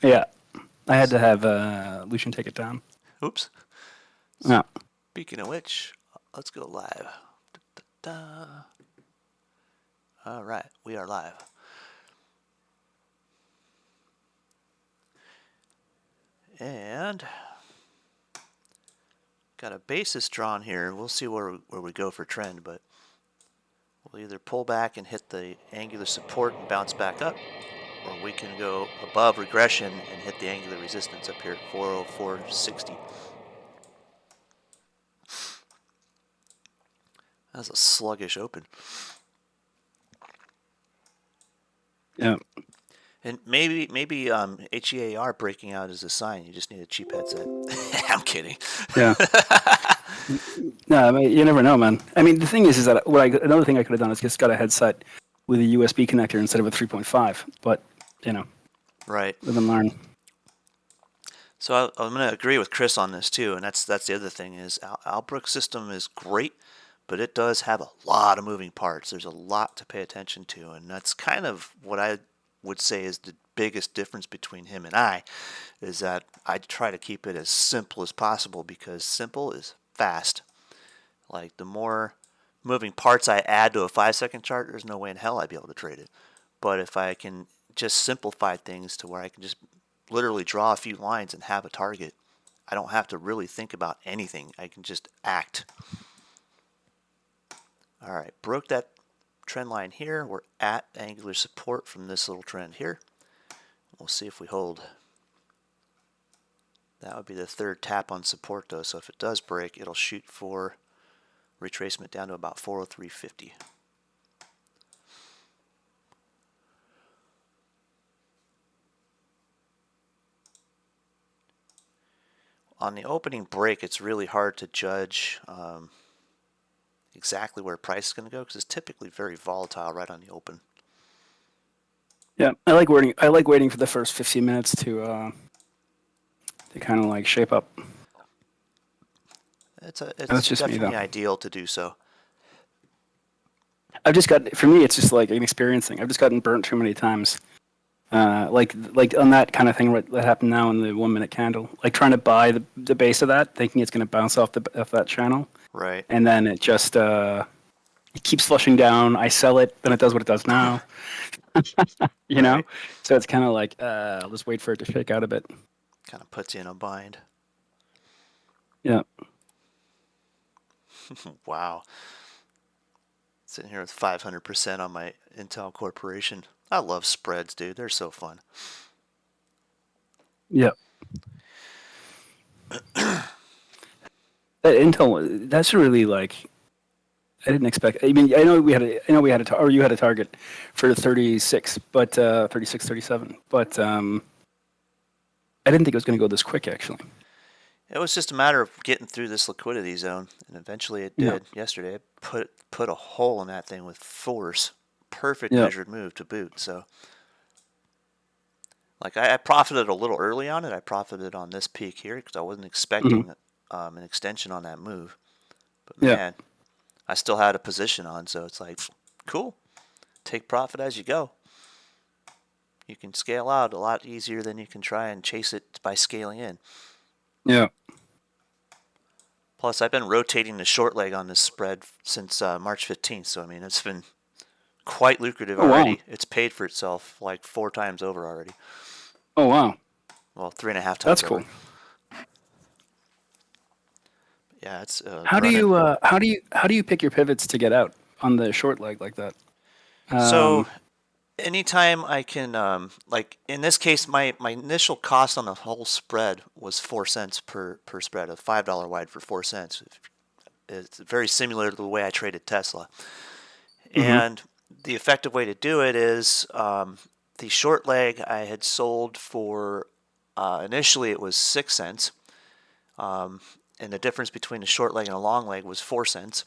Yeah, I had to have Lucian take it down. Oops. Yeah. Speaking of which, let's go live. Da-da. All right, we are live. And got a basis drawn here. We'll see where we go for trend, but we'll either pull back and hit the angular support and bounce back up, or we can go above regression and hit the angular resistance up here at 404.60. That's a sluggish open. Yeah. And maybe HEAR breaking out is a sign. You just need a cheap headset. I'm kidding. Yeah. No, I mean, you never know, man. I mean, the thing is that another thing I could have done is just got a headset with a USB connector instead of a 3.5. But Right. live and learn. So I'm going to agree with Chris on this too, and that's the other thing is Albrook's system is great, but it does have a lot of moving parts. There's a lot to pay attention to, and that's kind of what I would say is the biggest difference between him and I, is that I try to keep it as simple as possible because simple is fast. Like the more moving parts I add to a 5-second chart, there's no way in hell I'd be able to trade it. But if I can just simplify things to where I can just literally draw a few lines and have a target, I don't have to really think about anything. I can just act. All right, broke that trend line here. We're at angular support from this little trend here. We'll see if we hold. That would be the third tap on support though, so if it does break, it'll shoot for retracement down to about 403.50. On the opening break, it's really hard to judge exactly where price is going to go because it's typically very volatile right on the open. Yeah, I like waiting. I like waiting for the first 15 minutes to kind of like shape up. It's That's just me, definitely though. ideal to do so. For me, it's just like an experience thing. I've just gotten burnt too many times. Like on that kind of thing that happened now in the 1 minute candle, like trying to buy the base of that, thinking it's going to bounce off that channel, Right. and then it just it keeps flushing down. I sell it, then it does what it does now. you know, Right. so it's kind of like I'll just wait for it to shake out a bit. Kind of puts you in a bind. Yeah. Wow. Sitting here with 500% on my Intel Corporation. I love spreads, dude. They're so fun. Yeah. That Intel, that's really like I didn't expect. I mean, I know we had or you had a target for 36, but 36, 37, but I didn't think it was going to go this quick actually. It was just a matter of getting through this liquidity zone, and eventually it Yeah. did. Yesterday, I put a hole in that thing with force. Perfect Yeah. measured move to boot. So, like I profited a little early on it. I profited on this peak here because I wasn't Mm-hmm. expecting an extension on that move. But Yeah. man, I still had a position on, so it's like, cool. Take profit as you go. You can scale out a lot easier than you can try and chase it by scaling in. Yeah. Plus, I've been rotating the short leg on this spread since March 15th, so I mean, it's been quite lucrative Oh wow. already. It's paid for itself like 4 times over already. Oh wow. Well, 3.5 That's times over. cool. Yeah, it's How do running. you pick your pivots to get out on the short leg like that? So Um, anytime I can, like in this case, my initial cost on the whole spread was 4 cents per spread, a $5 wide for 4 cents. It's very similar to the way I traded Tesla. mhm. And the effective way to do it is the short leg I had sold for initially it was 6 cents, and the difference between a short leg and a long leg was 4 cents,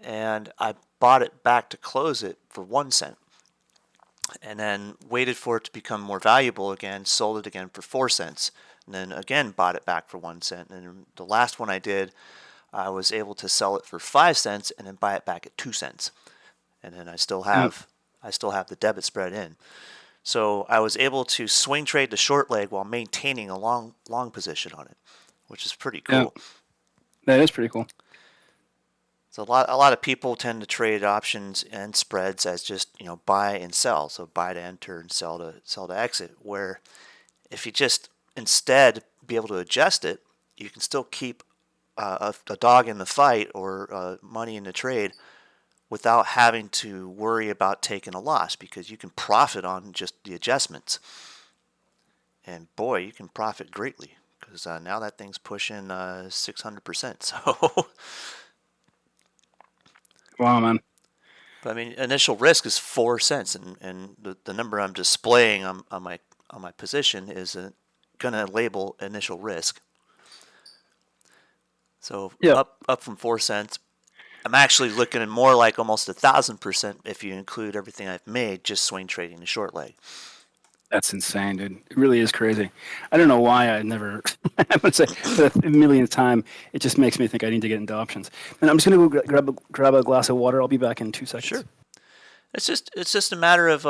and I bought it back to close it for 1 cent, and then waited for it to become more valuable again, sold it again for 4 cents, and then again bought it back for 1 cent. And the last one I did, I was able to sell it for 5 cents and then buy it back at 2 cents, and then I still Yeah. have the debit spread in. So I was able to swing trade the short leg while maintaining a long position on it, which is pretty Yeah, cool. that is pretty cool. So a lot of people tend to trade options and spreads as just buy and sell. So buy to enter and sell to exit. Where if you just instead be able to adjust it, you can still keep a dog in the fight or money in the trade without having to worry about taking a loss because you can profit on just the adjustments. And boy, you can profit greatly because now that thing's pushing 600%. So, Wow, man. but I mean, initial risk is 4 cents, and the number I'm displaying on my position is gonna label initial risk. So Yeah, up from 4 cents. I'm actually looking at more like almost 1,000% if you include everything I've made just swing trading the short leg. that's insane, dude. It really is crazy. I don't know why I never. I would say for the millionth time, it just makes me think I need to get into options. And I'm just gonna go grab a glass of water. I'll be back in 2 seconds. Sure. It's just a matter of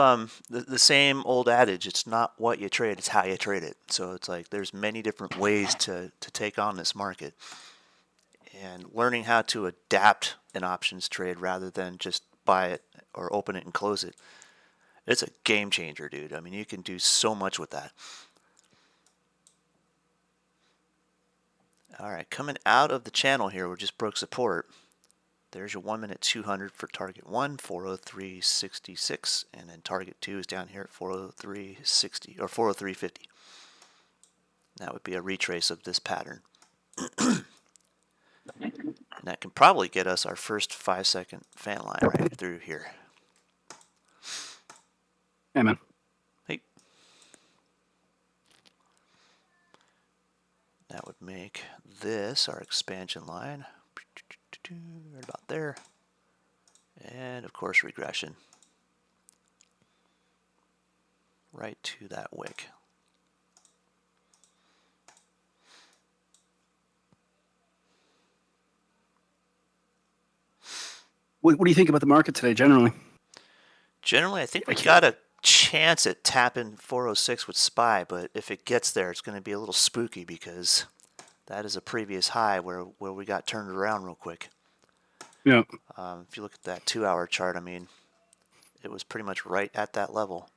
the same old adage. It's not what you trade, it's how you trade it. So it's like there's many different ways to take on this market, and learning how to adapt an options trade rather than just buy it or open it and close it. It's a game changer, dude. I mean, you can do so much with that. All right, coming out of the channel here, we just broke support. There's your 1 minute 200 for target 1, 403.66, and then target 2 is down here at 403.60 or 403.50. That would be a retrace of this pattern. And that can probably get us our first 5-second fan line right through here. Hey, man. Hey. That would make this our expansion line. Right about there. And of course regression. Right to that wick. What do you think about the market today, generally? Generally, I think we got a chance at tapping 406 with SPY, but if it gets there, it's going to be a little spooky because that is a previous high where we got turned around real quick. Yeah. If you look at that 2-hour chart, I mean, it was pretty much right at that level.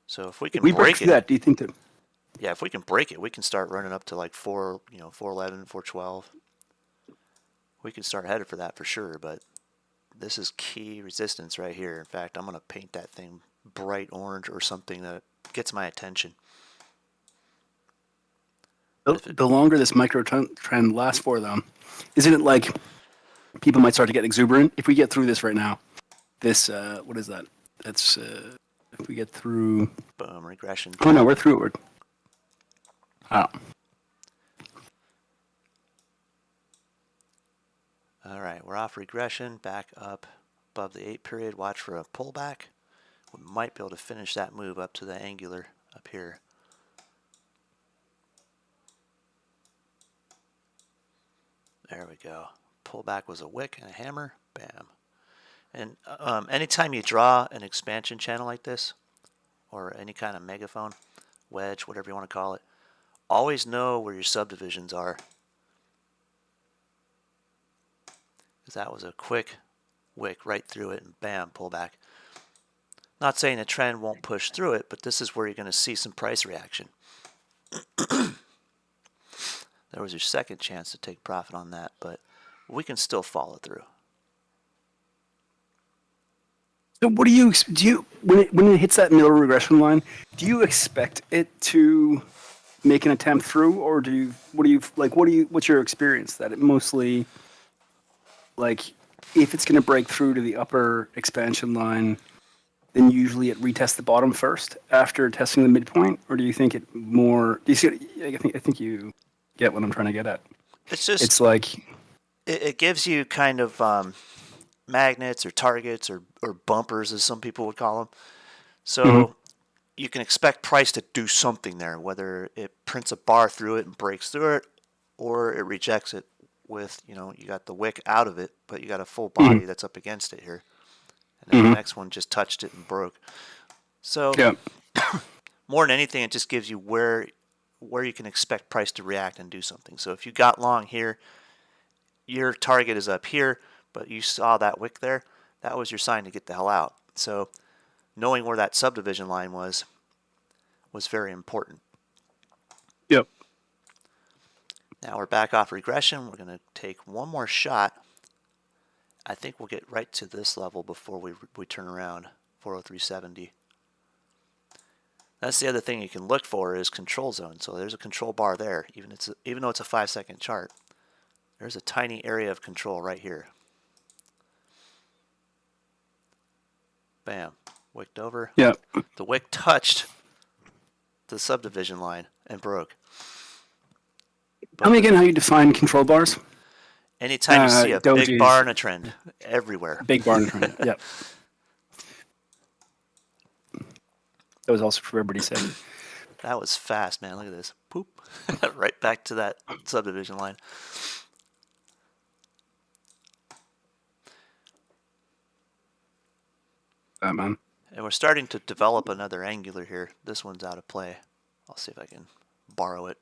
So if we can break it, that, do you think that? yeah, if we can break it, we can start running up to like 411, 412. We can start headed for that for sure, but this is key resistance right here. In fact, I'm going to paint that thing bright orange or something that gets my attention. The longer this micro trend lasts for, though, isn't it like people might start to get exuberant if we get through this right now? This what is that? That's if we get through. Boom, regression. Oh no, we're through it. Oh. All right, we're off regression, back up above the 8 period. Watch for a pullback. We might be able to finish that move up to the angular up here. There we go. Pullback was a wick and a hammer. Bam. And anytime you draw an expansion channel like this, or any kind of megaphone, wedge, whatever you want to call it, always know where your subdivisions are. Because that was a quick wick right through it and bam, pullback. Not saying the trend won't push through it, but this is where you're going to see some price reaction. There was your second chance to take profit on that, but we can still follow through. So what do you when it hits that middle regression line? Do you expect it to make an attempt through, or what's your experience that it mostly like if it's going to break through to the upper expansion line, then usually it retests the bottom first after testing the midpoint, or do you think it more? Do you see? I think you get what I'm trying to get at. It's just It's like it gives you kind of magnets or targets or bumpers, as some people would call them. So you can expect price to do something there, whether it prints a bar through it and breaks through it, or it rejects it with, you got the wick out of it, but you got a full body that's up against it here. and then Mhm. the next one just touched it and broke. So Yeah. more than anything, it just gives you where you can expect price to react and do something. So if you got long here, your target is up here, but you saw that wick there, that was your sign to get the hell out. So knowing where that subdivision line was very important. Yep. Now we're back off regression. We're going to take one more shot. I think we'll get right to this level before we turn around, 403.70. That's the other thing you can look for is control zone. So there's a control bar there, even though it's a 5-second chart. There's a tiny area of control right here. Bam, wicked over. Yeah. The wick touched the subdivision line and broke. Tell me again how you define control bars. Anytime you see a big Doji's bar and a trend, everywhere. big bar and trend. Yep. That was also for everybody's sake. That was fast, man. Look at this. Poop. Right back to that subdivision line. Man. And we're starting to develop another angular here. This one's out of play. I'll see if I can borrow it.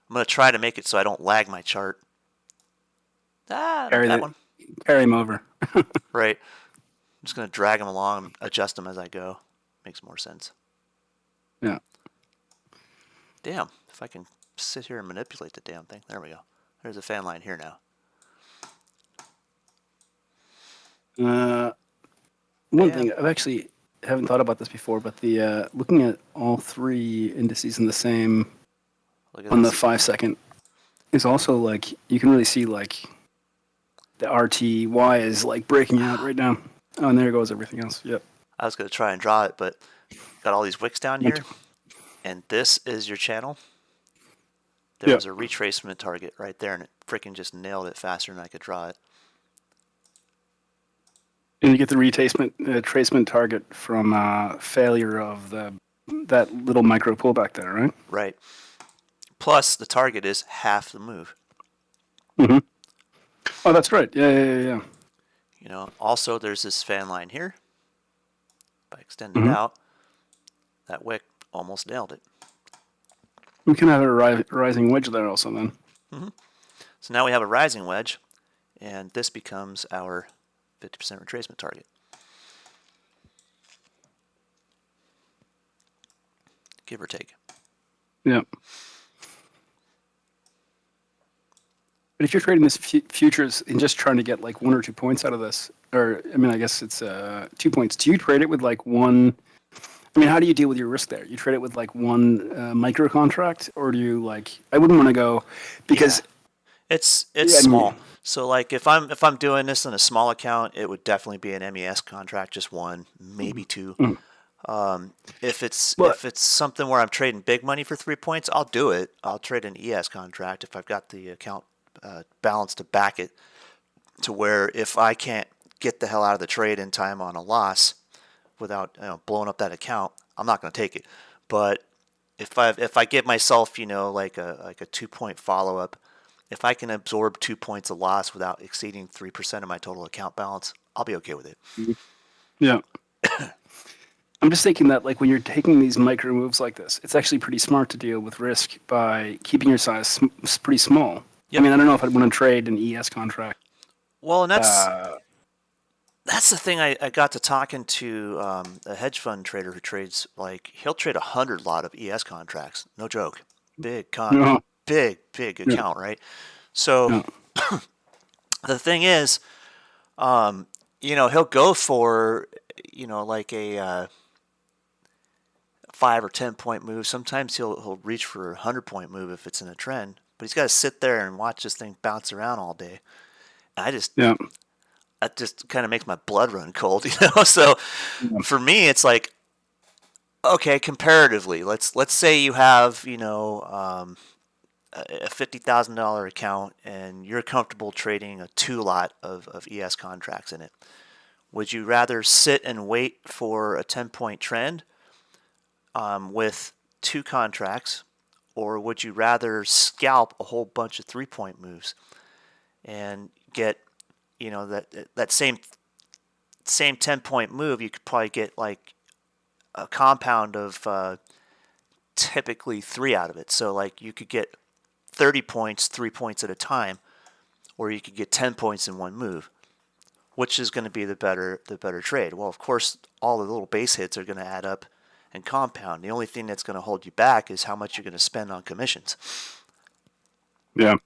I'm going to try to make it so I don't lag my chart. Carry That one. Carry him over. Right. I'm just going to drag them along, adjust them as I go. Makes more sense. Yeah. Damn. If I can sit here and manipulate the damn thing. There we go. There's a fan line here now. One thing I've actually haven't thought about this before, but the looking at all three indices in the same Look at on the this. 5-second is also like you can really see like the RTY is like breaking out right now. Oh, and there goes everything else. Yep. I was going to try and draw it, but got all these wicks down here. And this is your channel. There was a retracement target right there, and it freaking just nailed it faster than I could draw it. And you get the tracement target from failure of that little micro pullback there, right? Right. Plus, the target is half the move. Mm-hmm. Oh, that's right. Yeah. You know. Also, there's this fan line here. If I extend it out, that wick almost nailed it. We can have a rising wedge there also then. So now we have a rising wedge, and this becomes our 50% retracement target. Give or take. Yeah. But if you're trading this futures and just trying to get like 1 or 2 points out of this, or I mean, I guess it's 2 points. Do you trade it with like one? I mean, how do you deal with your risk there? You trade it with like one micro contract, or do you like? I wouldn't want to go because it's Yeah, small. So like if I'm doing this in a small account, it would definitely be an MES contract, just one, maybe two. If it's something where I'm trading big money for 3 points, I'll do it. I'll trade an ES contract if I've got the account balance to back it, to where if I can't get the hell out of the trade in time on a loss without blowing up that account, I'm not going to take it. But if I give myself like a 2 point follow up, if I can absorb 2 points of loss without exceeding 3% of my total account balance, I'll be okay with it. Yeah. I'm just thinking that like when you're taking these micro moves like this, it's actually pretty smart to deal with risk by keeping your size pretty small. Yep. I mean, I don't know if I'd want to trade an ES contract. Well, and that's the thing. I got to talking to a hedge fund trader who trades, like, he'll trade 100 lot of ES contracts. No joke. Big account, right? So the thing is, he'll go for, like a 5 or 10 point move. Sometimes he'll reach for a 100-point move if it's in a trend, but he's got to sit there and watch this thing bounce around all day. That just kind of makes my blood run cold, So for me, it's like, okay, comparatively, let's say you have, a $50,000 account and you're comfortable trading a 2 lot of ES contracts in it. Would you rather sit and wait for a 10-point trend with 2 contracts, or would you rather scalp a whole bunch of 3-point moves and get that same same 10-point move, you could probably get like a compound of typically 3 out of it. So like you could get 30 points, 3 points at a time, or you could get 10 points in one move. Which is going to be the better trade? Well, of course, all the little base hits are going to add up and compound. The only thing that's going to hold you back is how much you're going to spend on commissions. Yeah.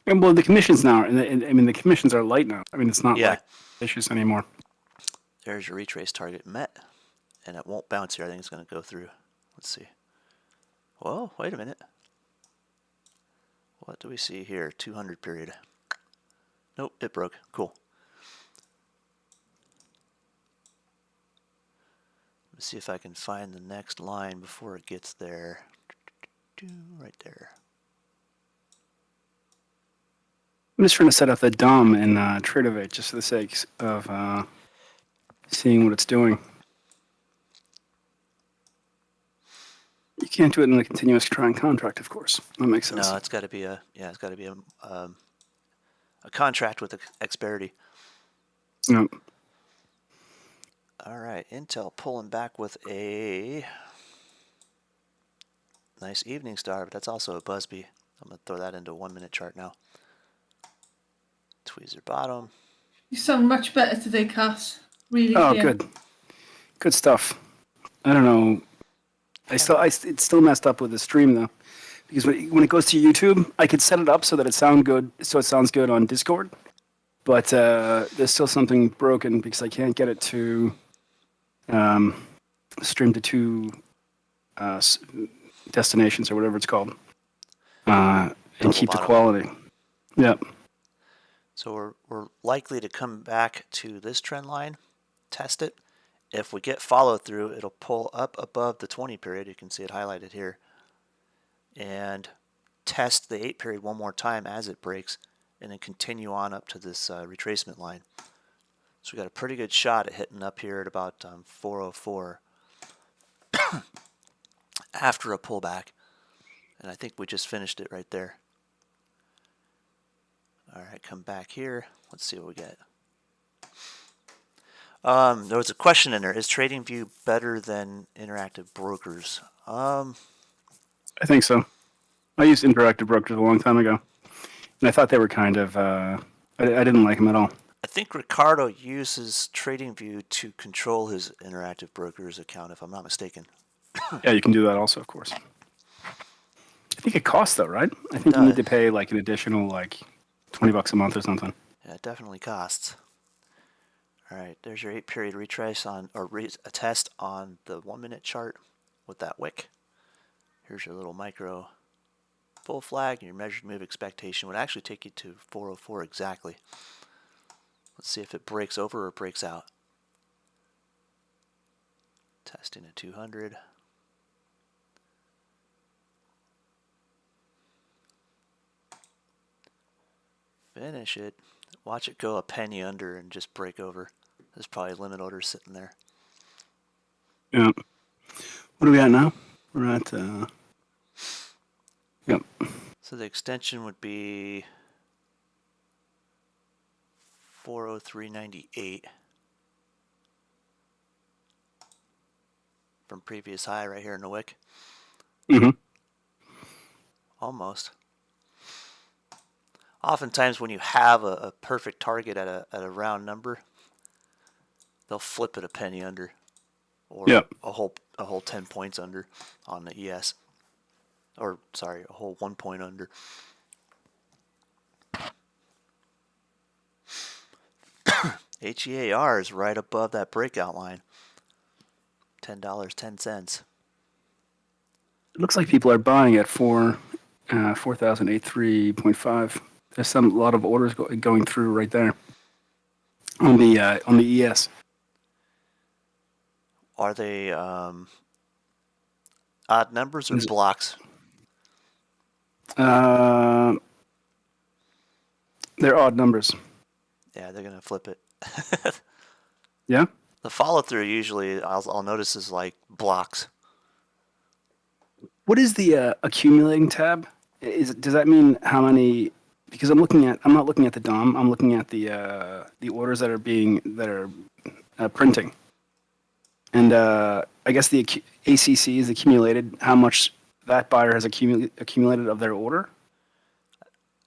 And well, the commissions now, I mean, the commissions are light now. I mean, it's not Yeah. like issues anymore. There's your retrace target met, and it won't bounce here. I think it's going to go through. Let's see. Whoa, wait a minute. What do we see here? 200 period. Nope, it broke. Cool. Let's see if I can find the next line before it gets there. Right there. I'm just trying to set up the DOM in Tradovate just for the sake of seeing what it's doing. You can't do it in a continuous trying contract, of course. That makes sense. No, it's got to be a contract with Xperity. Yep. All right, Intel pulling back with a nice evening star, but that's also a Busby. I'm going to throw that into a 1 minute chart now. Tweezer bottom. You sound much better today, Cass. Really Oh, clear. good stuff. I don't know. It's still messed up with the stream though, because when it goes to YouTube, I could set it up so that it sounds good on Discord, but there's still something broken because I can't get it to stream to two destinations or whatever it's called, and keep the quality. Yep. So we're likely to come back to this trend line, test it. If we get follow through, it'll pull up above the 20 period. You can see it highlighted here. And test the 8 period one more time as it breaks, and then continue on up to this retracement line. So we got a pretty good shot at hitting up here at about 404 after a pullback. And I think we just finished it right there. All right, come back here. Let's see what we get. There was a question in there. Is TradingView better than Interactive Brokers? I think so. I used Interactive Brokers a long time ago, and I thought they were kind of. I didn't like them at all. I think Ricardo uses TradingView to control his Interactive Brokers account, if I'm not mistaken. Yeah, you can do that also, of course. I think it costs though, right? I think you need to pay like an additional like $20 a month or something. Yeah, it definitely costs. All right, there's your 8 period retrace on, or a test on the 1 minute chart with that wick. Here's your little micro bull flag, and your measured move expectation would actually take you to 404 exactly. Let's see if it breaks over or breaks out. Testing at 200. Finish it. Watch it go a penny under and just break over. There's probably limit orders sitting there. Yeah. What are we at now? We're at. Yep. So the extension would be 403.98 from previous high right here in the wick. Mm-hmm. Almost. Oftentimes when you have a perfect target at a round number, they'll flip it a penny under, or a whole 10 points under on the ES, or sorry, a whole 1 point under. HEAR is right above that breakout line. $10.10. It looks like people are buying at 4,083.5. There's a lot of orders going through right there on the ES. Are they odd numbers or blocks? They're odd numbers. Yeah, they're gonna flip it. Yeah. The follow through usually I'll notice is like blocks. What is the accumulating tab? Does that mean how many because I'm not looking at the DOM. I'm looking at the orders that are printing, and I guess the ACC is accumulated how much that buyer has accumulated of their order.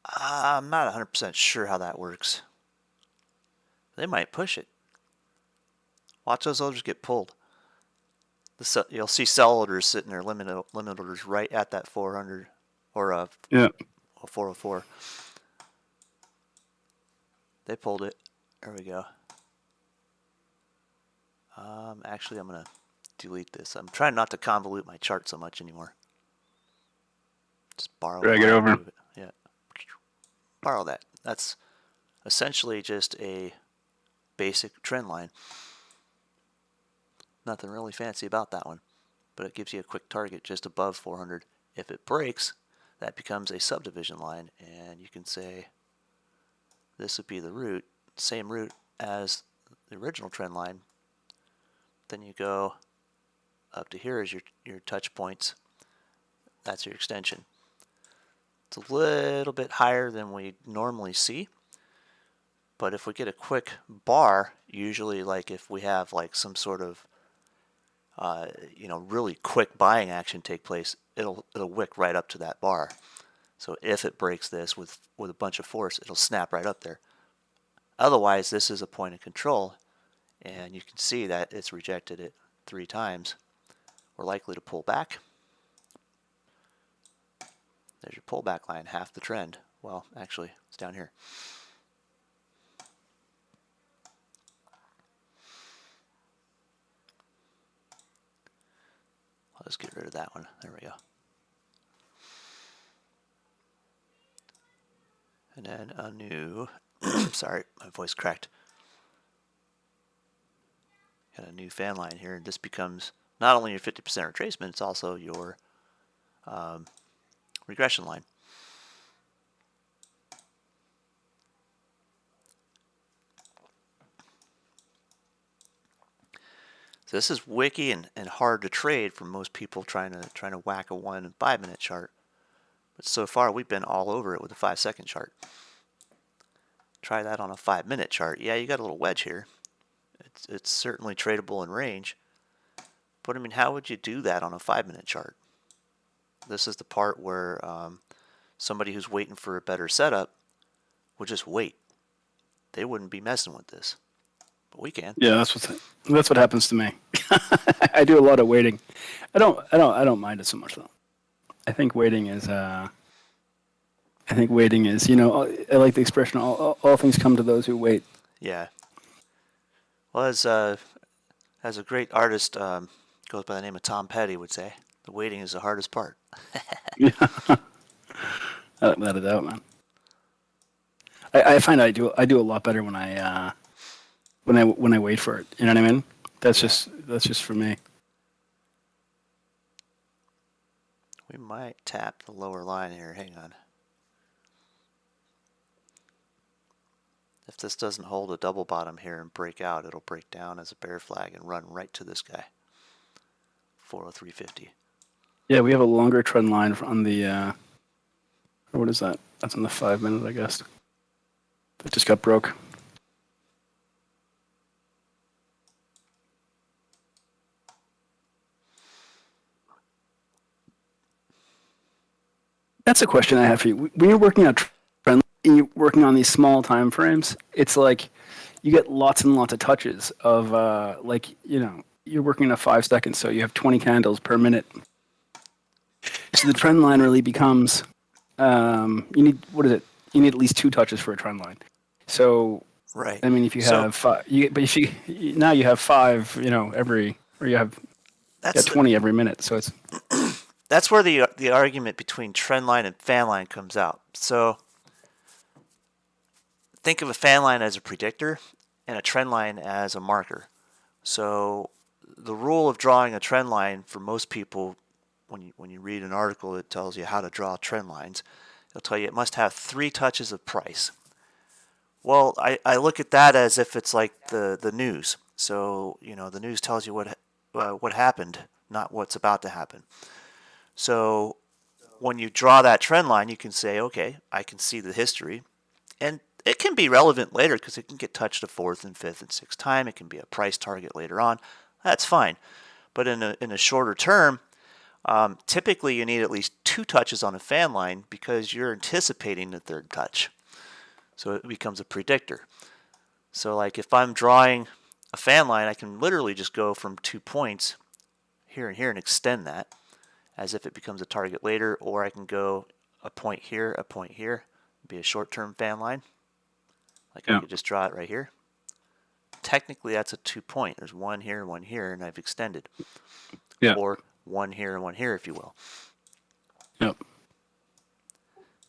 I'm not 100% sure how that works. They might push it. Watch those orders get pulled. You'll see sell orders sitting there, limit orders right at that 400 or Yeah. 404. They pulled it. There we go. Actually, I'm gonna delete this. I'm trying not to convolute my chart so much anymore. Just borrow. Drag it over. Yeah. Borrow that. That's essentially just a basic trend line. Nothing really fancy about that one, but it gives you a quick target just above 400. If it breaks, that becomes a subdivision line, and you can say this would be the root, same root as the original trend line. Then you go up to here as your touch points. That's your extension. It's a little bit higher than we normally see, but if we get a quick bar, usually like if we have like some sort of really quick buying action take place, it'll wick right up to that bar. So if it breaks this with a bunch of force, it'll snap right up there. Otherwise, this is a point of control, and you can see that it's rejected it 3 times. We're likely to pull back. There's your pullback line, half the trend. Well, actually, it's down here. Let's get rid of that one. There we go. And then a new, sorry, my voice cracked. Got a new fan line here, and this becomes not only your 50% retracement, it's also your regression line. So this is wicky and hard to trade for most people trying to whack a 1 and 5 minute chart. But so far we've been all over it with a 5-second chart. Try that on a 5-minute chart. Yeah, you got a little wedge here. It's certainly tradable in range. But I mean, how would you do that on a 5-minute chart? This is the part where somebody who's waiting for a better setup would just wait. They wouldn't be messing with this. But we can. Yeah, that's what happens to me. I do a lot of waiting. I don't mind it so much though. I think waiting is I like the expression all things come to those who wait. Yeah. Well, as a great artist goes by the name of Tom Petty would say, the waiting is the hardest part. Yeah. Without a doubt, man. I find I do a lot better when I wait for it. You know what I mean? That's just for me. We might tap the lower line here. Hang on. If this doesn't hold a double bottom here and break out, it'll break down as a bear flag and run right to this guy. 403.50. Yeah, we have a longer trend line on the. What is that? That's on the 5 minute, I guess. That just got broke. That's a question I have for you. When you're working on trend, and you're working on these small time frames, it's like you get lots and lots of touches of you're working in a 5 seconds, so you have 20 candles per minute. So the trend line really becomes you need You need at least 2 touches for a trend line. So right. I mean, if you have 5, now you have 5, every, or you have 20 every minute. So it's that's where the argument between trend line and fan line comes out. So think of a fan line as a predictor and a trend line as a marker. So the rule of drawing a trend line for most people, when you read an article that tells you how to draw trend lines, it'll tell you it must have 3 touches of price. Well, I look at that as if it's like the news. So the news tells you what happened, not what's about to happen. So when you draw that trend line, you can say, okay, I can see the history. And it can be relevant later because it can get touched a fourth and fifth and sixth time. It can be a price target later on. That's fine. But in a shorter term, typically you need at least 2 touches on a fan line because you're anticipating the third touch. So it becomes a predictor. So like if I'm drawing a fan line, I can literally just go from 2 points here and here and extend that as if it becomes a target later, or I can go a point here, be a short-term fan line. Like I could just draw it right here. Technically, that's a 2 point. There's one here, and I've extended. Yeah. Or one here and one here, if you will. Yep.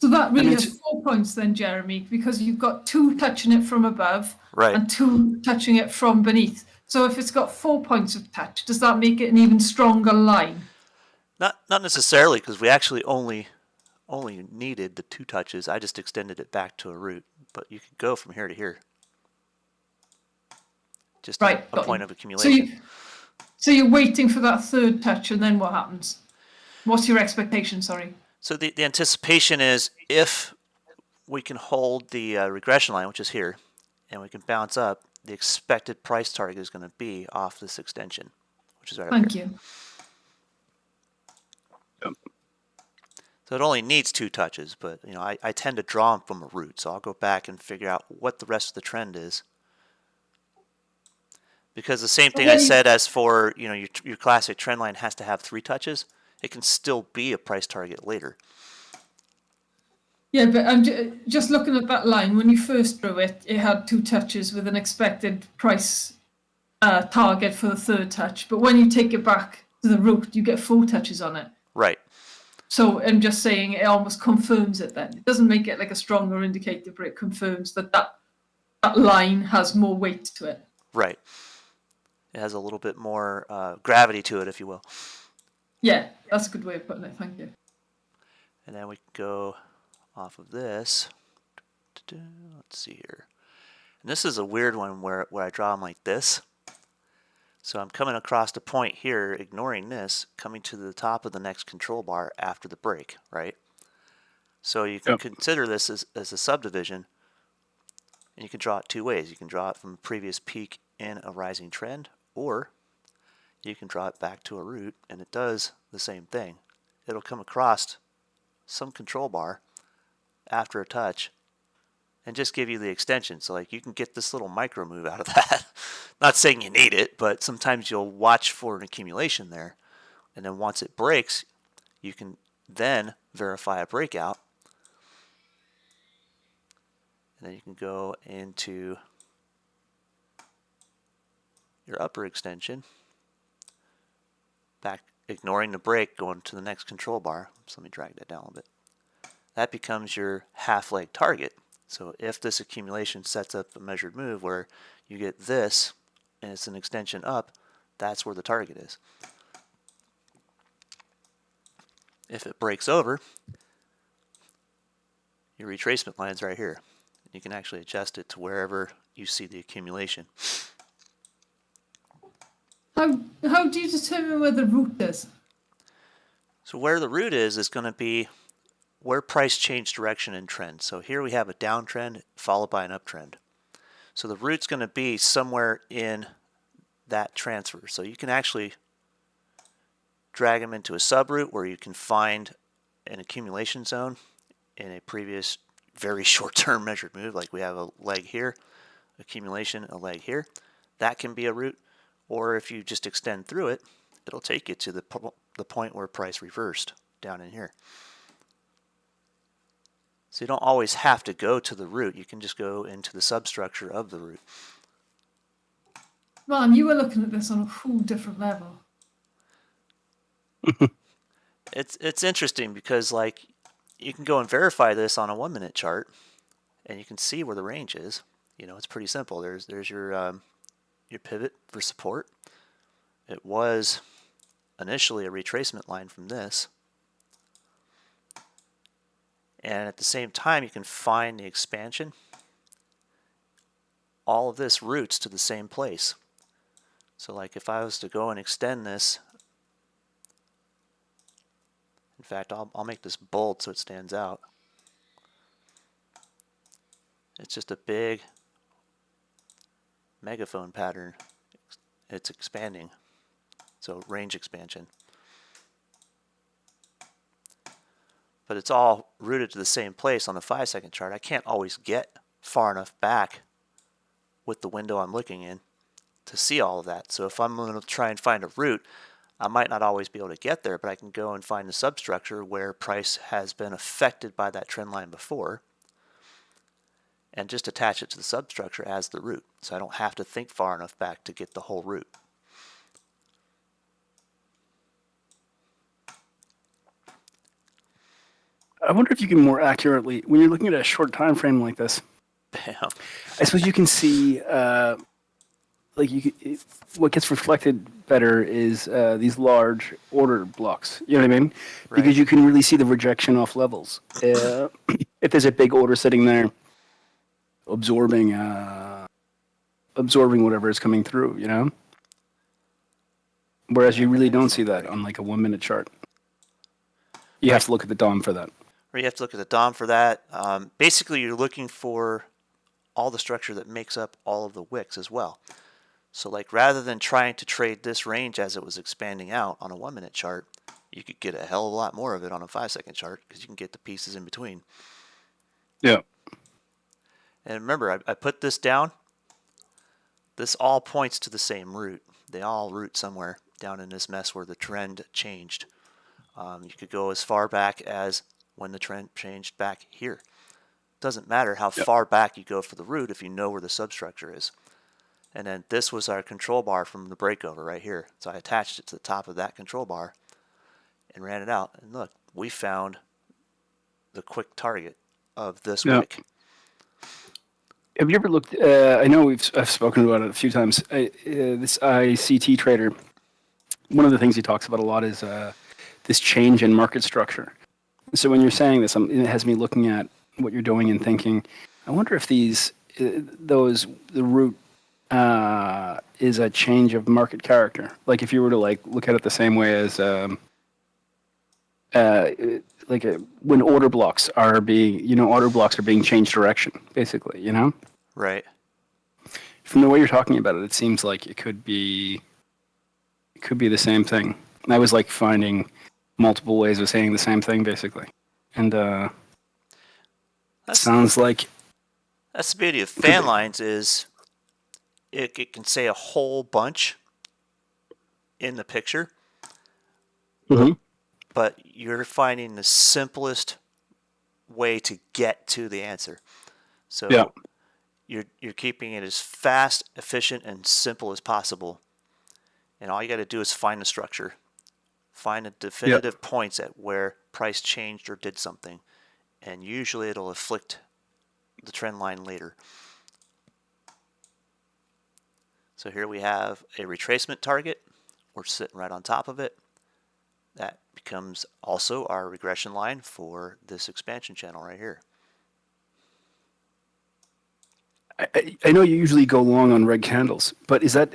So that really mean, has 4 points then, Jeremy, because you've got 2 touching it from above Right. and 2 touching it from beneath. So if it's got 4 points of touch, does that make it an even stronger line? Not necessarily, because we actually only needed the 2 touches. I just extended it back to a root, but you could go from here to here. Just Right, a got point you. of accumulation. So you're waiting for that third touch, and then what happens? What's your expectation, sorry? So the anticipation is if we can hold the regression line, which is here, and we can bounce up, the expected price target is going to be off this extension, which is right up here. Thank you. Yep. So it only needs 2 touches, but you know I tend to draw them from a root, so I'll go back and figure out what the rest of the trend is. Because the same thing I said as for your classic trend line has to have 3 touches, it can still be a price target later. Yeah, but I'm just looking at that line. When you first drew it, it had 2 touches with an expected price target for the third touch. But when you take it back to the root, you get 4 touches on it. Right. So I'm just saying it almost confirms it then. It doesn't make it like a stronger indicator, but it confirms that line has more weight to it. Right. It has a little bit more gravity to it, if you will. Yeah, that's a good way of putting it. Thank you. And then we can go off of this. Let's see here. And this is a weird one where I draw them like this. So I'm coming across the point here, ignoring this, coming to the top of the next control bar after the break, right? So you can consider this as a subdivision, and you can draw it 2 ways. You can draw it from a previous peak in a rising trend, or you can draw it back to a root, and it does the same thing. It'll come across some control bar after a touch and just give you the extension. So like you can get this little micro move out of that. Not saying you need it, but sometimes you'll watch for an accumulation there. And then once it breaks, you can then verify a breakout. And then you can go into your upper extension, back ignoring the break, going to the next control bar. So let me drag that down a little bit. That becomes your half leg target. So if this accumulation sets up a measured move where you get this and it's an extension up, that's where the target is. If it breaks over, your retracement line's right here. You can actually adjust it to wherever you see the accumulation. How do you determine where the root is? So where the root is going to be where price change direction and trend. So here we have a downtrend followed by an uptrend. So the root's going to be somewhere in that transfer. So you can actually drag them into a subroot where you can find an accumulation zone in a previous very short-term measured move. Like we have a leg here, accumulation, a leg here. That can be a root. Or if you just extend through it, it'll take you to the point where price reversed down in here. So you don't always have to go to the root. You can just go into the substructure of the root. Man, you were looking at this on a whole different level. It's interesting because like you can go and verify this on a 1-minute chart, and you can see where the range is. You know, it's pretty simple. There's your pivot for support. It was initially a retracement line from this. And at the same time, you can find the expansion. All of this routes to the same place. So like if I was to go and extend this and fact, I'll make this bold so it stands out. It's just a big megaphone pattern. It's expanding, so range expansion. But it's all rooted to the same place on the 5-second chart. I can't always get far enough back with the window I'm looking in to see all of that. So if I'm going to try and find a root, I might not always be able to get there, but I can go and find the substructure where price has been affected by that trend line before and just attach it to the substructure as the root. So I don't have to think far enough back to get the whole root. I wonder if you can more accurately, when you're looking at a short time frame like this, Bam. I suppose you can see, what gets reflected better is these large order blocks. You know what I mean? Right. Because you can really see the rejection off levels. If there's a big order sitting there, absorbing whatever is coming through, you know? Whereas you really don't see that on like a 1 minute chart. You have to look at the DOM for that. Or you have to look at the DOM for that. Basically, you're looking for all the structure that makes up all of the wicks as well. So like rather than trying to trade this range as it was expanding out on a 1 minute chart, you could get a hell of a lot more of it on a 5-second chart because you can get the pieces in between. Yeah. And remember, I put this down. This all points to the same root. They all root somewhere down in this mess where the trend changed. You could go as far back as when the trend changed back here. Doesn't matter how far back you go for the root if you know where the substructure is. And then this was our control bar from the breakover right here. So I attached it to the top of that control bar and ran it out. And look, we found the quick target of this wick. Have you ever looked? I know I've spoken about it a few times. This ICT trader. One of the things he talks about a lot is this change in market structure. So when you're saying this, it has me looking at what you're doing and thinking, I wonder if the root is a change of market character. Like if you were to like look at it the same way as when order blocks are being changed direction, basically, you know? Right. From the way you're talking about it, it seems like it could be the same thing. I was like finding multiple ways of saying the same thing, basically. And sounds like... That's the beauty of fan lines is it can say a whole bunch in the picture, but you're finding the simplest way to get to the answer. So you're keeping it as fast, efficient, and simple as possible. And all you got to do is find the structure. Find the definitive points at where price changed or did something. And usually it'll afflict the trend line later. So here we have a retracement target. We're sitting right on top of it. That becomes also our regression line for this expansion channel right here. I know you usually go long on red candles, but is that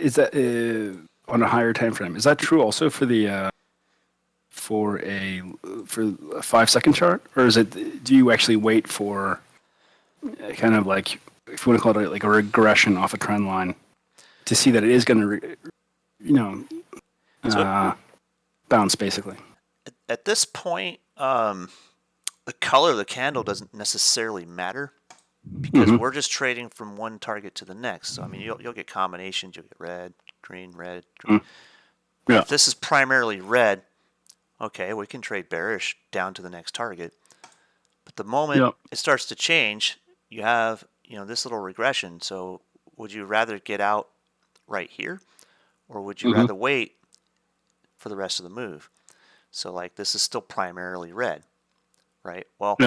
on a higher time frame? Is that true also for the for a 5-second chart, or is it? Do you actually wait for kind of like, if you want to call it like a regression off a trend line to see that it is going to, bounce basically? At this point, the color of the candle doesn't necessarily matter because we're just trading from one target to the next. So I mean, you'll get combinations. You'll get red, green, red, green. Yeah. If this is primarily red, okay, we can trade bearish down to the next target. But the moment it starts to change, you have this little regression. So would you rather get out right here, or would you rather wait for the rest of the move? So like this is still primarily red, right? Well,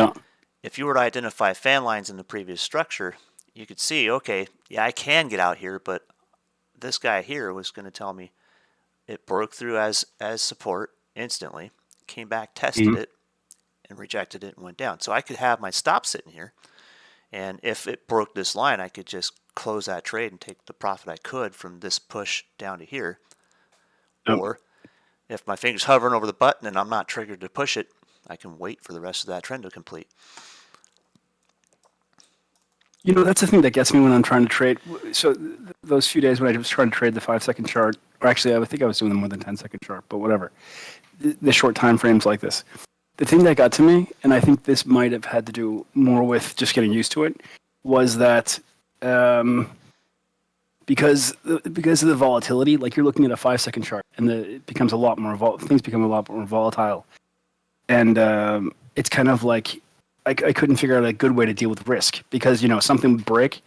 if you were to identify fan lines in the previous structure, you could see, okay, yeah, I can get out here, but this guy here was going to tell me it broke through as support instantly, came back, tested it, and rejected it and went down. So I could have my stop sitting here, and if it broke this line, I could just close that trade and take the profit I could from this push down to here. Or if my finger's hovering over the button and I'm not triggered to push it, I can wait for the rest of that trend to complete. You know, that's the thing that gets me when I'm trying to trade. So those few days when I was trying to trade the 5-second chart, or actually, I think I was doing the more than 10-second chart, but whatever. The short time frames like this. The thing that got to me, and I think this might have had to do more with just getting used to it, was that because of the volatility, like you're looking at a 5-second chart, and it becomes a lot more things become a lot more volatile, and it's kind of like I couldn't figure out a good way to deal with risk because something would break,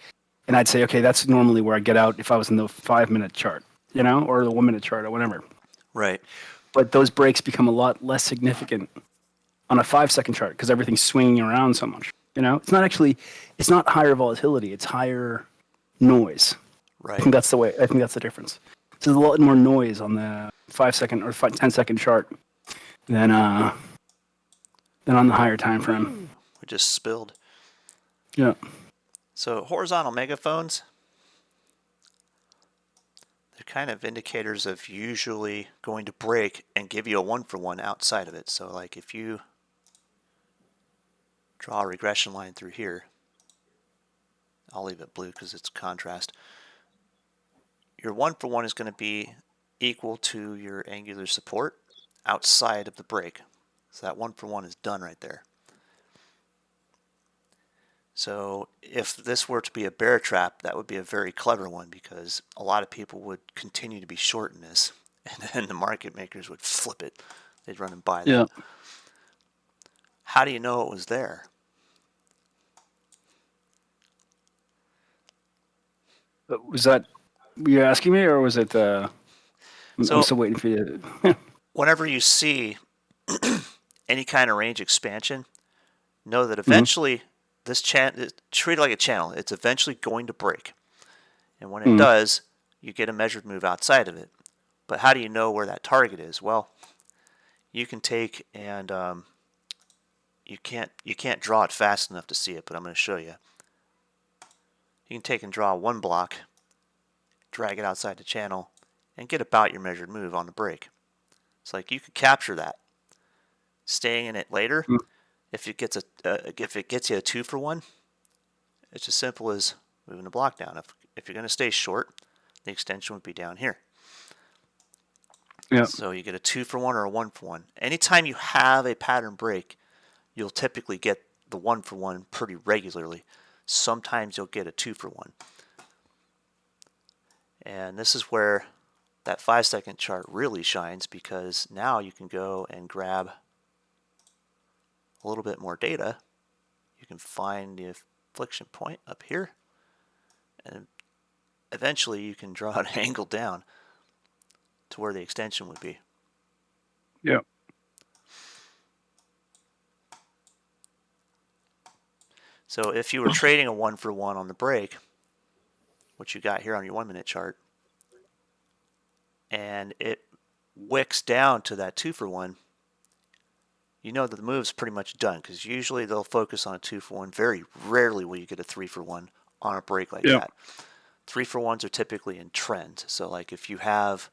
and I'd say, okay, that's normally where I get out if I was in the 5-minute chart, or the 1-minute chart or whatever. Right. But those breaks become a lot less significant on a 5-second chart because everything's swinging around so much. It's not higher volatility; it's higher noise. Right. I think that's the difference. So there's a lot more noise on the 5-second or 10-second chart than on the higher time frame. We just spilled. Yeah. So horizontal megaphones, they're kind of indicators of usually going to break and give you a 1-for-1 outside of it. So like if you draw a regression line through here, I'll leave it blue because it's contrast. Your 1-for-1 is going to be equal to your angular support outside of the break. So that 1-for-1 is done right there. So if this were to be a bear trap, that would be a very clever one because a lot of people would continue to be short in this, and then the market makers would flip it. They'd run and buy that. Yeah. How do you know it was there? Was that you asking me, or was it? I'm still waiting for you. Whenever you see any kind of range expansion, know that eventually this channel, treat it like a channel. It's eventually going to break, and when it does, you get a measured move outside of it. But how do you know where that target is? Well, you can take and you can't draw it fast enough to see it, but I'm going to show you. You can take and draw one block, drag it outside the channel, and get about your measured move on the break. It's like you could capture that. Staying in it later, if it gets you a 2-for-1, it's as simple as moving the block down. If you're going to stay short, the extension would be down here. Yeah. So you get a 2-for-1 or a 1-for-1. Anytime you have a pattern break, you'll typically get the 1-for-1 pretty regularly. Sometimes you'll get a 2-for-1. And this is where that 5-second chart really shines because now you can go and grab a little bit more data. You can find the inflection point up here, and eventually you can draw an angle down to where the extension would be. Yeah. So if you were trading a 1-for-1 on the break, which you got here on your 1-minute chart, and it wicks down to that 2-for-1, you know that the move's pretty much done because usually they'll focus on a 2-for-1. Very rarely will you get a 3-for-1 on a break like that. 3-for-1s are typically in trend. So like if you have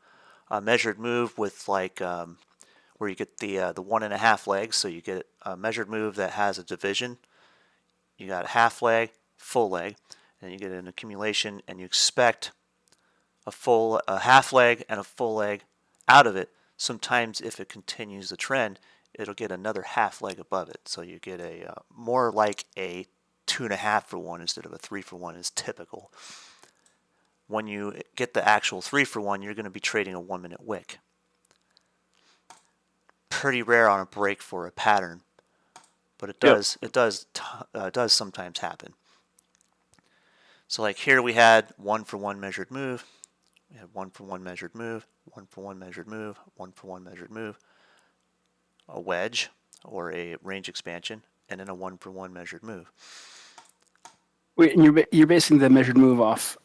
a measured move with like where you get the 1.5 legs, so you get a measured move that has a division. You got half leg, full leg, and you get an accumulation, and you expect a half leg and a full leg out of it. Sometimes if it continues the trend, it'll get another half leg above it. So you get a more like a 2.5-for-1 instead of a 3-for-1 is typical. When you get the actual 3-for-1, you're going to be trading a 1-minute wick. Pretty rare on a break for a pattern, but it does sometimes happen. So like here we had 1-for-1 measured move. We had 1-for-1 measured move, 1-for-1 measured move, 1-for-1 measured move, a wedge or a range expansion, and then a 1-for-1 measured move. Wait, and you're basing the measured move off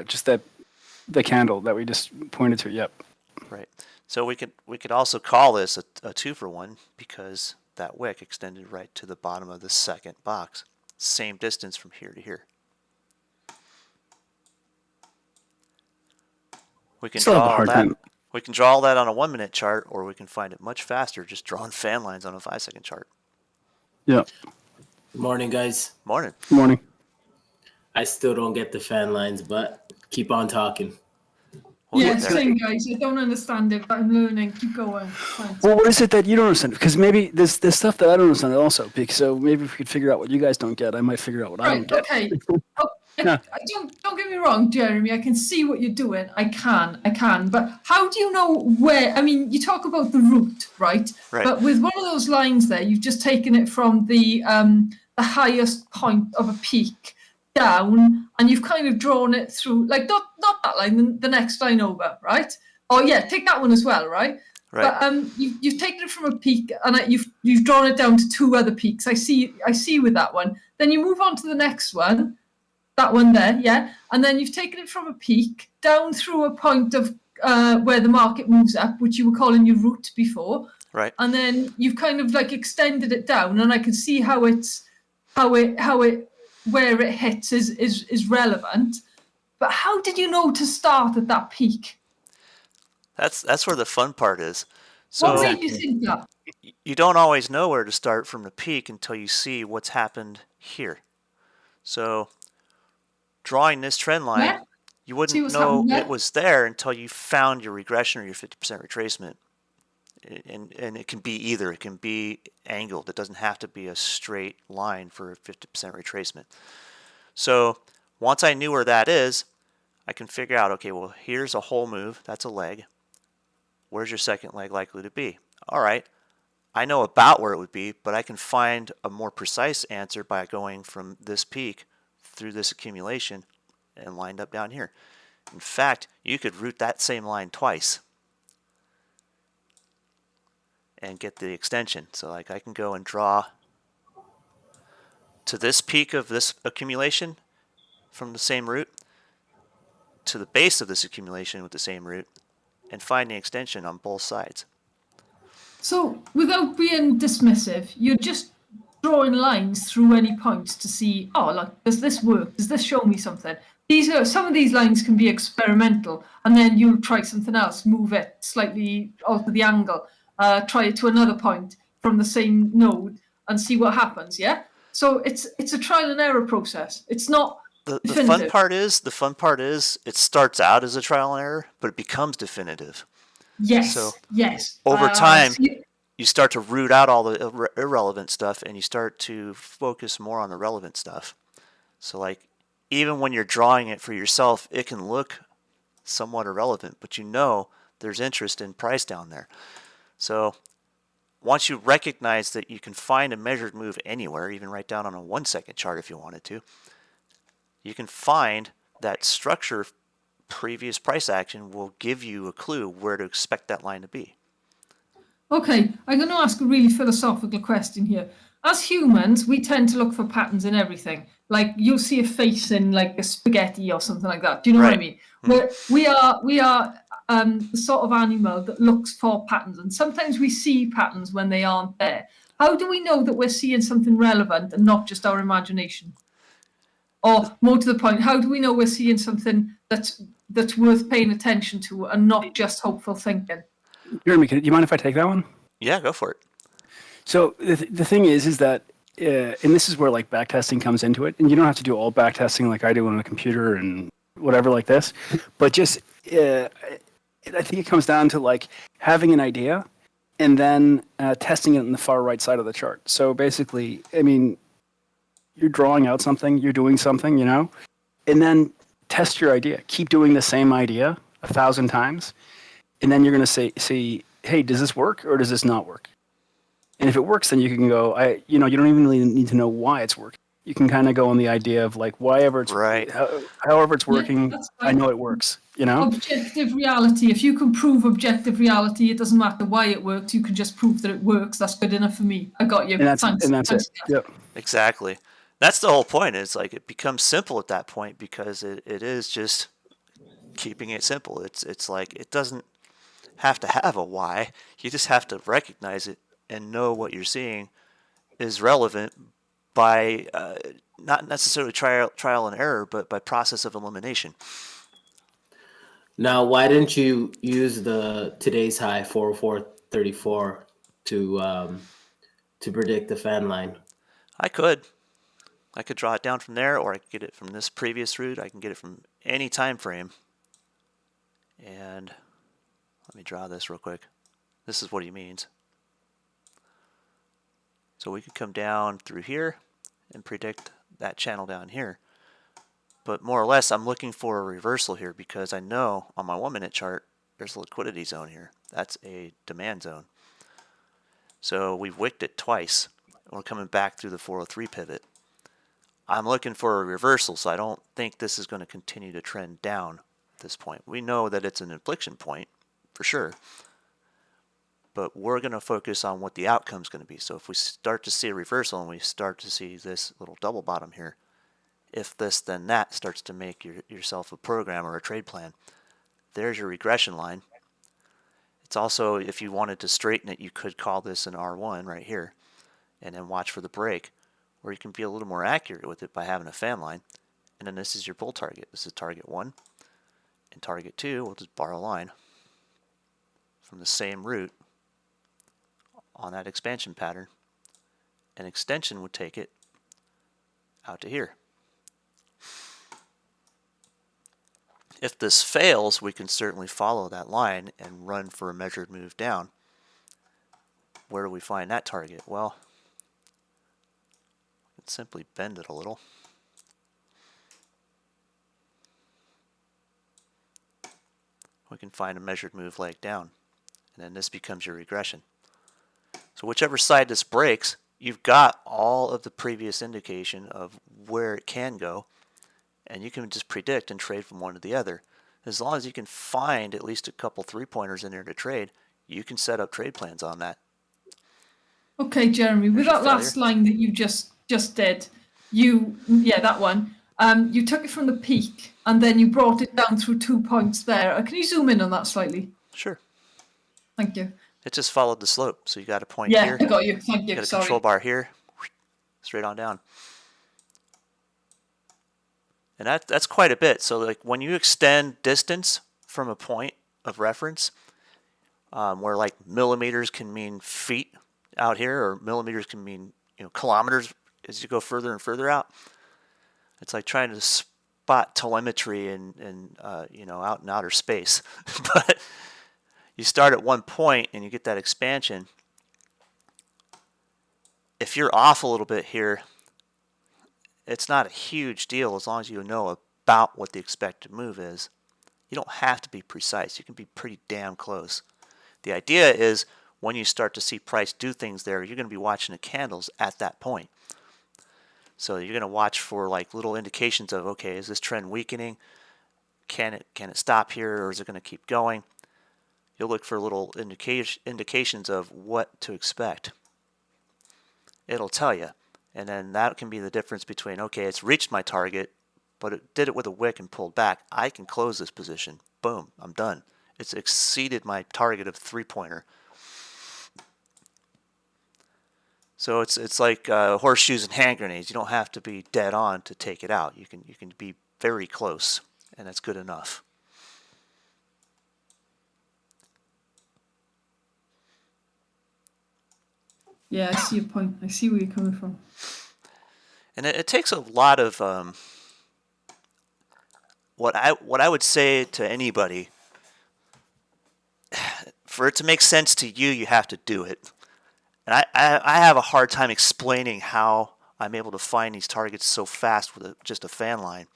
just the candle that we just pointed to. Yep. Right. So we could also call this a 2-for-1 because that wick extended right to the bottom of the second box. Same distance from here to here. We can Still have a draw hard that. time. We can draw all that on a 1 minute chart, or we can find it much faster just drawing fan lines on a 5-second chart. Yeah. Good morning, guys. Morning. Good morning. I still don't get the fan lines, but keep on talking. We'll Yeah, get there. same guys. I don't understand it, but I'm learning. Keep going. Thanks. Well, what is it that you don't understand? Because maybe there's stuff that I don't understand also. So maybe if we could figure out what you guys don't get, I might figure out what I don't Right, get. okay. Yeah. I don't get me wrong, Jeremy. I can see what you're doing. I can. But how do you know where? I mean, you talk about the route, right? Right. But with one of those lines there, you've just taken it from the highest point of a peak down, and you've kind of drawn it through, like not that line, the next line over, right? Oh yeah, take that one as well, right? Right. But you've taken it from a peak, and you've drawn it down to two other peaks. I see with that one. Then you move on to the next one. That one there, yeah, and then you've taken it from a peak down through a point of where the market moves up, which you were calling your route before, Right. and then you've kind of like extended it down, and I can see how it where it hits is relevant. But how did you know to start at that peak? That's where the fun part is. What So made you think that? you don't always know where to start from the peak until you see what's happened here. So drawing this trend line, Yeah. you See wouldn't what's know happened there? it was there until you found your regression or your 50% retracement. And it can be either. It can be angled. It doesn't have to be a straight line for a 50% retracement. So once I knew where that is, I can figure out, okay, well, here's a whole move. That's a leg. Where's your second leg likely to be? All right. I know about where it would be, but I can find a more precise answer by going from this peak through this accumulation and lined up down here. In fact, you could route that same line twice and get the extension. So like I can go and draw to this peak of this accumulation from the same route to the base of this accumulation with the same route and find the extension on both sides. So, without being dismissive, you're just drawing lines through any points to see, oh, like, does this work? Does this show me something? Some of these lines can be experimental, and then you'll try something else, move it slightly, alter the angle, try it to another point from the same node, and see what happens. Yeah. So it's a trial and error process. It's not The fun definitive. part is it starts out as a trial and error, but it becomes definitive. Yes. So, yes. over time, so you- You start to root out all the irrelevant stuff and you start to focus more on the relevant stuff. So like even when you're drawing it for yourself, it can look somewhat irrelevant, but you know there's interest in price down there. So once you recognize that you can find a measured move anywhere, even right down on a 1 second chart if you wanted to, you can find that structure previous price action will give you a clue where to expect that line to be. Okay, I'm going to ask a really philosophical question here. As humans, we tend to look for patterns in everything. Like you'll see a face in like a spaghetti or something like that. Do you know what I Right. mean? We are the sort of animal that looks for patterns, and sometimes we see patterns when they aren't there. How do we know that we're seeing something relevant and not just our imagination? Or more to the point, how do we know we're seeing something that's worth paying attention to and not just hopeful thinking? Jeremy, do you mind if I take that one? Yeah, go for it. So the thing is that, and this is where like backtesting comes into it, and you don't have to do all backtesting like I do on a computer and whatever like this, but just I think it comes down to like having an idea and then testing it in the far right side of the chart. So basically, I mean, you're drawing out something, you're doing something, you know, and then test your idea. Keep doing the same idea 1,000 times, and then you're going to see, hey, does this work or does this not work? And if it works, then you can go, you don't even really need to know why it's working. You can kind of go on the idea of like, however it's working, that's I fine. know it works, you know? Objective reality. If you can prove objective reality, it doesn't matter why it works. You can just prove that it works. That's good enough for me. I got you. And that's Thanks. it. Thanks. Yep. Exactly. That's the whole point. It's like it becomes simple at that point because it is just keeping it simple. It's like it doesn't have to have a why. You just have to recognize it and know what you're seeing is relevant by not necessarily trial and error, but by process of elimination. Now, why didn't you use the today's high 404.34 to predict the fan line? I could draw it down from there, or I could get it from this previous route. I can get it from any time frame. And let me draw this real quick. This is what he means. So we could come down through here and predict that channel down here. But more or less, I'm looking for a reversal here because I know on my 1 minute chart, there's a liquidity zone here. That's a demand zone. So we've wicked it twice. We're coming back through the 403 pivot. I'm looking for a reversal, so I don't think this is going to continue to trend down at this point. We know that it's an inflection point for sure, but we're going to focus on what the outcome is going to be. So if we start to see a reversal and we start to see this little double bottom here, if this then that starts to make yourself a program or a trade plan, there's your regression line. It's also, if you wanted to straighten it, you could call this an R1 right here and then watch for the break, or you can be a little more accurate with it by having a fan line. And then this is your bull target. This is target 1. And target 2, we'll just borrow a line from the same route on that expansion pattern. An extension would take it out to here. If this fails, we can certainly follow that line and run for a measured move down. Where do we find that target? Well, we can simply bend it a little. We can find a measured move leg down, and then this becomes your regression. So whichever side this breaks, you've got all of the previous indication of where it can go, and you can just predict and trade from one to the other. As long as you can find at least a couple 3-pointers in there to trade, you can set up trade plans on that. Okay, Jeremy, with that last line that you just did, that one, you took it from the peak and then you brought it down through 2 points there. Can you zoom in on that slightly? Sure. Thank you. It just followed the slope. So you got a point yeah, here. I got you. Thank you. You got a Sorry. control bar here, straight on down. And that's quite a bit. So like when you extend distance from a point of reference, where like millimeters can mean feet out here, or millimeters can mean kilometers as you go further and further out. It's like trying to spot telemetry in out in outer space. But you start at one point and you get that expansion. If you're off a little bit here, it's not a huge deal as long as you know about what the expected move is. You don't have to be precise. You can be pretty damn close. The idea is when you start to see price do things there, you're going to be watching the candles at that point. So you're going to watch for like little indications of, okay, is this trend weakening? Can it stop here, or is it going to keep going? You'll look for little indications of what to expect. It'll tell you. And then that can be the difference between, okay, it's reached my target, but it did it with a wick and pulled back. I can close this position. Boom, I'm done. It's exceeded my target of 3-pointer. So it's like horseshoes and hand grenades. You don't have to be dead on to take it out. You can be very close, and that's good enough. Yeah, I see your point. I see where you're coming from. And it takes a lot of what I would say to anybody. For it to make sense to you, you have to do it. And I have a hard time explaining how I'm able to find these targets so fast with just a fan line.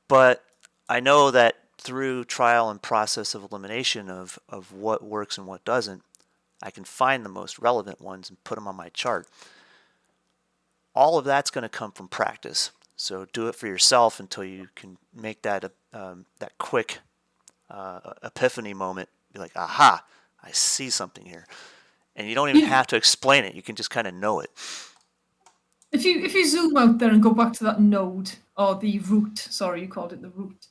But I know that through trial and process of elimination of what works and what doesn't, I can find the most relevant ones and put them on my chart. All of that's going to come from practice. So do it for yourself until you can make that that quick epiphany moment. Be like, aha, I see something here. And you don't even have to explain it. You can just kind of know it. If you zoom out there and go back to that node, or the root, sorry, you called it the root.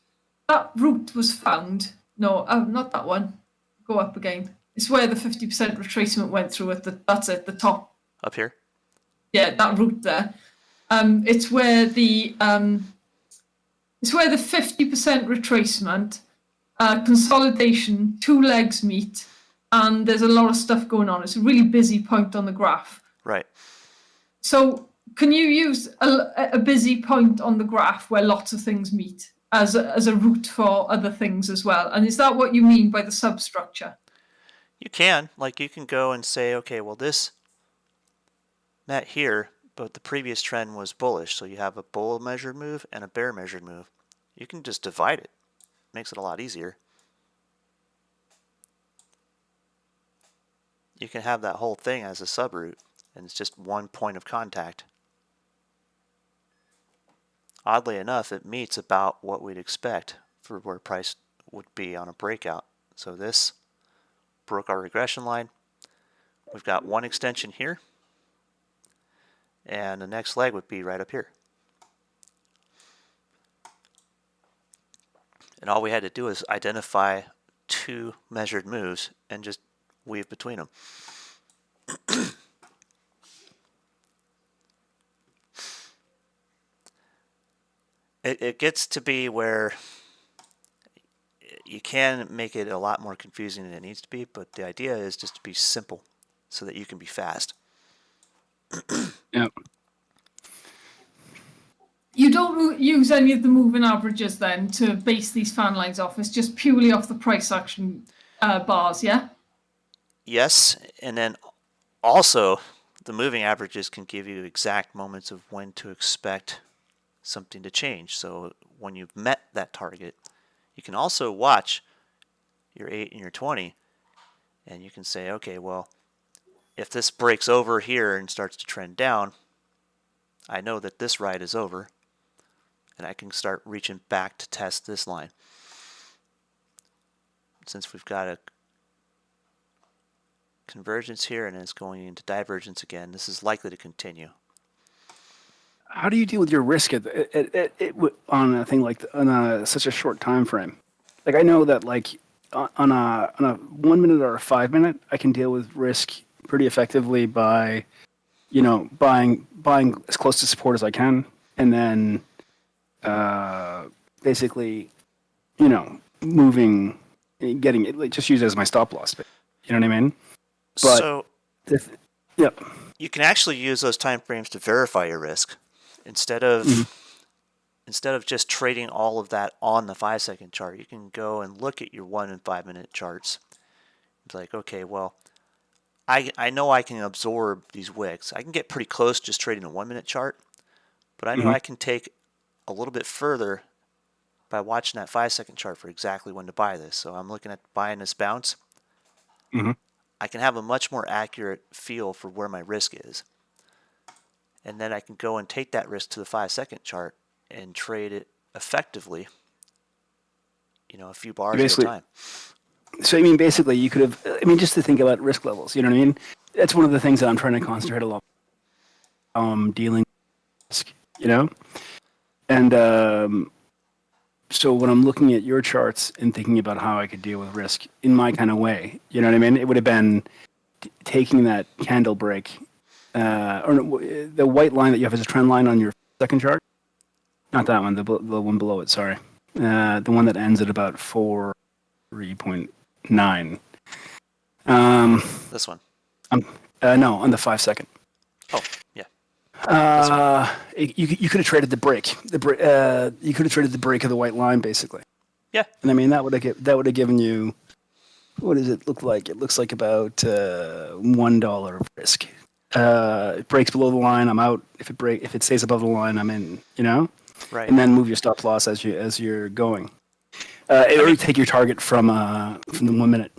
That root was found. No, not that one. Go up again. It's where the 50% retracement went through at that's at the top. Up here? Yeah, that route there. It's where the 50% retracement consolidation, two legs meet, and there's a lot of stuff going on. It's a really busy point on the graph. Right. So can you use a busy point on the graph where lots of things meet as a route for other things as well? And is that what you mean by the substructure? You can. Like, you can go and say, okay, well, this met here, but the previous trend was bullish. So you have a bull measured move and a bear measured move. You can just divide it. Makes it a lot easier. You can have that whole thing as a subroute, and it's just one point of contact. Oddly enough, it meets about what we'd expect for where price would be on a breakout. So this broke our regression line. We've got one extension here, and the next leg would be right up here. And all we had to do is identify two measured moves and just weave between them. It gets to be where you can make it a lot more confusing than it needs to be, but the idea is just to be simple so that you can be fast. Yeah. You don't use any of the moving averages then to base these fan lines off. It's just purely off the price action bars, yeah? Yes, and then also the moving averages can give you exact moments of when to expect something to change. So when you've met that target, you can also watch your 8 and your 20, and you can say, okay, well, if this breaks over here and starts to trend down, I know that this ride is over, and I can start reaching back to test this line. Since we've got a convergence here and it's going into divergence again, this is likely to continue. How do you deal with your risk on a thing like such a short time frame? Like, I know that like on a 1 minute or a 5 minute, I can deal with risk pretty effectively by, buying as close to support as I can, and then basically, moving, getting it, like, just use it as my stop loss. You know what I mean? But So yep. you can actually use those time frames to verify your risk instead of just trading all of that on the 5-second chart. You can go and look at your 1 and 5 minute charts. It's like, okay, well, I know I can absorb these wicks. I can get pretty close just trading a 1 minute chart, but I know I can take a little bit further by watching that 5-second chart for exactly when to buy this. So I'm looking at buying this bounce. I can have a much more accurate feel for where my risk is. And then I can go and take that risk to the 5-second chart and trade it effectively, a few bars at a time. So, I mean, basically, you could have, just to think about risk levels, you know what I mean? That's one of the things that I'm trying to concentrate a lot on, dealing with risk, And so when I'm looking at your charts and thinking about how I could deal with risk in my kind of way, you know what I mean? It would have been taking that candle break, or the white line that you have as a trend line on your second chart. Not that one, the one below it, sorry. The one that ends at about 3.9. This one. No, on the 5-second. Oh, yeah. You could have traded the break. You could have traded the break of the white line, basically. Yeah. And I mean, that would have given you, what does it look like? It looks like about $1 of risk. It breaks below the line, I'm out. If it stays above the line, I'm in. Right. And then move your stop loss as you're going. Or take your target from the 1 minute.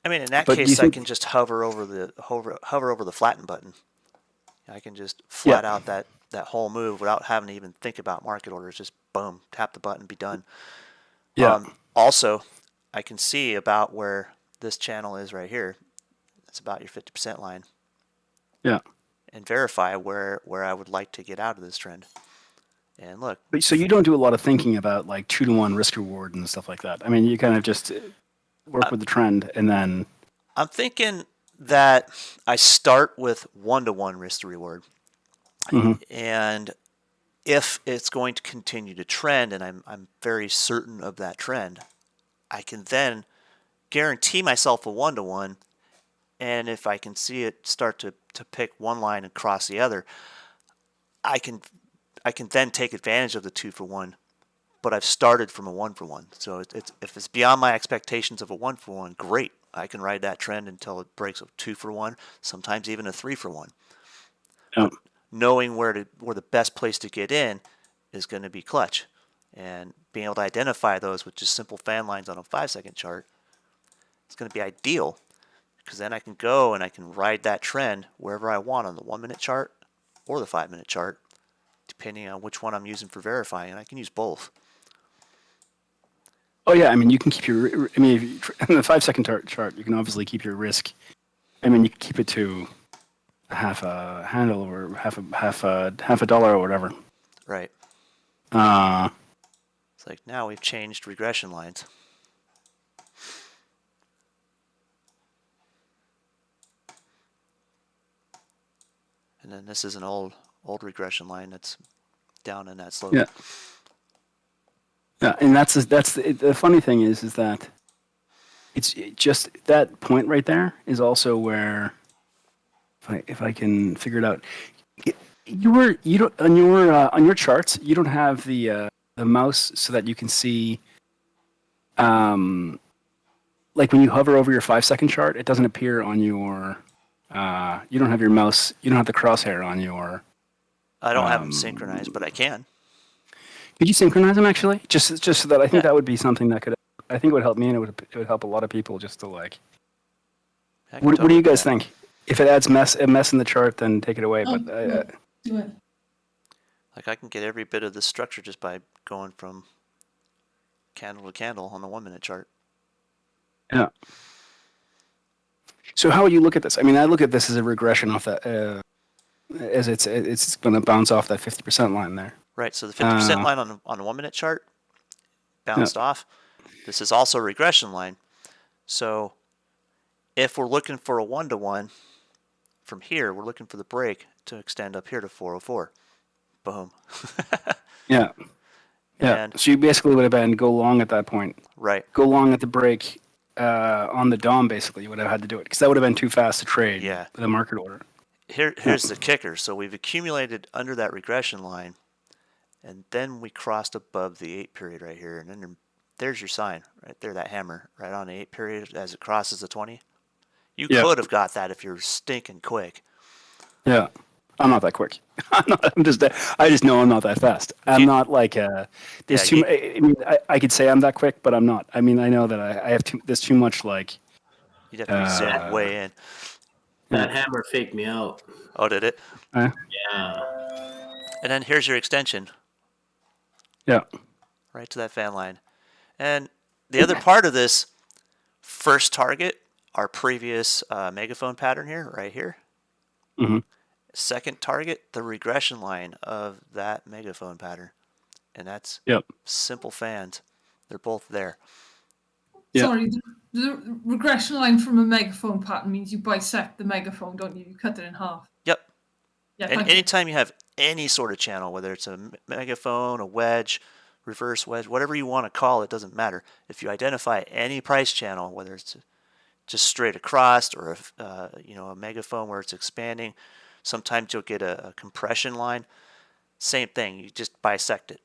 I mean, in that But case, I can just hover over the flatten button. I can just flat out that whole move without having to even think about market orders. Just boom, tap the button, be done. Yeah. Also, I can see about where this channel is right here. It's about your 50% line. Yeah. And verify where I would like to get out of this trend. And look. But so you don't do a lot of thinking about like 2-to-1 risk reward and stuff like that. I mean, you kind of just work with the trend and then. I'm thinking that I start with 1-to-1 risk to reward. And if it's going to continue to trend, and I'm very certain of that trend, I can then guarantee myself a 1-to-1, and if I can see it start to pick one line and cross the other, I can then take advantage of the 2-for-1. But I've started from a 1-for-1, so if it's beyond my expectations of a 1-for-1, great. I can ride that trend until it breaks a 2-for-1, sometimes even a 3-for-1. Yeah. Knowing where the best place to get in is going to be clutch, and being able to identify those with just simple fan lines on a 5-second chart, it's going to be ideal, because then I can go and I can ride that trend wherever I want on the 1-minute chart or the 5-minute chart, depending on which one I'm using for verifying. And I can use both. Oh yeah, I mean you can keep your. I mean, if you, in the 5-second chart, you can obviously keep your risk. I mean, you can keep it to half a handle or half a dollar or whatever. Right. It's like now we've changed regression lines. And then this is an old regression line that's down in that slope. Yeah. Yeah, and that's the funny thing is that it's just that point right there is also where, if I can figure it out, you don't on your charts you don't have the mouse so that you can see, like when you hover over your 5-second chart, it doesn't appear on your. You don't have your mouse. You don't have the crosshair on your. I don't have them synchronized, but I can. Could you synchronize them actually? Just so that I think that would be something that could. I think it would help me, and it would help a lot of people just to like. What do you guys think? If it adds a mess in the chart, then take it away. Oh, But do it. Like I can get every bit of this structure just by going from candle to candle on the 1-minute chart. yeah. So how would you look at this? I mean, I look at this as a regression off that, as it's going to bounce off that 50% line there. Right. So the 50% line on the 1-minute chart bounced off. This is also a regression line. So if we're looking for a 1-to-1 from here, we're looking for the break to extend up here to 404. Boom. Yeah. Yeah. And, so you basically would have been go long at that point. right. Go long at the break on the DOM, basically. You would have had to do it because that would have been too fast to trade Yeah. with a market order. Here's the kicker. So we've accumulated under that regression line, and then we crossed above the 8 period right here, and then there's your sign right there, that hammer right on the 8 period as it crosses the 20. You could have got that if you're stinking quick. Yeah. I'm not that quick. I just know I'm not that fast. I'm not like there's too. I mean, I could say I'm that quick, but I'm not. I mean, I know that I have too. There's too much like. You'd have to be zoned way in. That hammer faked me out. Oh, did it? Yeah. And then here's your extension. Yeah. Right to that fan line. And the other part of this first target, our previous megaphone pattern here, right here. Mm-hmm. Second target, the regression line of that megaphone pattern. And that's simple fans. They're both there. Yeah. Sorry, the regression line from a megaphone pattern means you bisect the megaphone, don't you? You cut it in half. Yep. Yeah. And anytime you have any sort of channel, whether it's a megaphone, a wedge, reverse wedge, whatever you want to call it, doesn't matter. If you identify any price channel, whether it's just straight across or a megaphone where it's expanding, sometimes you'll get a compression line. Same thing. You just bisect it.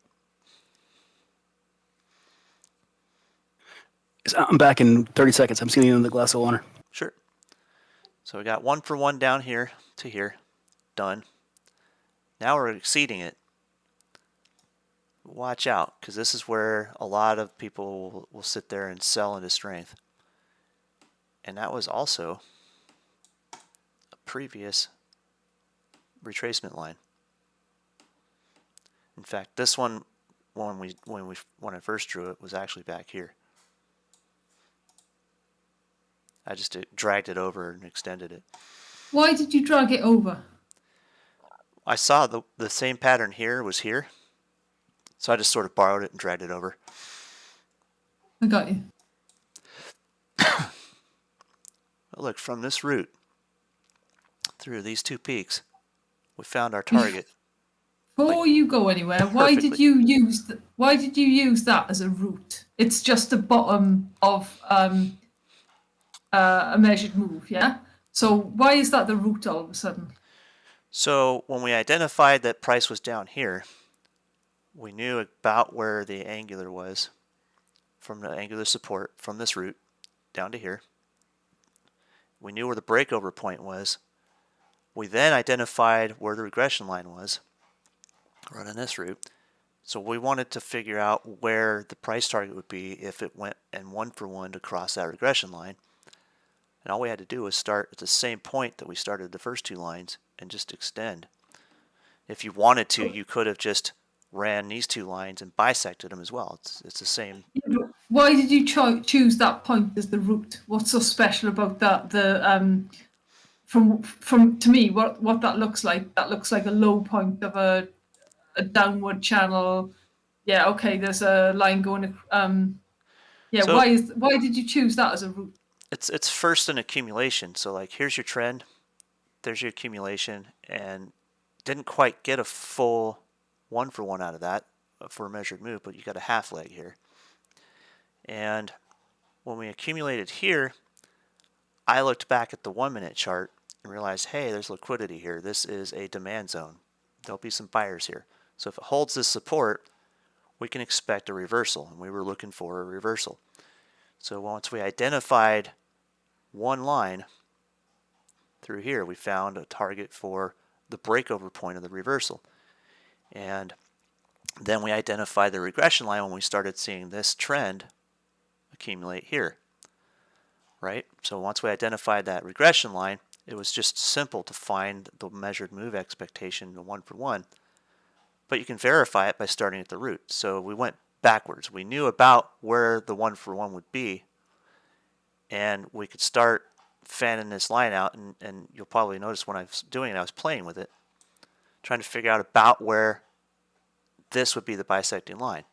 I'm back in 30 seconds. I'm just getting another glass of water. Sure. So we got 1-for-1 down here to here. Done. Now we're exceeding it. Watch out, because this is where a lot of people will sit there and sell into strength. And that was also a previous retracement line. In fact, this one, when I first drew it, was actually back here. I just dragged it over and extended it. Why did you drag it over? I saw the same pattern here was here. So I just sort of borrowed it and dragged it over. I got you. Well, look, from this route through these two peaks, we found our target. Before you go anywhere, why did you use that as a route? It's just the bottom of a measured move, yeah? So why is that the root all of a sudden? So when we identified that price was down here, we knew about where the angular was from the angular support from this root down to here. We knew where the breakover point was. We then identified where the regression line was, running this route. So we wanted to figure out where the price target would be if it went and 1-for-1 to cross that regression line. And all we had to do was start at the same point that we started the first two lines and just extend. If you wanted to, you could have just ran these two lines and bisected them as well. It's the same. Why did you choose that point as the root? What's so special about that? From to me, what that looks like a low point of a downward channel. Yeah, okay. There's a line going. Yeah. So- Why did you choose that as a route? It's first an accumulation. So like here's your trend, there's your accumulation, and didn't quite get a full 1-for-1 out of that for a measured move, but you got a half leg here. And when we accumulated here, I looked back at the 1-minute chart and realized, hey, there's liquidity here. This is a demand zone. There'll be some buyers here. So if it holds this support, we can expect a reversal, and we were looking for a reversal. So once we identified one line through here, we found a target for the breakover point of the reversal. And then we identified the regression line when we started seeing this trend accumulate here, right? So once we identified that regression line, it was just simple to find the measured move expectation, the 1-for-1, but you can verify it by starting at the root. So we went backwards. We knew about where the 1-for-1 would be, and we could start fanning this line out, and you'll probably notice when I was doing it, I was playing with it, trying to figure out about where this would be the bisecting line.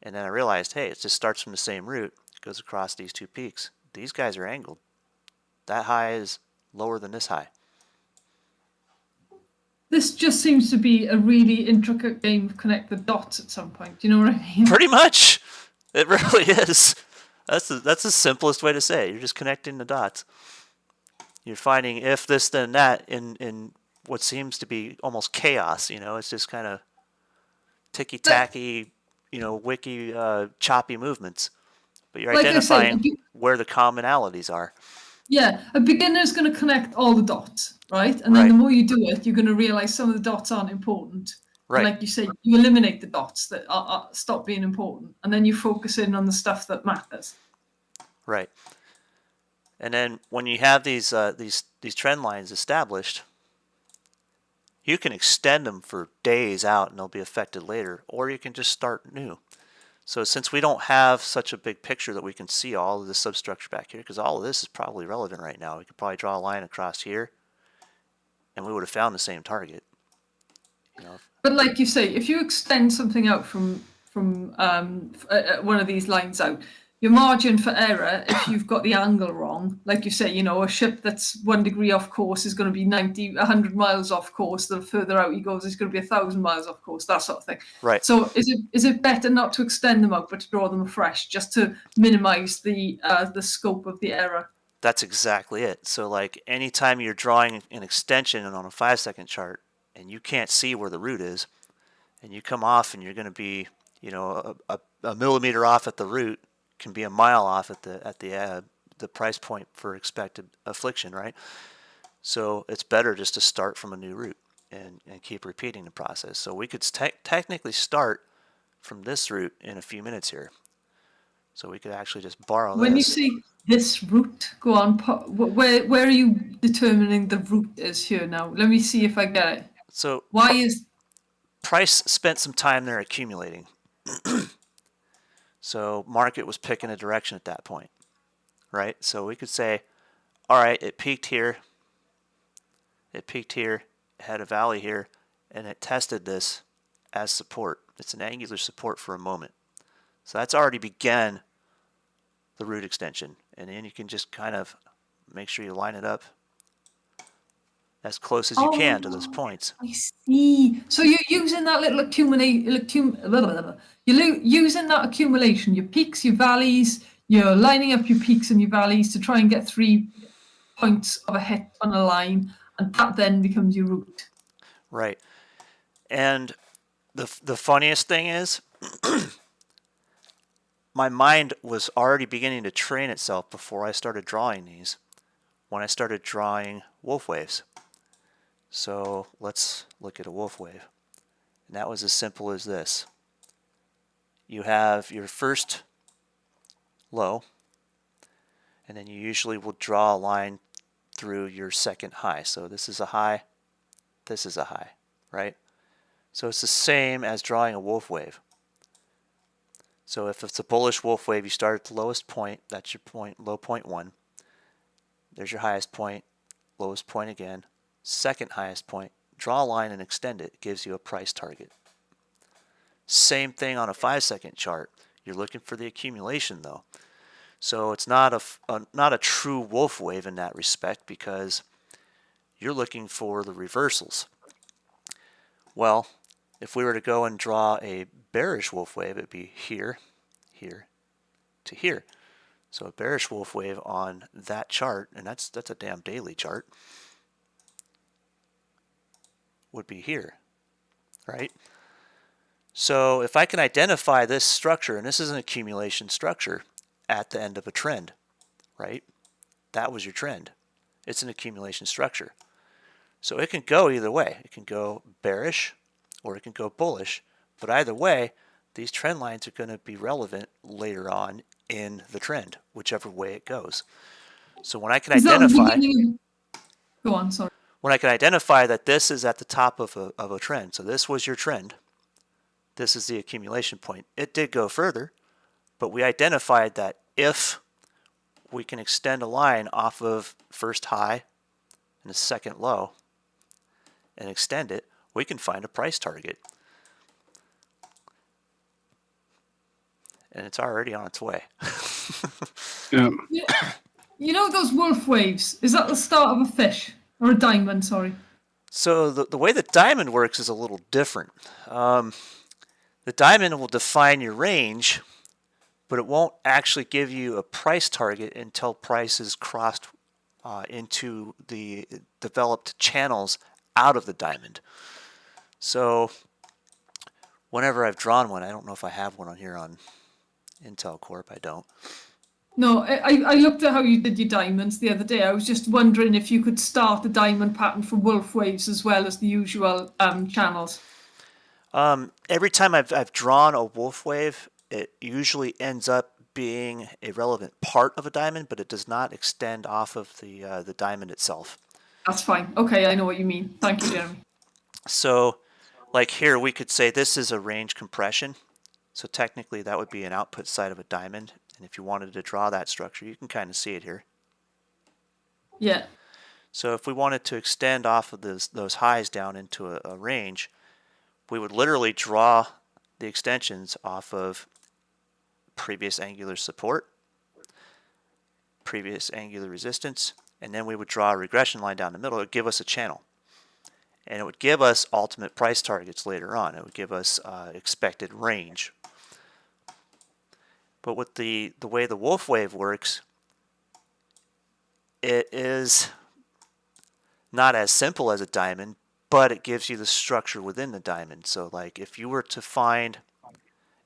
And then I realized, hey, it just starts from the same root, it goes across these two peaks. These guys are angled. That high is lower than this high. This just seems to be a really intricate game of connect the dots at some point. Do you know what I mean? Pretty much. It really is. That's the simplest way to say it. You're just connecting the dots. You're finding if this, then that in what seems to be almost chaos. You know, it's just kind of ticky-tacky, wiki, choppy movements. But you're Like I said, identifying where the commonalities are. Yeah, a beginner's going to connect all the dots, right? And then Right. the more you do it, you're going to realize some of the dots aren't important. Right. And like you say, you eliminate the dots that stop being important, and then you focus in on the stuff that matters. Right. And then when you have these trend lines established, you can extend them for days out and they'll be affected later, or you can just start new. So since we don't have such a big picture that we can see all of the substructure back here, because all of this is probably relevant right now, we could probably draw a line across here and we would have found the same target. But like you say, if you extend something out from one of these lines out, your margin for error, if you've got the angle wrong, like you say, a ship that's 1 degree off course is going to be 100 miles off course. The further out he goes, it's going to be 1,000 miles off course, that sort of thing. Right. So is it better not to extend them out, but to draw them afresh, just to minimize the scope of the error? That's exactly it. So like anytime you're drawing an extension on a 5-second chart and you can't see where the root is, and you come off and you're going to be, a millimeter off at the root, can be a mile off at the price point for expected affliction, right? So it's better just to start from a new root and keep repeating the process. So we could technically start from this root in a few minutes here. So we could actually just borrow When this. you say this root, go on. Where are you determining the root is here now? Let me see if I get it. So Why is price spent some time there accumulating. So market was picking a direction at that point, right? So we could say, all right, it peaked here, it had a valley here, and it tested this as support. It's an angular support for a moment. So that's already began the root extension. And then you can just kind of make sure you line it up as close as you can to those points. I see. So you're using that little You're using that accumulation, your peaks, your valleys, you're lining up your peaks and your valleys to try and get 3 points of a hit on a line, and that then becomes your route. Right. And the funniest thing is, my mind was already beginning to train itself before I started drawing these, when I started drawing wolf waves. So let's look at a wolf wave. And that was as simple as this. You have your first low, and then you usually will draw a line through your second high. So this is a high, this is a high, right? So it's the same as drawing a wolf wave. So if it's a bullish wolf wave, you start at the lowest point, that's your point, low point 1. There's your highest point, lowest point again, second highest point, draw a line and extend it, gives you a price target. Same thing on a 5-second chart. You're looking for the accumulation though. So it's not a true wolf wave in that respect, because you're looking for the reversals. Well, if we were to go and draw a bearish wolf wave, it'd be here, here, to here. So a bearish wolf wave on that chart, and that's a damn daily chart, would be here, right? So if I can identify this structure, and this is an accumulation structure at the end of a trend, right? That was your trend. It's an accumulation structure. So it can go either way. It can go bearish or it can go bullish, but either way, these trend lines are going to be relevant later on in the trend, whichever way it goes. So when I can identify, Go on, sorry. when I can identify that this is at the top of a trend, so this was your trend, this is the accumulation point. It did go further, but we identified that if we can extend a line off of first high and the second low and extend it, we can find a price target. And it's already on its way. Yeah. You know those wolf waves? Is that the start of a fish? Or a diamond, sorry. So the way the diamond works is a little different. The diamond will define your range, but it won't actually give you a price target until price is crossed into the developed channels out of the diamond. So whenever I've drawn one, I don't know if I have one on here on Intel Corp, I don't. No, I looked at how you did your diamonds the other day. I was just wondering if you could start the diamond pattern for wolf waves as well as the usual channels. Every time I've drawn a wolf wave, it usually ends up being a relevant part of a diamond, but it does not extend off of the diamond itself. That's fine. Okay, I know what you mean. Thank you, Jeremy. So, like here, we could say this is a range compression. So technically, that would be an output side of a diamond. And if you wanted to draw that structure, you can kind of see it here. Yeah. So if we wanted to extend off of those highs down into a range, we would literally draw the extensions off of previous angular support, previous angular resistance, and then we would draw a regression line down the middle. It would give us a channel. And it would give us ultimate price targets later on. It would give us expected range. But with the way the wolf wave works, it is not as simple as a diamond, but it gives you the structure within the diamond. So like if you were to find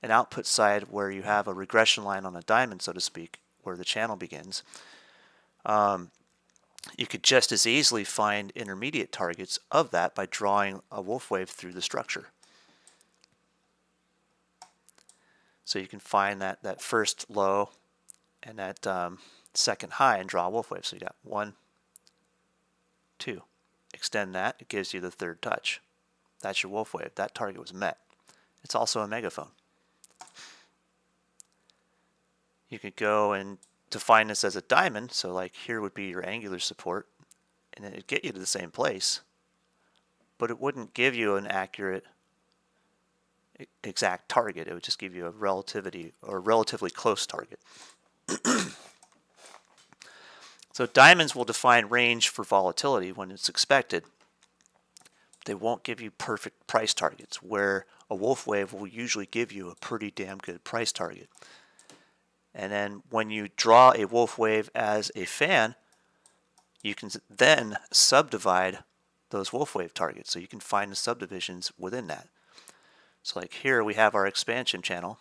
an output side where you have a regression line on a diamond, so to speak, where the channel begins, you could just as easily find intermediate targets of that by drawing a wolf wave through the structure. So you can find that first low and that second high and draw a wolf wave. So you got 1, 2. Extend that, it gives you the third touch. That's your wolf wave. That target was met. It's also a megaphone. You could go and define this as a diamond, so like here would be your angular support, and it'd get you to the same place, but it wouldn't give you an accurate exact target. It would just give you a relatively close target. So diamonds will define range for volatility when it's expected. They won't give you perfect price targets, where a wolf wave will usually give you a pretty damn good price target. And then when you draw a wolf wave as a fan, you can then subdivide those wolf wave targets. So you can find the subdivisions within that. So like here we have our expansion channel.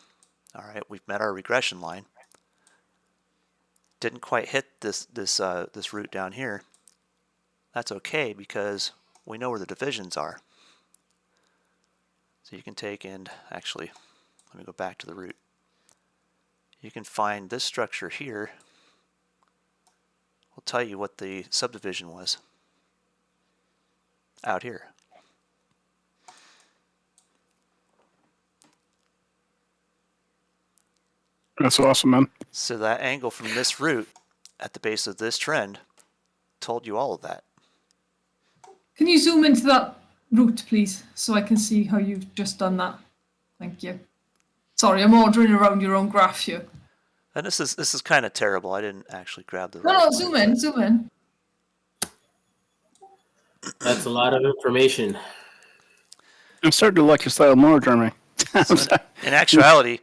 All right, we've met our regression line. Didn't quite hit this route down here. That's okay because we know where the divisions are. So you can take and actually, let me go back to the root. You can find this structure here. Will tell you what the subdivision was out here. That's awesome, man. So that angle from this root at the base of this trend told you all of that. Can you zoom into that route, please, so I can see how you've just done that? Thank you. Sorry, I'm ordering around your own graph here. And this is kind of terrible. I didn't actually grab the No, right no, zoom in, zoom in. That's a lot of information. I'm starting to like your style more, Jeremy. I'm So sorry. in actuality,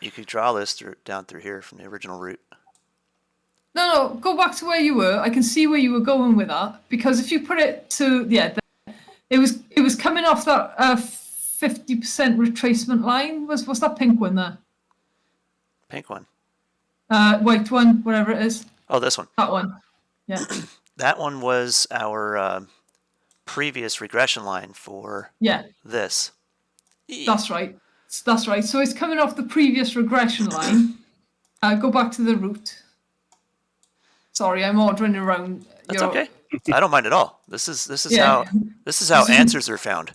you could draw this down through here from the original route. No, no, go back to where you were. I can see where you were going with that, because if you put it to, it was coming off that 50% retracement line. Was that pink one there? Pink one. White one, whatever it is. Oh, this one. That one. Yeah. That one was our previous regression line for Yeah, this. that's right. That's right. So it's coming off the previous regression line. Go back to the root. Sorry, I'm ordering around. That's okay. I don't mind at all. This is Yeah. how answers are found.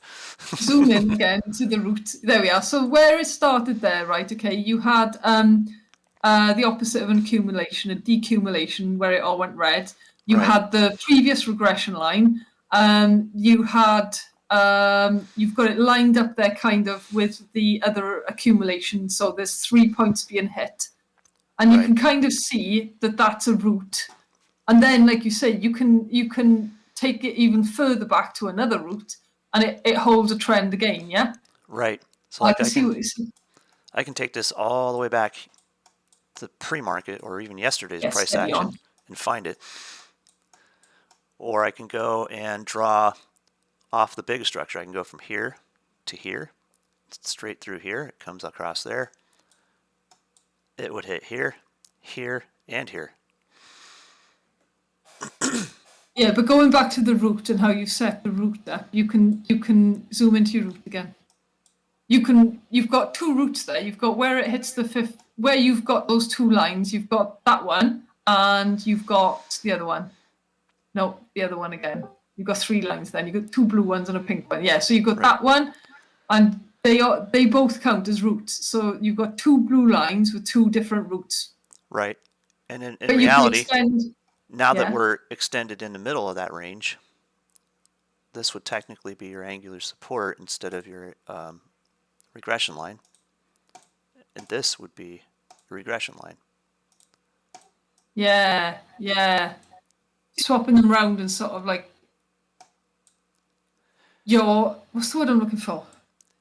Zoom in again to the root. There we are. So where it started there, right? Okay, you had the opposite of an accumulation, a decumulation, where it all went red. You Right. had the previous regression line. You had you've got it lined up there, kind of with the other accumulation. So there's 3 points being hit, and you Right. can kind of see that that's a root. And then, like you say, you can take it even further back to another route, and it holds a trend again. Yeah, Right. So I like can see what you see. I can take this all the way back to pre-market or even yesterday's Yes, price steady action on. and find it. Or I can go and draw off the big structure. I can go from here to here, straight through here. It comes across there. It would hit here, here, and here. Yeah, but going back to the route and how you set the route up, you can zoom into your route again. You've got two routes there. You've got where it hits the fifth, where you've got those two lines. You've got that one, and you've got the other one. No, the other one again. You've got three lines then. You've got two blue ones and a pink one. Yeah, so you've got Right. that one, and they both count as routes. So you've got two blue lines with two different routes. Right. And in But reality, you can extend. now that yeah. we're extended in the middle of that range, this would technically be your angular support instead of your regression line. And this would be your regression line. Yeah, yeah. Swapping them around and sort of like what's the word I'm looking for?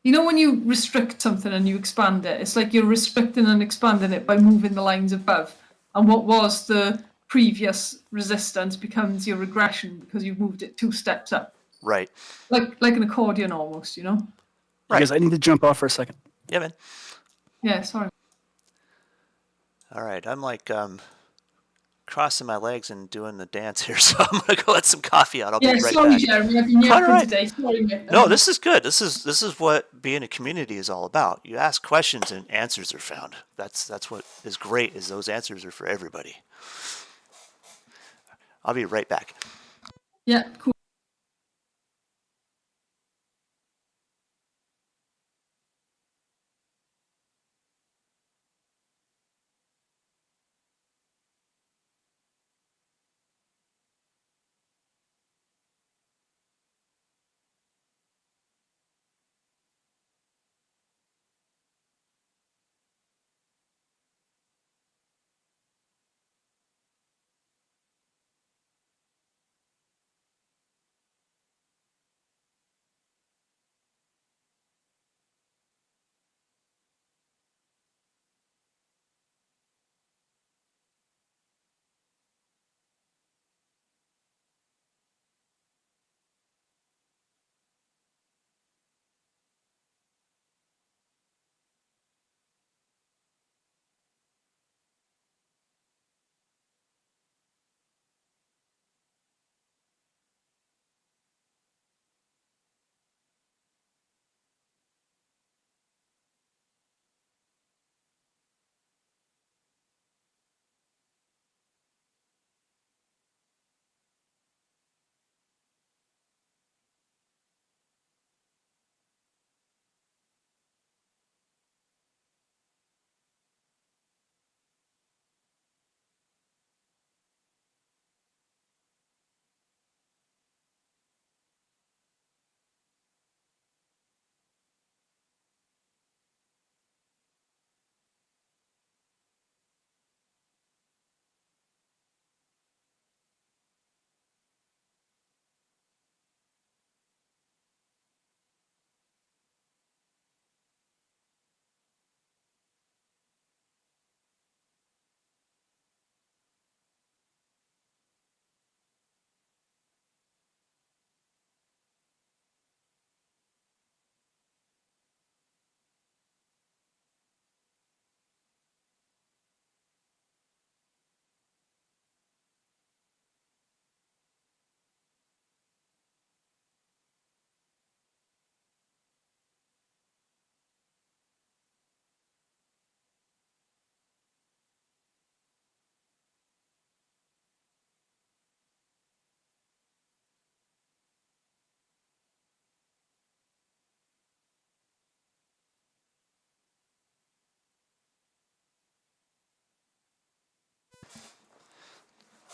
You know when you restrict something and you expand it, it's like you're restricting and expanding it by moving the lines above. And what was the previous resistance becomes your regression because you've moved it 2 steps up. Right. Like an accordion almost, you know? Right. Because I need to jump off for a second. Yeah, man. Yeah, sorry. All right. I'm like crossing my legs and doing the dance here, so I'm gonna go let some coffee out. I'll Yeah, be right sorry, back. Jeremy, I've been Quite all yapping right. today. Sorry, mate. No, this is good. This is what being a community is all about. You ask questions and answers are found. That's what is great. Is those answers are for everybody. I'll be right back. Yeah, cool.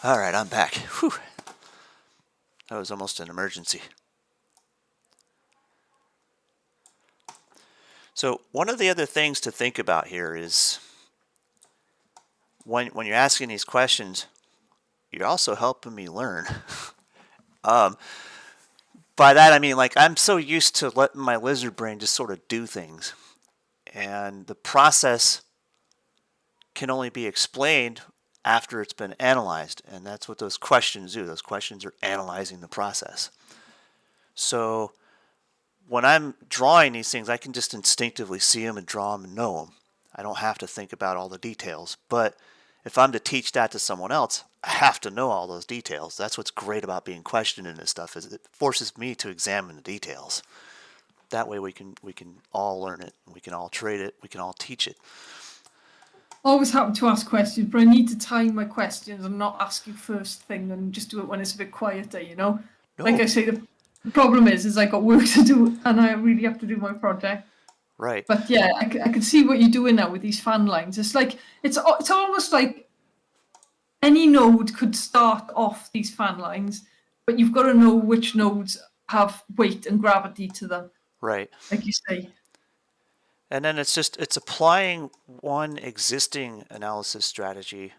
All right, I'm back. Whew. That was almost an emergency. So one of the other things to think about here is when you're asking these questions, you're also helping me learn. By that I mean, like, I'm so used to letting my lizard brain just sort of do things, and the process can only be explained after it's been analyzed, and that's what those questions do. Those questions are analyzing the process. So when I'm drawing these things, I can just instinctively see them and draw them and know them. I don't have to think about all the details. But if I'm to teach that to someone else, I have to know all those details. That's what's great about being questioned in this stuff, is it forces me to examine the details. That way we can all learn it, we can all trade it, we can all teach it. Always happen to ask questions, but I need to time my questions and not ask you first thing and just do it when it's a bit quieter, you know? No. Like I say, the problem is I got work to do and I really have to do my project. Right. But yeah, I can see what you're doing now with these fan lines. It's like, it's almost like any node could start off these fan lines, but you've got to know which nodes have weight and gravity to them, Right. like you say. And then it's applying one existing analysis strategy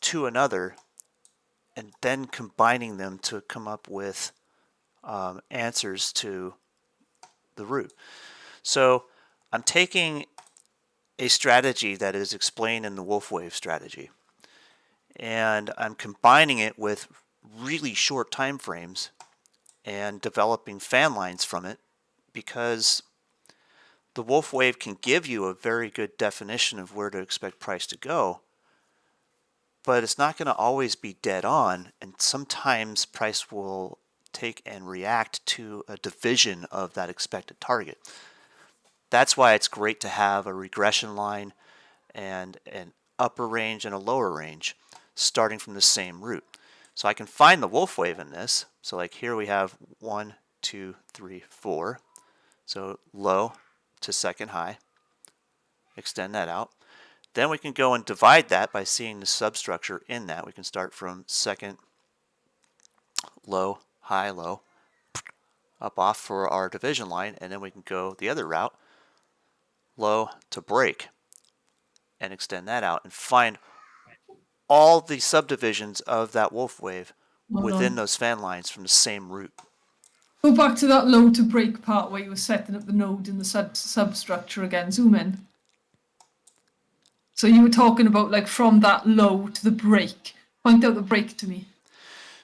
to another and then combining them to come up with answers to the root. So I'm taking a strategy that is explained in the Wolf Wave strategy, and I'm combining it with really short time frames and developing fan lines from it, because the Wolf Wave can give you a very good definition of where to expect price to go, but it's not going to always be dead on, and sometimes price will take and react to a division of that expected target. That's why it's great to have a regression line and an upper range and a lower range starting from the same root. So I can find the Wolf Wave in this. So like here we have 1, 2, 3, 4. So low to second high. Extend that out. Then we can go and divide that by seeing the substructure in that. We can start from second, low, high, low, up off for our division line, and then we can go the other route, low to break, and extend that out and find all the subdivisions of that Wolf Wave within those fan lines from the same root. Go back to that low to break part where you were setting up the node in the substructure again. Zoom in. So you were talking about like from that low to the break. Point out the break to me.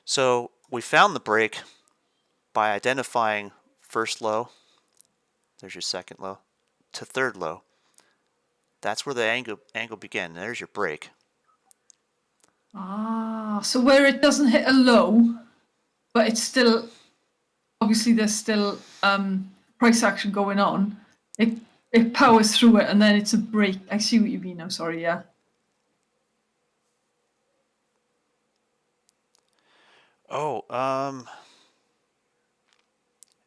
So we found the break by identifying first low, there's your second low, to third low. That's where the angle began. There's your break. Ah, so where it doesn't hit a low, but it's still, obviously there's still price action going on. It powers through it and then it's a break. I see what you mean now, sorry, yeah. Oh,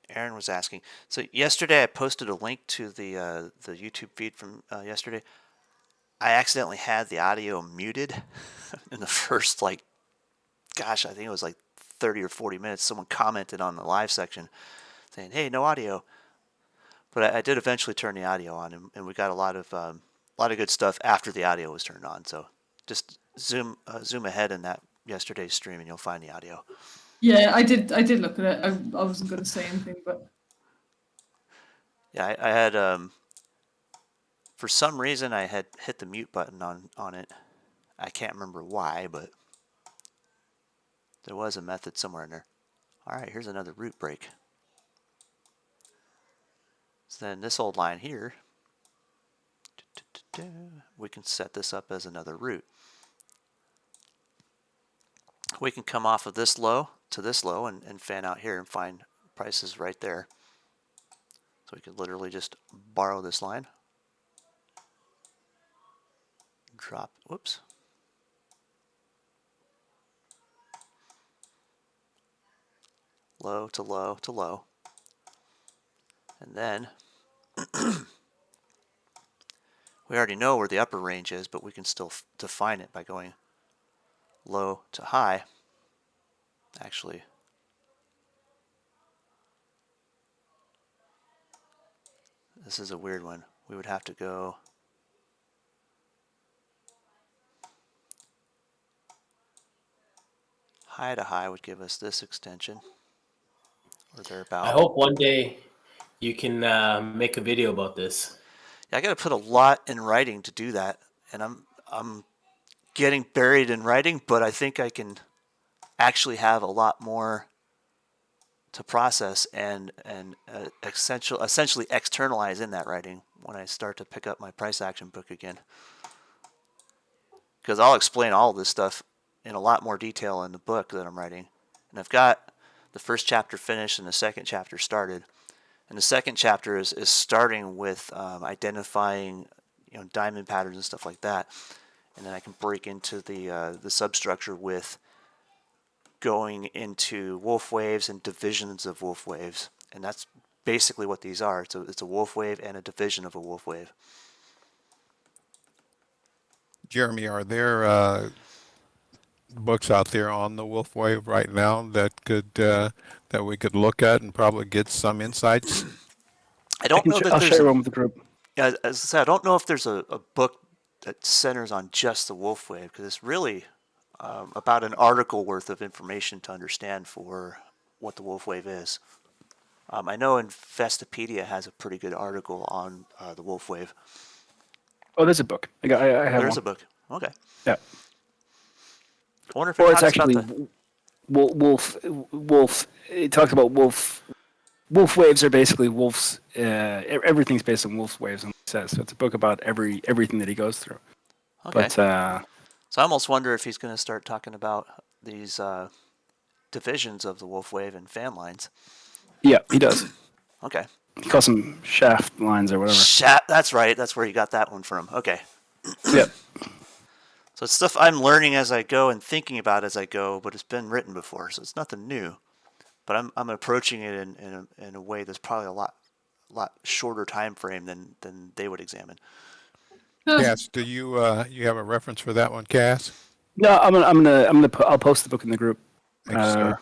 Aaron was asking. So yesterday I posted a link to the YouTube feed from yesterday. I accidentally had the audio muted in the first, like, gosh, I think it was like 30 or 40 minutes. Someone commented on the live section saying, "Hey, no audio." But I did eventually turn the audio on, and we got a lot of good stuff after the audio was turned on. So just zoom ahead in that yesterday's stream, and you'll find the audio. Yeah, I did look at it. I wasn't going to say anything, but yeah, I had for some reason I had hit the mute button on it. I can't remember why, but there was a method somewhere in there. All right, here's another root break. So then this old line here, we can set this up as another root. We can come off of this low to this low and fan out here and find prices right there. So we could literally just borrow this line, drop, whoops. Low to low to low. And then we already know where the upper range is, but we can still define it by going low to high. Actually, this is a weird one. We would have to go high to high would give us this extension, or thereabout. I hope one day you can make a video about this. Yeah, I got to put a lot in writing to do that, and I'm getting buried in writing, but I think I can actually have a lot more to process and essentially externalize in that writing when I start to pick up my price action book again. Because I'll explain all of this stuff in a lot more detail in the book that I'm writing. And I've got the first chapter finished and the second chapter started. And the second chapter is starting with identifying, diamond patterns and stuff like that. And then I can break into the substructure with going into wolf waves and divisions of wolf waves. And that's basically what these are. It's a wolf wave and a division of a wolf wave. Jeremy, are there books out there on the wolf wave right now that we could look at and probably get some insights? I don't know that I'll there's share one with the group. as I said, I don't know if there's a book that centers on just the wolf wave, because it's really about an article worth of information to understand for what the wolf wave is. I know Investopedia has a pretty good article on the wolf wave. Oh, there's a book. I have There's one. a book. Okay. Yeah. I wonder if Or it it's talks about actually wolf. It talks about wolf. Wolf waves are basically wolves. Everything's based on wolf waves, and it says so. It's a book about everything that he goes through. Okay. But So I almost wonder if he's going to start talking about these divisions of the wolf wave and fan lines. yeah, he does. Okay. He calls them shaft lines or whatever. That's right. That's where you got that one from. Okay. Yeah. So it's stuff I'm learning as I go and thinking about as I go, but it's been written before, so it's nothing new. But I'm approaching it in a way that's probably a lot shorter time frame than they would examine. Cass, do you have a reference for that one, Cass? No, I'll post the book in the group. Thank you, sir.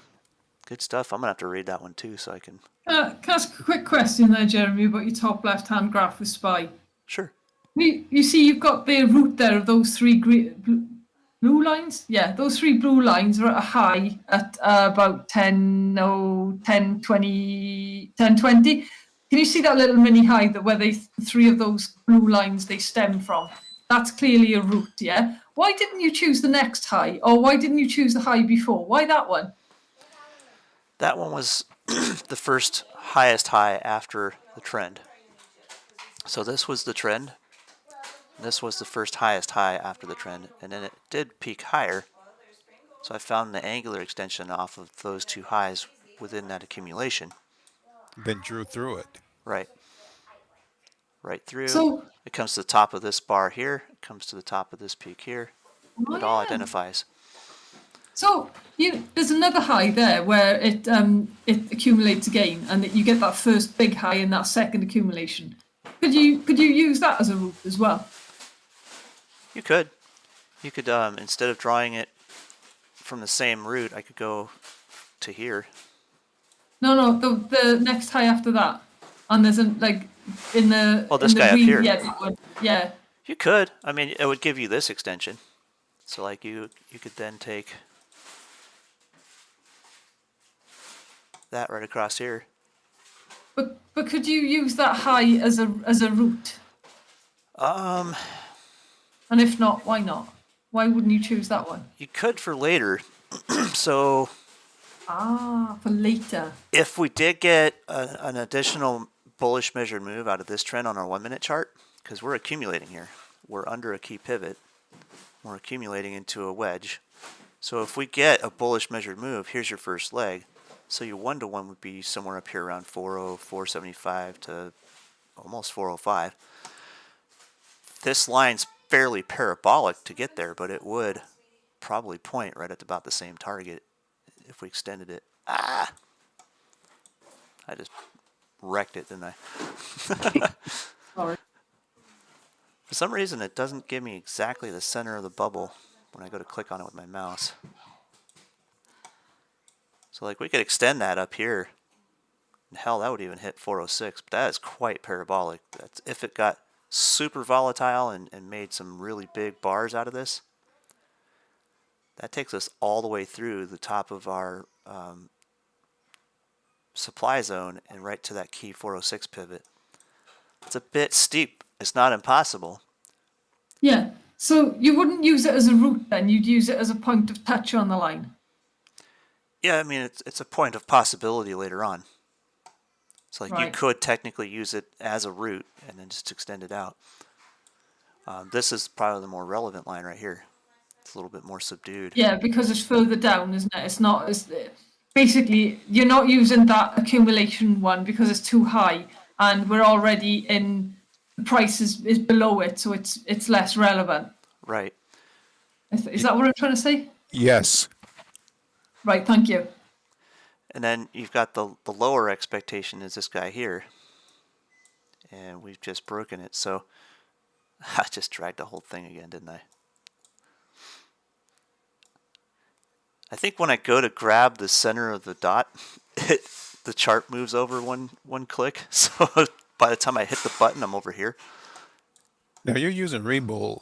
Good stuff. I'm gonna have to read that one too, so I can. Can I ask a quick question there, Jeremy, about your top left-hand graph with SPY? Sure. You see you've got the root there of those three blue lines? Yeah, those three blue lines are at a high at about 10, 20. Can you see that little mini high that where three of those blue lines they stem from? That's clearly a root, yeah? Why didn't you choose the next high? Or why didn't you choose the high before? Why that one? That one was the first highest high after the trend. So this was the trend. This was the first highest high after the trend, and then it did peak higher. So I found the angular extension off of those two highs within that accumulation. Then drew through it. Right. Right through. So, It comes to the top of this bar here. It comes to the top of this peak here. It all identifies. So there's another high there where it accumulates again, and you get that first big high in that second accumulation. Could you use that as a root as well? You could. You could instead of drawing it from the same root, I could go to here. No, the next high after that, and there's in the Oh, this in the guy up green, here. Yeah. You could. I mean, it would give you this extension. So like you could then take that right across here. But could you use that high as a root? And if not, why not? Why wouldn't you choose that one? You could for later. So For later. if we did get an additional bullish measured move out of this trend on our 1 minute chart, because we're accumulating here, we're under a key pivot, we're accumulating into a wedge. So if we get a bullish measured move, here's your first leg. So your 1-to-1 would be somewhere up here around 4.0, 4.75 to almost 4.05. This line's fairly parabolic to get there, but it would probably point right at about the same target if we extended it. I just wrecked it, didn't I? Sorry. For some reason, it doesn't give me exactly the center of the bubble when I go to click on it with my mouse. So like we could extend that up here. And hell, that would even hit 406, but that is quite parabolic. That's if it got super volatile and made some really big bars out of this. That takes us all the way through the top of our supply zone and right to that key 406 pivot. It's a bit steep. It's not impossible. Yeah. So you wouldn't use it as a route then, you'd use it as a point of touch on the line. Yeah, I mean, it's a point of possibility later on. So like you Right. could technically use it as a route and then just extend it out. This is probably the more relevant line right here. It's a little bit more subdued. Yeah, because it's further down, isn't it? It's not as basically you're not using that accumulation one because it's too high, and we're already in the price is below it, so it's less relevant. Right. Is that what I'm trying to say? Yes. Right. Thank you. And then you've got the lower expectation is this guy here. And we've just broken it. So I just dragged the whole thing again, didn't I? I think when I go to grab the center of the dot, the chart moves over one click. So by the time I hit the button, I'm over here. Now you're using Webull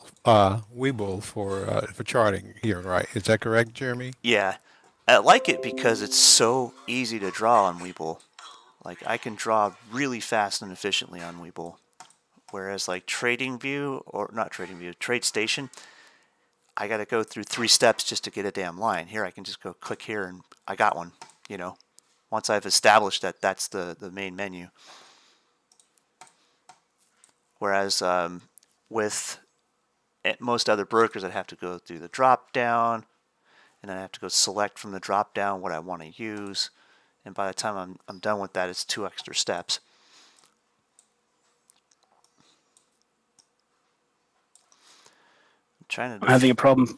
for charting here, right? Is that correct, Jeremy? Yeah. I like it because it's so easy to draw on Webull. Like I can draw really fast and efficiently on Webull. Whereas like TradingView, or not TradingView, TradeStation, I got to go through 3 steps just to get a damn line. Here I can just go click here and I got one, you know. Once I've established that that's the main menu. Whereas with most other brokers, I'd have to go through the drop down, and then I have to go select from the drop down what I want to use. And by the time I'm done with that, it's 2 extra steps. I'm trying to I'm having a problem.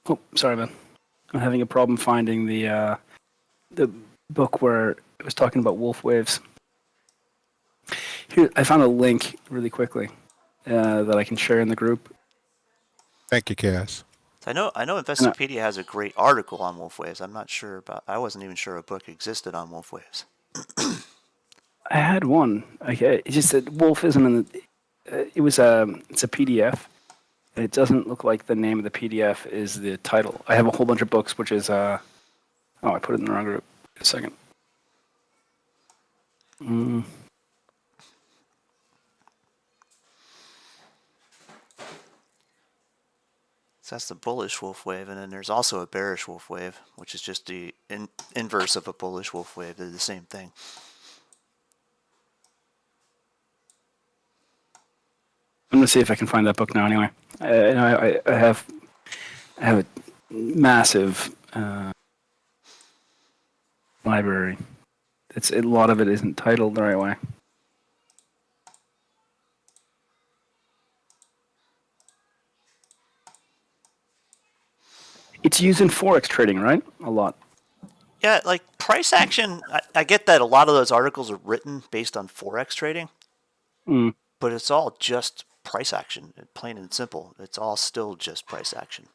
Oh, sorry, man. I'm having a problem finding the book where it was talking about wolf waves. Here, I found a link really quickly that I can share in the group. Thank you, Cass. I know Investopedia has a great article on wolf waves. I'm not sure about. I wasn't even sure a book existed on wolf waves. I had one. It just said wolf isn't in the. It's a PDF. And it doesn't look like the name of the PDF is the title. I have a whole bunch of books, which is I put it in the wrong group. Wait a second. So that's the bullish wolf wave, and then there's also a bearish wolf wave, which is just the inverse of a bullish wolf wave. They're the same thing. I'm gonna see if I can find that book now. Anyway, I have a massive library. A lot of it isn't titled the right way. It's used in forex trading, right? A lot. Yeah, like price action. I get that a lot of those articles are written based on forex trading, but it's all just price action, plain and simple. It's all still just price action.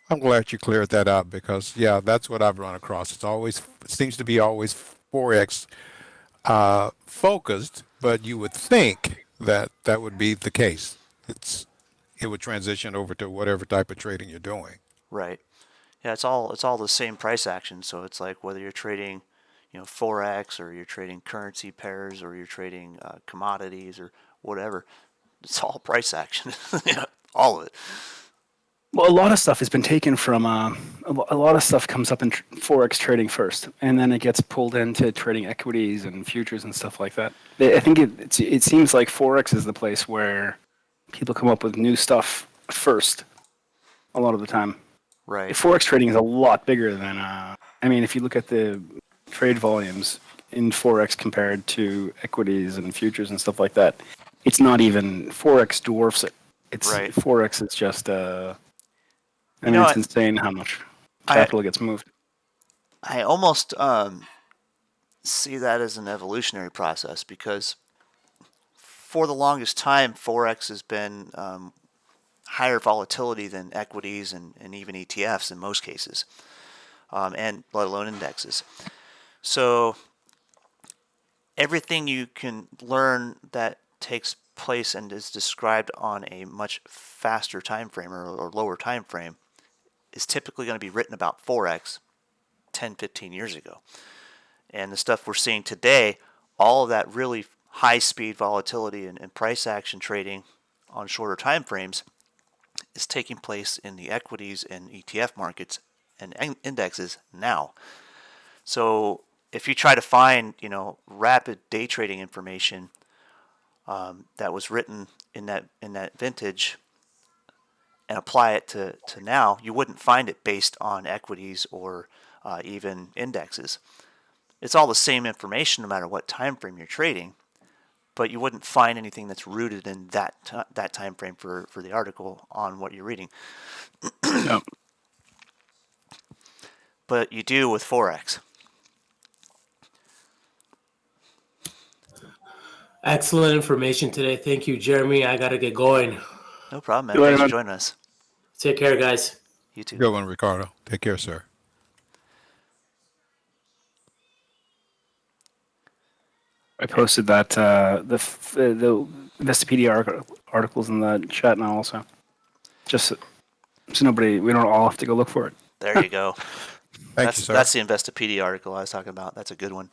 I'm glad you cleared that up because, yeah, that's what I've run across. It seems to be always Forex focused, but you would think that that would be the case. It would transition over to whatever type of trading you're doing. Right. Yeah, it's all the same price action. So it's like whether you're trading, forex, or you're trading currency pairs, or you're trading commodities or whatever. It's all price action. All of it. Well, a lot of stuff has been taken from a lot of stuff comes up in forex trading first, and then it gets pulled into trading equities and futures and stuff like that. I think it seems like forex is the place where people come up with new stuff first. A lot of the time, Right. forex trading is a lot bigger than. If you look at the trade volumes in forex compared to equities and futures and stuff like that, it's not even forex dwarfs it. It's Right. Forex is just know, it's insane how much capital gets moved. I almost see that as an evolutionary process because for the longest time, forex has been higher volatility than equities and even ETFs in most cases, and let alone indexes. So everything you can learn that takes place and is described on a much faster time frame or lower time frame is typically going to be written about Forex 10, 15 years ago. And the stuff we're seeing today, all of that really high speed volatility and price action trading on shorter time frames is taking place in the equities and ETF markets and indexes now. So if you try to find, rapid day trading information that was written in that vintage and apply it to now, you wouldn't find it based on equities or even indexes. It's all the same information no matter what time frame you're trading, but you wouldn't find anything that's rooted in that time frame for the article on what you're reading. No. But you do with Forex. Excellent information today. Thank you, Jeremy. I got to get going. No problem, man. Go ahead, Thanks for man. joining us. Take care, guys. You too. Good one, Ricardo. Take care, sir. I posted that the Investopedia articles in the chat now also. Just so we don't all have to go look for it. There you go. Thank you, sir. That's the Investopedia article I was talking about. That's a good one.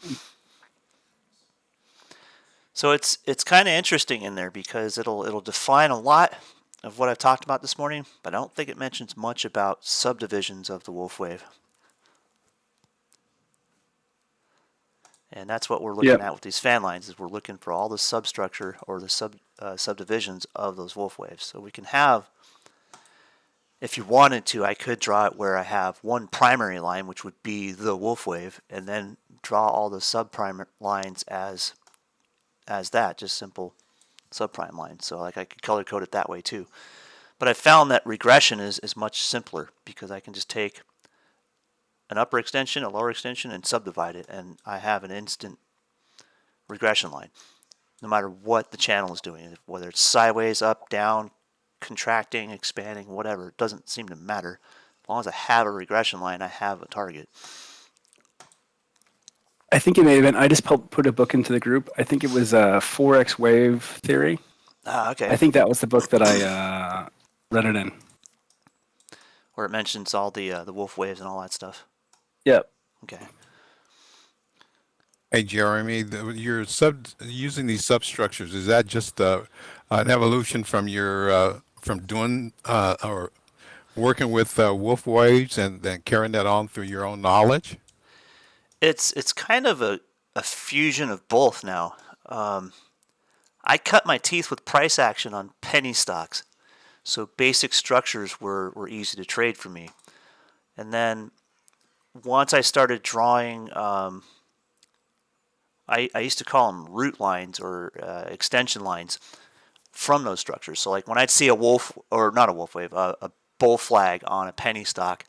So it's kind of interesting in there because it'll define a lot of what I've talked about this morning, but I don't think it mentions much about subdivisions of the wolf wave. And that's what we're looking Yep. at with these fan lines, is we're looking for all the substructure or the subdivisions of those wolf waves. So we can have, if you wanted to, I could draw it where I have one primary line, which would be the wolf wave, and then draw all the subprime lines as that, just simple subprime lines. So like I could color code it that way too. But I found that regression is much simpler because I can just take an upper extension, a lower extension, and subdivide it, and I have an instant regression line, no matter what the channel is doing, whether it's sideways, up, down, contracting, expanding, whatever. It doesn't seem to matter. As long as I have a regression line, I have a target. I think it may have been. I just put a book into the group. I think it was Forex Wave Theory. Ah, okay. I think that was the book that I read it in. Where it mentions all the wolf waves and all that stuff. Yep. Okay. Hey, Jeremy, you're using these substructures. Is that just an evolution from your from doing or working with wolf waves and then carrying that on through your own knowledge? It's kind of a fusion of both now. I cut my teeth with price action on penny stocks, so basic structures were easy to trade for me. And then once I started drawing, I used to call them root lines or extension lines from those structures. So like when I'd see a wolf, or not a wolf wave, a bull flag on a penny stock,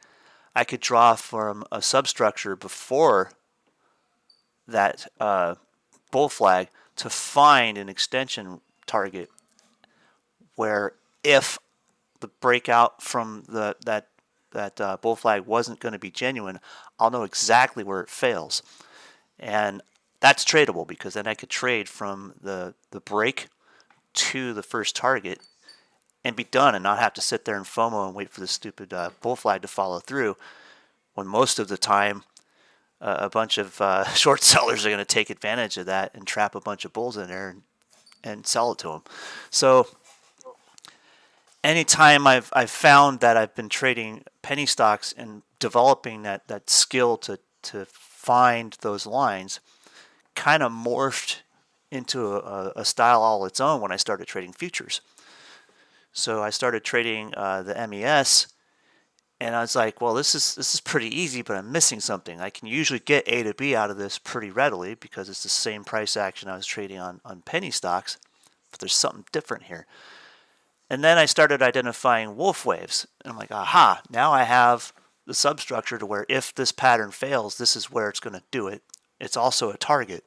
I could draw from a substructure before that bull flag to find an extension target where if the breakout from that bull flag wasn't going to be genuine, I'll know exactly where it fails. And that's tradable because then I could trade from the break to the first target and be done and not have to sit there and FOMO and wait for the stupid bull flag to follow through, when most of the time a bunch of short sellers are going to take advantage of that and trap a bunch of bulls in there and sell it to them. So anytime I've found that I've been trading penny stocks and developing that skill to find those lines, kind of morphed into a style all its own when I started trading futures. So I started trading the MES, and I was like, well, this is pretty easy, but I'm missing something. I can usually get A to B out of this pretty readily because it's the same price action I was trading on penny stocks, but there's something different here. And then I started identifying wolf waves, and I'm like, aha, now I have the substructure to where if this pattern fails, this is where it's going to do it. It's also a target.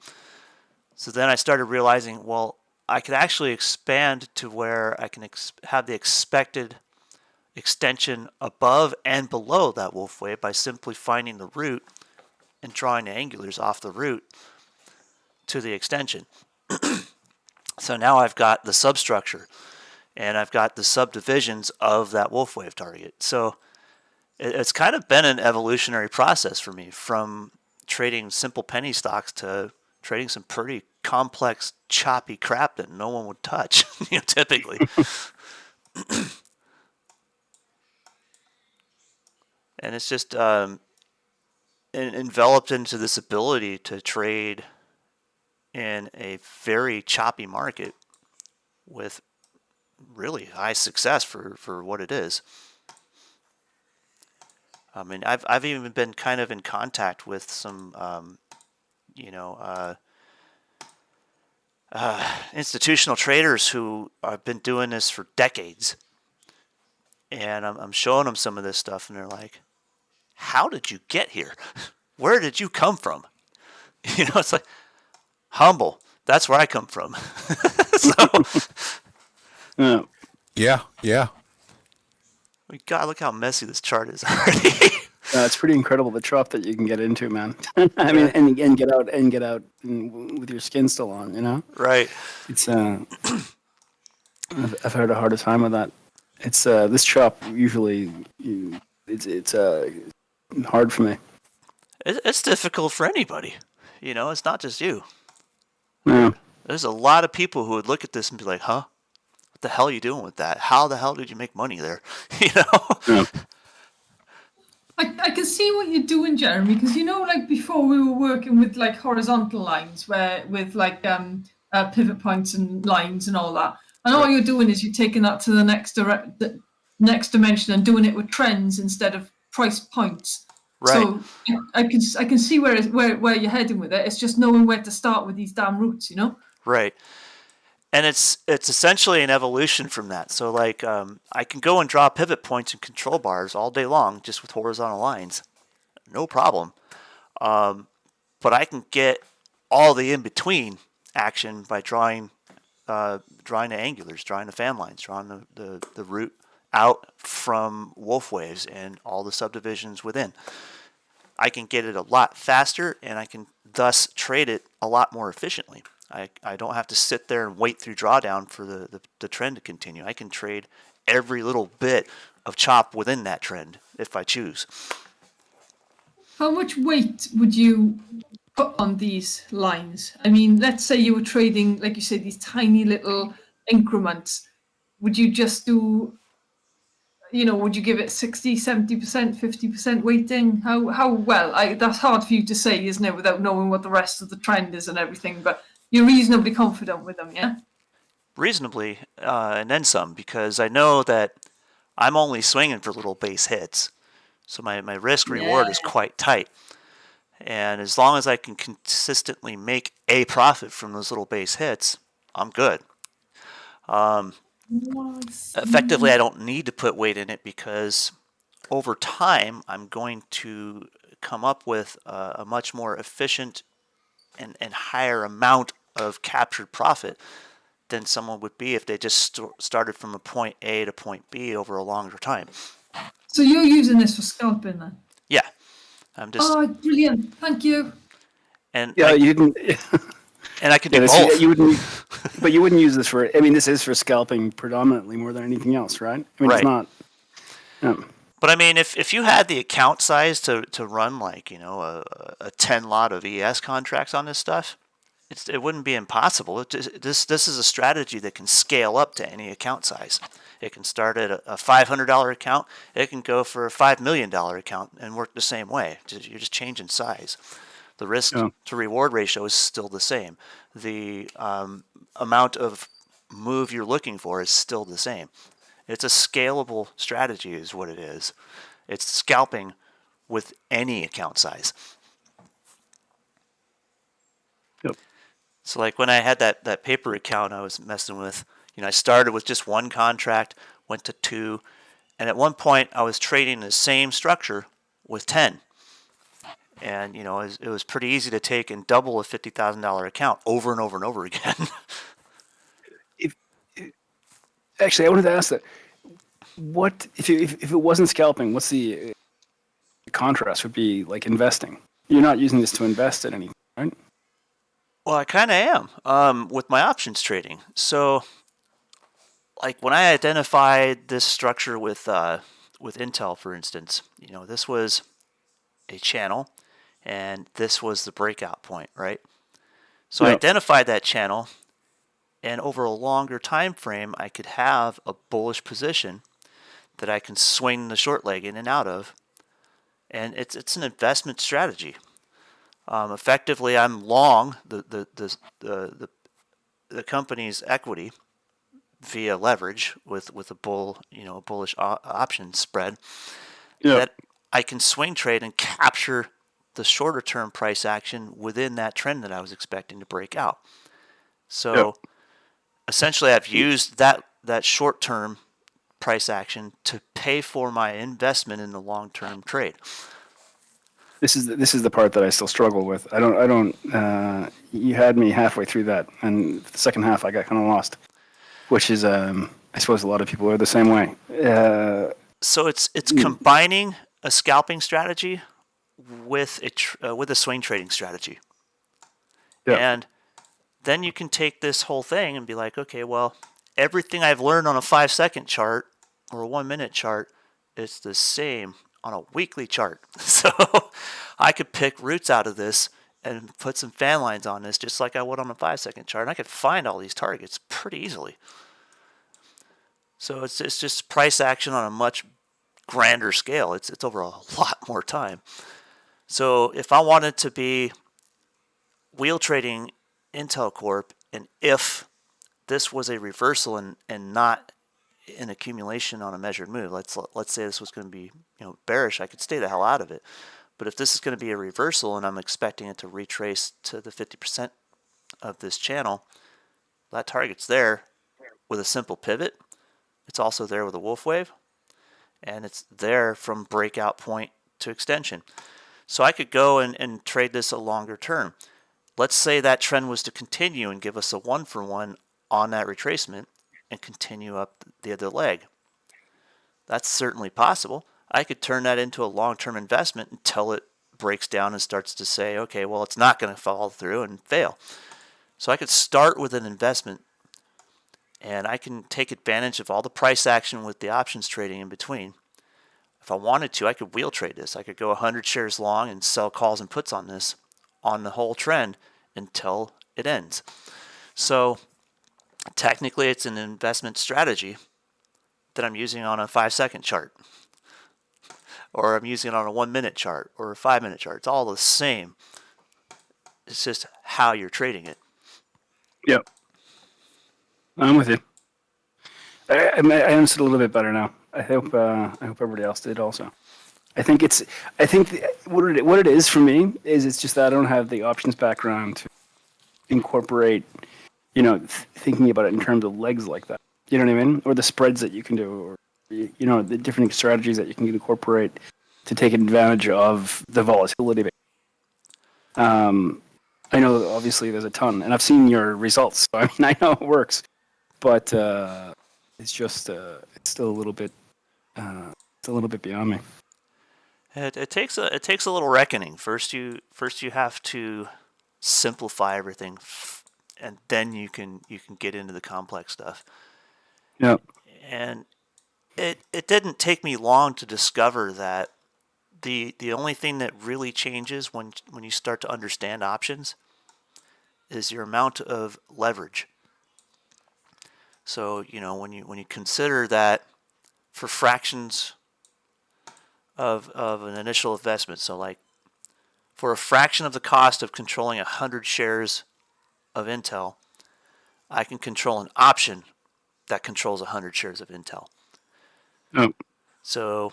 So then I started realizing, well, I could actually expand to where I can have the expected extension above and below that wolf wave by simply finding the root and drawing the angulars off the root to the extension. So now I've got the substructure and I've got the subdivisions of that wolf wave target. So it's kind of been an evolutionary process for me, from trading simple penny stocks to trading some pretty complex, choppy crap that no one would touch, typically. And it's just enveloped into this ability to trade in a very choppy market with really high success for what it is. I mean, I've even been kind of in contact with some, institutional traders who have been doing this for decades, and I'm showing them some of this stuff, and they're like, "How did you get here? Where did you come from?" It's like, humble. That's where I come from. So, Yeah. God, look how messy this chart is already. It's pretty incredible the trough that you can get into, man. I mean, and get out with your skin still on. Right. It's I've had a harder time with that. It's this chop usually it's hard for me. It's difficult for anybody. It's not just you. Yeah. There's a lot of people who would look at this and be like, "Huh? What the hell are you doing with that? How the hell did you make money there?" Yeah. I can see what you're doing, Jeremy, because like before we were working with like horizontal lines with like pivot points and lines and all that. And all you're doing is you're taking that to the next dimension and doing it with trends instead of price points. Right. So I can see where you're heading with it. It's just knowing where to start with these damn routes, Right. And it's essentially an evolution from that. So like I can go and draw pivot points and control bars all day long just with horizontal lines, no problem. But I can get all the in between action by drawing the angulars, drawing the fan lines, drawing the root out from wolf waves and all the subdivisions within. I can get it a lot faster, and I can thus trade it a lot more efficiently. I don't have to sit there and wait through drawdown for the trend to continue. I can trade every little bit of chop within that trend if I choose. How much weight would you put on these lines? I mean, let's say you were trading, like you said, these tiny little increments. Would you just do, would you give it 60, 70%, 50% weighting? How well? That's hard for you to say, isn't it, without knowing what the rest of the trend is and everything, but you're reasonably confident with them, yeah? Reasonably, and then some, because I know that I'm only swinging for little base hits. So my risk reward is quite tight. And as long as I can consistently make a profit from those little base hits, I'm good. Effectively, I don't need to put weight in it because over time, I'm going to come up with a much more efficient and higher amount of captured profit than someone would be if they just started from a point A to point B over a longer time. So you're using this for scalping then? Yeah, I'm just. Oh, brilliant! Thank you. And Yeah, you didn't. And I can do both. You wouldn't, but you wouldn't use this for. I mean, this is for scalping predominantly more than anything else, right? I mean, Right. It's not. Yeah. But I mean, if you had the account size to run like a 10 lot of ES contracts on this stuff, it wouldn't be impossible. This is a strategy that can scale up to any account size. It can start at a $500 account. It can go for a $5 million account and work the same way. You're just changing size. The risk to reward ratio is still the same. The amount of move you're looking for is still the same. It's a scalable strategy is what it is. It's scalping with any account size. Yep. So like when I had that paper account I was messing with, I started with just one contract, went to 2, and at one point I was trading the same structure with 10. And, it was pretty easy to take and double a $50,000 account over and over and over again. Actually, I wanted to ask that. what if it wasn't scalping? What's the contrast? Would be like investing. You're not using this to invest in anything, right? Well, I kind of am with my options trading. So, like when I identified this structure with Intel, for instance, this was a channel, and this was the breakout point, right? So I Yep. identified that channel, and over a longer time frame, I could have a bullish position that I can swing the short leg in and out of, and it's an investment strategy. Effectively, I'm long the company's equity via leverage with a bullish option spread Yeah. that I can swing trade and capture the shorter term price action within that trend that I was expecting to break out. So essentially, I've used that short term price action to pay for my investment in the long term trade. This is the part that I still struggle with. I don't. You had me halfway through that, and the second half I got kind of lost, which is I suppose a lot of people are the same way. So it's combining a scalping strategy with a swing trading strategy. Yeah. And then you can take this whole thing and be like, okay, well, everything I've learned on a 5-second chart or a 1-minute chart is the same on a weekly chart. So I could pick roots out of this and put some fan lines on this just like I would on a 5-second chart. And I could find all these targets pretty easily. So it's just price action on a much grander scale. It's over a lot more time. So if I wanted to be wheel trading Intel Corp, and if this was a reversal and not an accumulation on a measured move, let's say this was going to be bearish, I could stay the hell out of it. But if this is going to be a reversal and I'm expecting it to retrace to the 50% of this channel, that target's there with a simple pivot. It's also there with a wolf wave, and it's there from breakout point to extension. So I could go and trade this a longer term. Let's say that trend was to continue and give us a 1-for-1 on that retracement and continue up the other leg. That's certainly possible. I could turn that into a long-term investment until it breaks down and starts to say, okay, well, it's not going to follow through and fail. So I could start with an investment, and I can take advantage of all the price action with the options trading in between. If I wanted to, I could wheel trade this. I could go 100 shares long and sell calls and puts on this on the whole trend until it ends. So technically, it's an investment strategy that I'm using on a 5-second chart, or I'm using it on a 1-minute chart or a 5-minute chart. It's all the same. It's just how you're trading it. Yep. I'm with you. I understood a little bit better now. I hope everybody else did also. I think what it is for me is it's just that I don't have the options background to incorporate, thinking about it in terms of legs like that. You know what I mean? Or the spreads that you can do, or the different strategies that you can incorporate to take advantage of the volatility. I know obviously there's a ton, and I've seen your results, so I know it works, but it's just it's still a little bit beyond me. It takes a little reckoning. First you have to simplify everything, and then you can get into the complex stuff. Yeah. And it didn't take me long to discover that the only thing that really changes when you start to understand options is your amount of leverage. So when you consider that for fractions of an initial investment, so like for a fraction of the cost of controlling 100 shares of Intel, I can control an option that controls 100 shares of Intel. Oh. So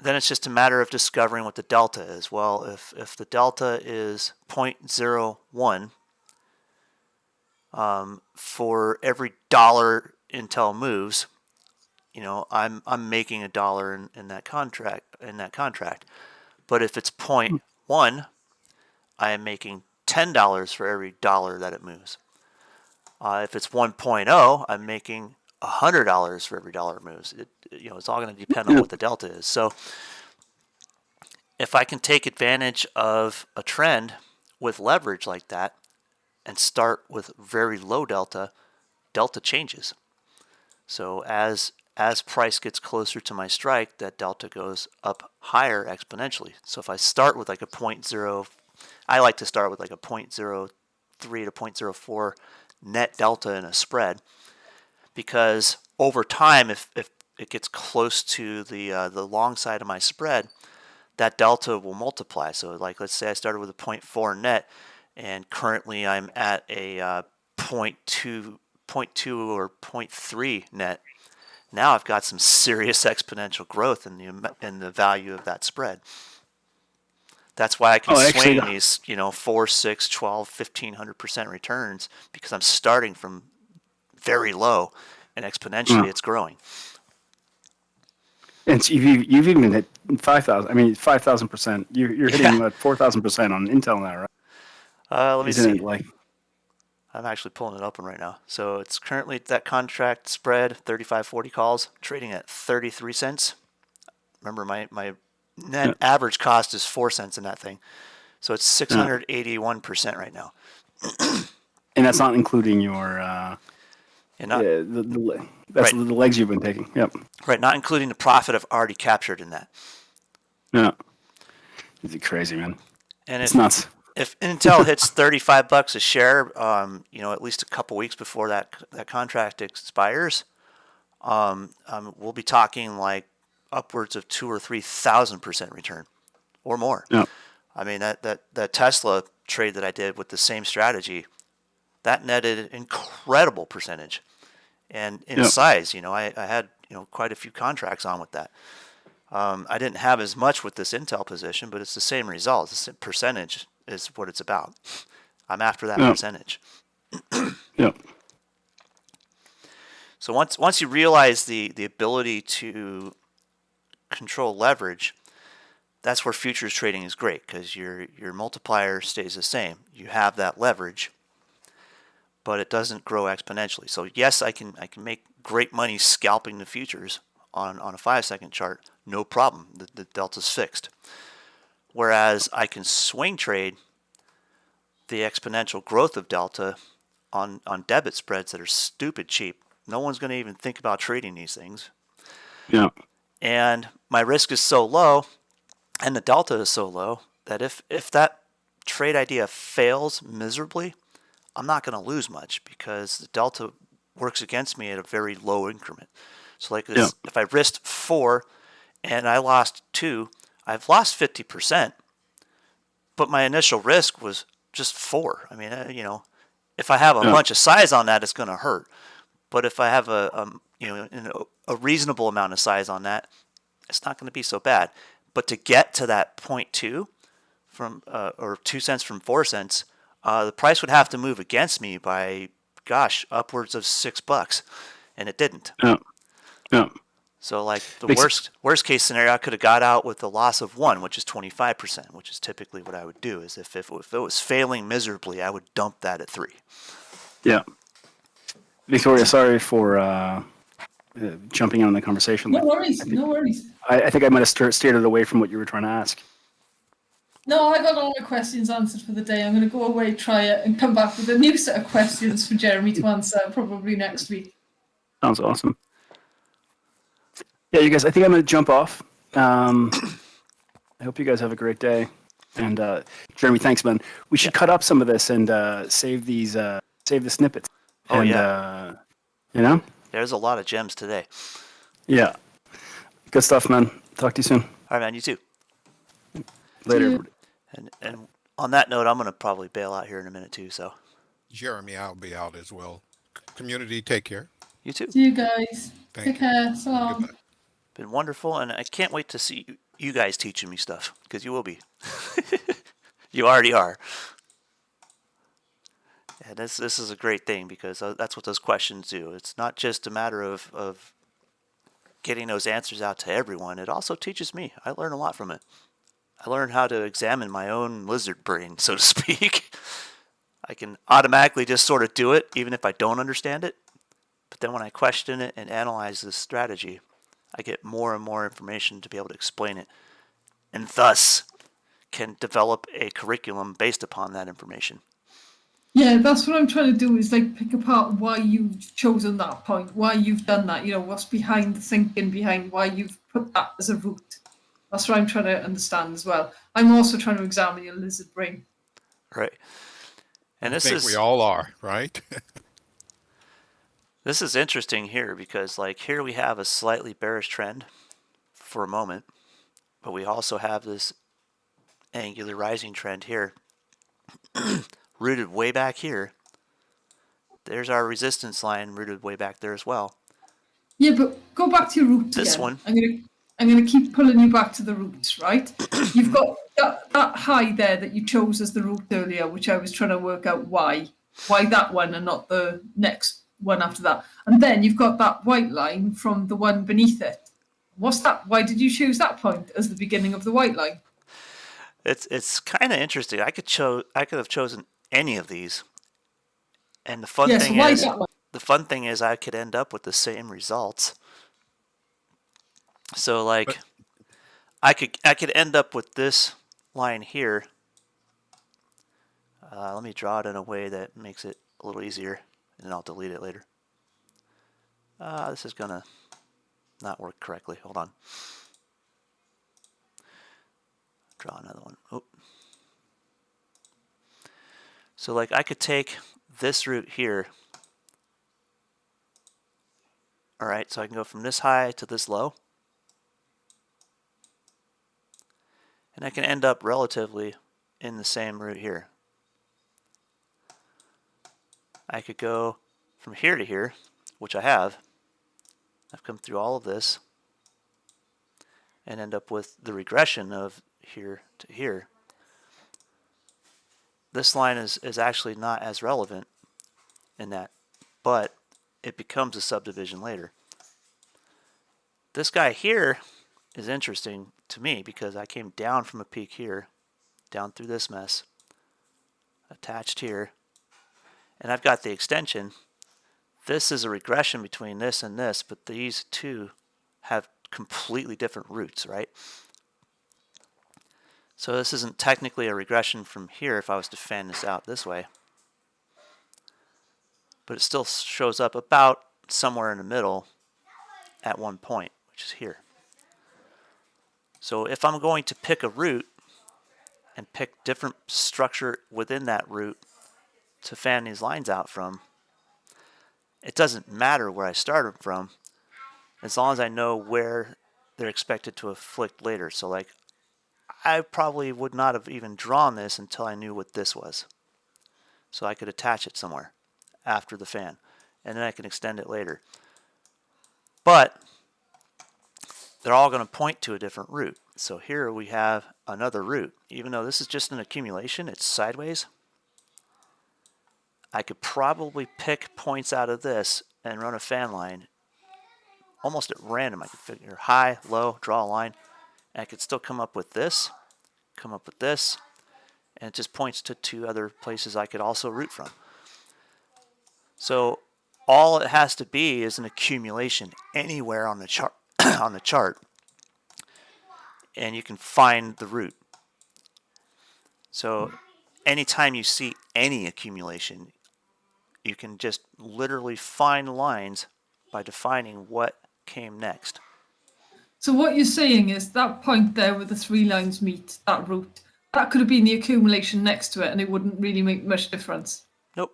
then it's just a matter of discovering what the delta is. Well, if the delta is 0.01 for every dollar Intel moves, I'm making $1 in that contract. But if it's 0.1, I am making $10 for every dollar that it moves. If it's 1.0, I'm making $100 for every dollar it moves. It's all going to depend on what the delta is. So if I can take advantage of a trend with leverage like that and start with very low delta changes. So as price gets closer to my strike, that delta goes up higher exponentially. So if I start with like a 0.0, I like to start with like a 0.03 to 0.04 net delta in a spread, because over time, if it gets close to the long side of my spread, that delta will multiply. So like, let's say I started with a 0.4 net, and currently I'm at a 0.2 or 0.3 net. Now I've got some serious exponential growth in the value of that spread. That's why I can swing these, 4, 6, 12, 1,500% returns, because I'm starting from very low, and exponentially it's growing. And so you've even hit 5,000. I mean, 5,000%. You're hitting 4,000% on Intel now, right? Let me Isn't see. it like? I'm actually pulling it open right now. So it's currently that contract spread, 3540 calls, trading at 33 cents. Remember, my net average cost is 4 cents in that thing. So it's 681% right now. And that's not including your Right. the legs you've been taking. Yep. Right, not including the profit I've already captured in that. Yeah. It's crazy, man. And It's nuts. If Intel hits $35 a share, at least a couple weeks before that contract expires, we'll be talking like upwards of 2,000 or 3,000% return, or more. Yeah. I mean, that Tesla trade that I did with the same strategy, that netted an incredible percentage, and in size. I had quite a few contracts on with that. I didn't have as much with this Intel position, but it's the same result. The same percentage is what it's about. I'm after that percentage. Yep. So once you realize the ability to control leverage, that's where futures trading is great, because your multiplier stays the same. You have that leverage, but it doesn't grow exponentially. So yes, I can make great money scalping the futures on a 5-second chart, no problem. The delta's fixed. Whereas I can swing trade the exponential growth of delta on debit spreads that are stupid cheap. No one's going to even think about trading these things. Yeah. And my risk is so low, and the delta is so low, that if that trade idea fails miserably, I'm not going to lose much, because the delta works against me at a very low increment. So like this, if I risked 4 and I lost 2, I've lost 50%, but my initial risk was just 4. I mean, if I have a bunch of size on that, it's going to hurt. But if I have a reasonable amount of size on that, it's not going to be so bad. But to get to that 0.2 from or 2 cents from 4 cents, the price would have to move against me by, upwards of $6, and it didn't. Yeah. Yeah. So like the worst case scenario, I could have got out with a loss of 1, which is 25%, which is typically what I would do. Is if it was failing miserably, I would dump that at 3. Yeah. Victoria, sorry for jumping on the conversation. No worries. No worries. I think I might have steered it away from what you were trying to ask. No, I got all my questions answered for the day. I'm going to go away, try it, and come back with a new set of questions for Jeremy to answer probably next week. Sounds awesome. Yeah, you guys, I think I'm going to jump off. I hope you guys have a great day. And Jeremy, thanks, man. We should cut up some of this and save the snippets. Oh, and, There's a lot of gems today. Yeah. Good stuff, man. Talk to you soon. All right, man. You too. Later, everybody. And on that note, I'm going to probably bail out here in a minute too. So Jeremy, I'll be out as well. Community, take care. you too. See you guys. Thank Take you. care. So long. Goodbye. Been wonderful, and I can't wait to see you guys teaching me stuff, because you will be. You already are. Yeah, this is a great thing, because that's what those questions do. It's not just a matter of getting those answers out to everyone. It also teaches me. I learn a lot from it. I learn how to examine my own lizard brain, so to speak. I can automatically just sort of do it, even if I don't understand it. But then when I question it and analyze this strategy, I get more and more information to be able to explain it, and thus can develop a curriculum based upon that information. Yeah, that's what I'm trying to do, is like pick apart why you've chosen that point, why you've done that, you know, what's behind the thinking behind why you've put that as a route. That's what I'm trying to understand as well. I'm also trying to examine your lizard brain. Right. And I this think is we all are, right? this is interesting here because like here we have a slightly bearish trend for a moment, but we also have this angular rising trend here rooted way back here. There's our resistance line rooted way back there as well. Yeah, but go back to your roots This again. one. I'm gonna keep pulling you back to the roots, right? You've got that high there that you chose as the root earlier, which I was trying to work out why that one and not the next one after that. And then you've got that white line from the one beneath it. What's that? Why did you choose that point as the beginning of the white line? It's kind of interesting. I could have chosen any of these, and the fun Yeah, so thing why is that one? the fun thing is I could end up with the same results. So like I could end up with this line here. Let me draw it in a way that makes it a little easier, and then I'll delete it later. This is gonna not work correctly. Hold on. Draw another one. Oh. So like I could take this route here. All right, so I can go from this high to this low. And I can end up relatively in the same route here. I could go from here to here, which I have. I've come through all of this and end up with the regression of here to here. This line is actually not as relevant in that, but it becomes a subdivision later. This guy here is interesting to me because I came down from a peak here, down through this mess, attached here, and I've got the extension. This is a regression between this and this, but these two have completely different roots, right? So this isn't technically a regression from here if I was to fan this out this way. But it still shows up about somewhere in the middle at one point, which is here. So if I'm going to pick a root and pick different structure within that root to fan these lines out from, it doesn't matter where I started from as long as I know where they're expected to afflict later. So like I probably would not have even drawn this until I knew what this was. So I could attach it somewhere after the fan, and then I can extend it later. But they're all going to point to a different root. So here we have another root. Even though this is just an accumulation, it's sideways. I could probably pick points out of this and run a fan line almost at random. I could figure high, low, draw a line, and I could still come up with this, and it just points to two other places I could also root from. So all it has to be is an accumulation anywhere on the chart, and you can find the root. So anytime you see any accumulation, you can just literally find lines by defining what came next. So what you're saying is that point there where the three lines meet, that route, that could have been the accumulation next to it and it wouldn't really make much difference. Nope.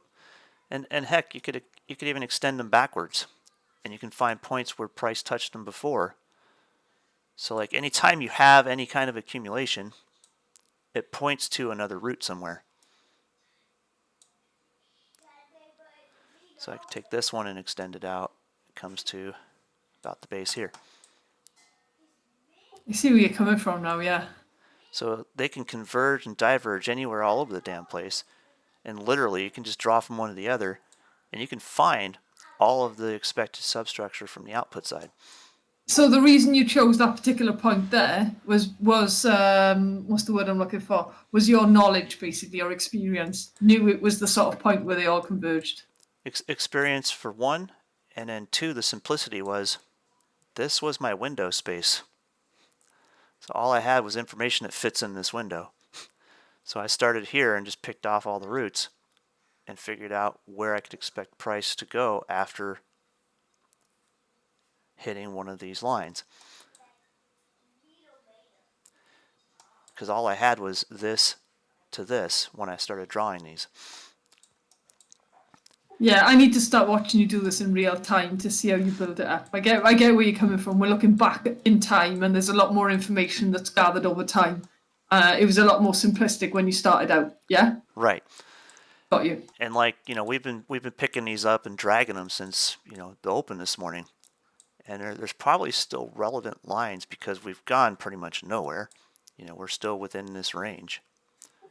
And heck, you could even extend them backwards, and you can find points where price touched them before. So like anytime you have any kind of accumulation, it points to another root somewhere. So I could take this one and extend it out. It comes to about the base here. You see where you're coming from now, yeah. So they can converge and diverge anywhere all over the damn place. And literally, you can just draw from one to the other, and you can find all of the expected substructure from the output side. So the reason you chose that particular point there was what's the word I'm looking for? Was your knowledge, basically, your experience, knew it was the sort of point where they all converged. Experience for one, And then two, the simplicity was, this was my window space. So all I had was information that fits in this window. So I started here and just picked off all the routes and figured out where I could expect price to go after hitting one of these lines. Because all I had was this to this when I started drawing these. Yeah, I need to start watching you do this in real time to see how you build it up. I get where you're coming from. We're looking back in time, and there's a lot more information that's gathered over time. It was a lot more simplistic when you started out. Yeah, Right. got you. And like, we've been picking these up and dragging them since, the open this morning. And there's probably still relevant lines because we've gone pretty much nowhere. We're still within this range.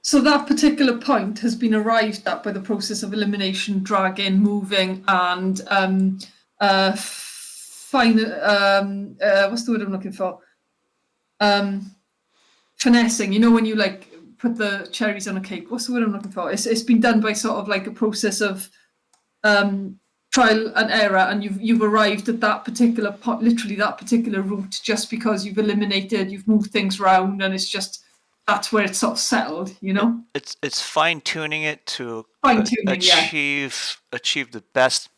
So that particular point has been arrived at by the process of elimination, dragging, moving, and what's the word I'm looking for? Finessing. When you like put the cherries on a cake. What's the word I'm looking for? It's been done by sort of like a process of trial and error, and you've arrived at that particular point, literally that particular route, just because you've eliminated, you've moved things around, and it's just. That's where it's sort of settled, It's fine tuning it to Fine-tuning, yeah. achieve the best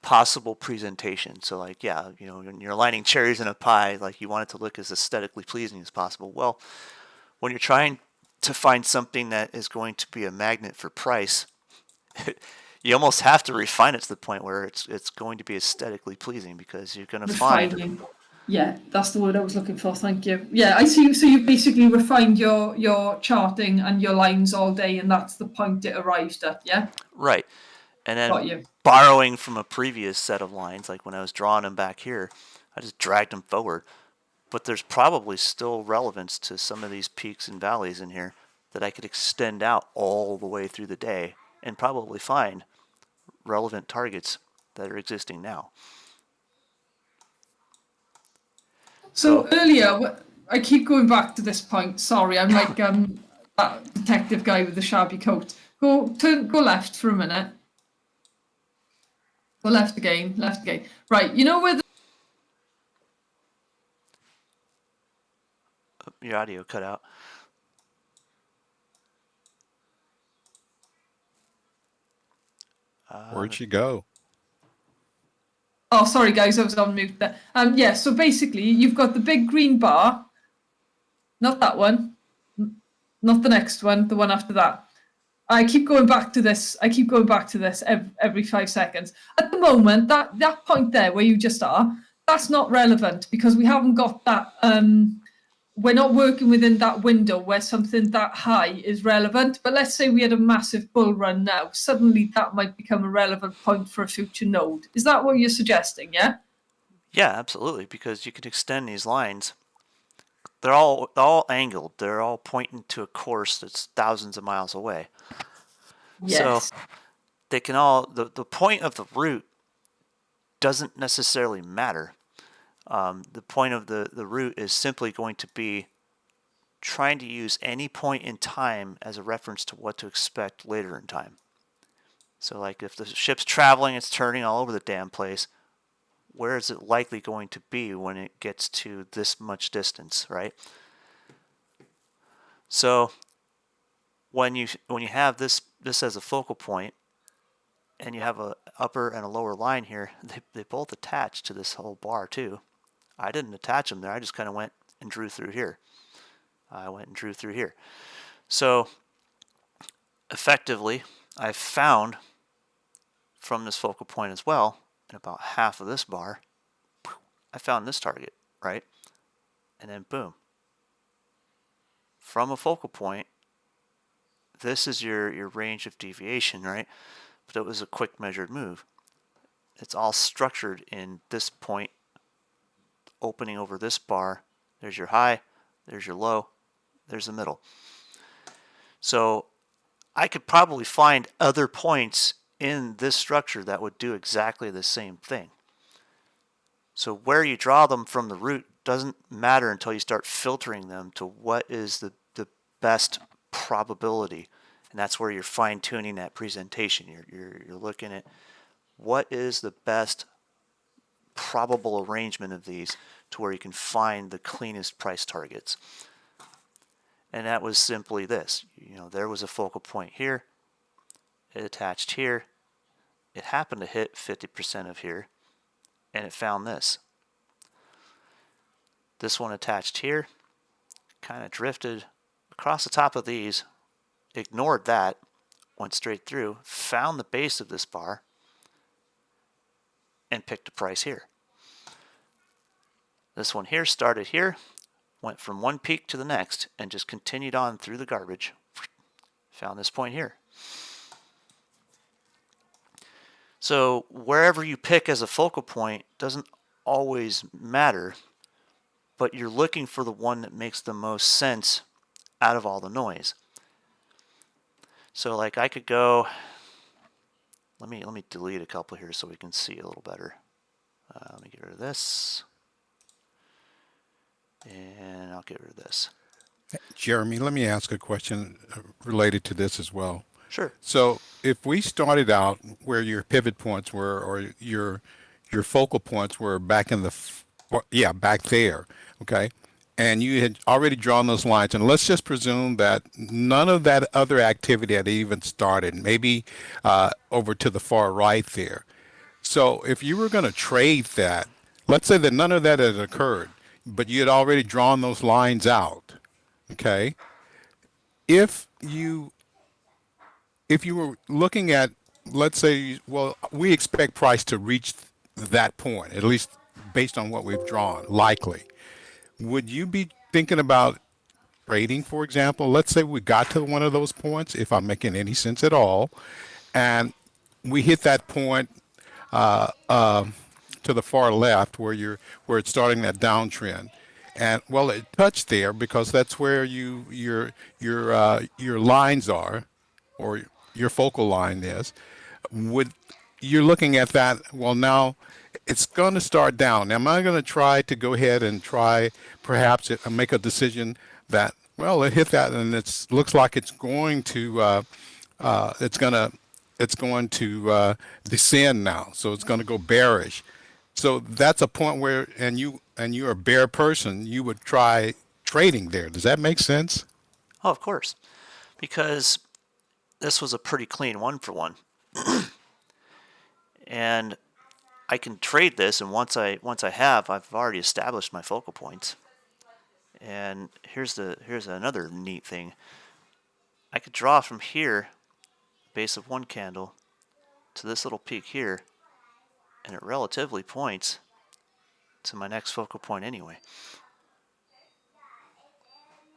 possible presentation. So like, when you're aligning cherries in a pie, like you want it to look as aesthetically pleasing as possible. Well, when you're trying to find something that is going to be a magnet for price, you almost have to refine it to the point where it's going to be aesthetically pleasing, because you're going to find. Refining. Yeah, that's the word I was looking for. Thank you. Yeah, I see. So you basically refined your charting and your lines all day, and that's the point it arrived at. Yeah. Right. And Got then you. borrowing from a previous set of lines, like when I was drawing them back here, I just dragged them forward. But there's probably still relevance to some of these peaks and valleys in here that I could extend out all the way through the day and probably find relevant targets that are existing now. So earlier, I keep going back to this point. Sorry, I'm like that detective guy with the shabby coat. Go left for a minute. Go left again. Right, where the Your audio cut out. Where'd she go? Oh, sorry guys, I was on mute there. Yeah, so basically you've got the big green bar, not that one, not the next one, the one after that. I keep going back to this every 5 seconds. At the moment, that point there where you just are, that's not relevant because we haven't got that, we're not working within that window where something that high is relevant. But let's say we had a massive bull run now, suddenly that might become a relevant point for a future node. Is that what you're suggesting, yeah? Yeah, absolutely, because you can extend these lines. They're all angled. They're all pointing to a course that's thousands of miles away. Yes. So they can all, the point of the route doesn't necessarily matter. The point of the route is simply going to be trying to use any point in time as a reference to what to expect later in time. So like if the ship's traveling, it's turning all over the damn place, where is it likely going to be when it gets to this much distance, right? So when you have this as a focal point, and you have a upper and a lower line here, they both attach to this whole bar too. I didn't attach them there. I just kind of went and drew through here. So effectively, I've found from this focal point as well, in about half of this bar, I found this target, right? And then boom. From a focal point, this is your range of deviation, right? But it was a quick measured move. It's all structured in this point, opening over this bar. There's your high, there's your low, there's the middle. So I could probably find other points in this structure that would do exactly the same thing. So where you draw them from the root doesn't matter until you start filtering them to what is the best probability. And that's where you're fine-tuning that presentation. You're looking at what is the best probable arrangement of these to where you can find the cleanest price targets. And that was simply this. There was a focal point here. It attached here. It happened to hit 50% of here, and it found this. This one attached here, kind of drifted across the top of these, ignored that, went straight through, found the base of this bar, and picked a price here. This one here started here, went from one peak to the next, and just continued on through the garbage. Found this point here. So wherever you pick as a focal point doesn't always matter, but you're looking for the one that makes the most sense out of all the noise. So like I could go, let me delete a couple here so we can see a little better. Let me get rid of this, and I'll get rid of this. Jeremy, let me ask a question related to this as well. Sure. So if we started out where your pivot points were, or your focal points were back in back there, okay, and you had already drawn those lines, and let's just presume that none of that other activity had even started, maybe over to the far right there. So if you were going to trade that, let's say that none of that had occurred, but you had already drawn those lines out, okay, if you were looking at, let's say, well, we expect price to reach that point, at least based on what we've drawn, likely. Would you be thinking about trading, for example? Let's say we got to one of those points, if I'm making any sense at all, and we hit that point to the far left where it's starting that downtrend. And well, it touched there because that's where your lines are, or your focal line is. You're looking at that, well, now it's going to start down. Am I going to try to go ahead and perhaps make a decision that, well, it hit that and it looks like it's going to descend now, so it's going to go bearish. So that's a point where, and you're a bear person, you would try trading there. Does that make sense? Oh, of course, because this was a pretty clean 1-for-1, and I can trade this. And once I've already established my focal points. And here's another neat thing. I could draw from here, base of one candle, to this little peak here, and it relatively points to my next focal point anyway.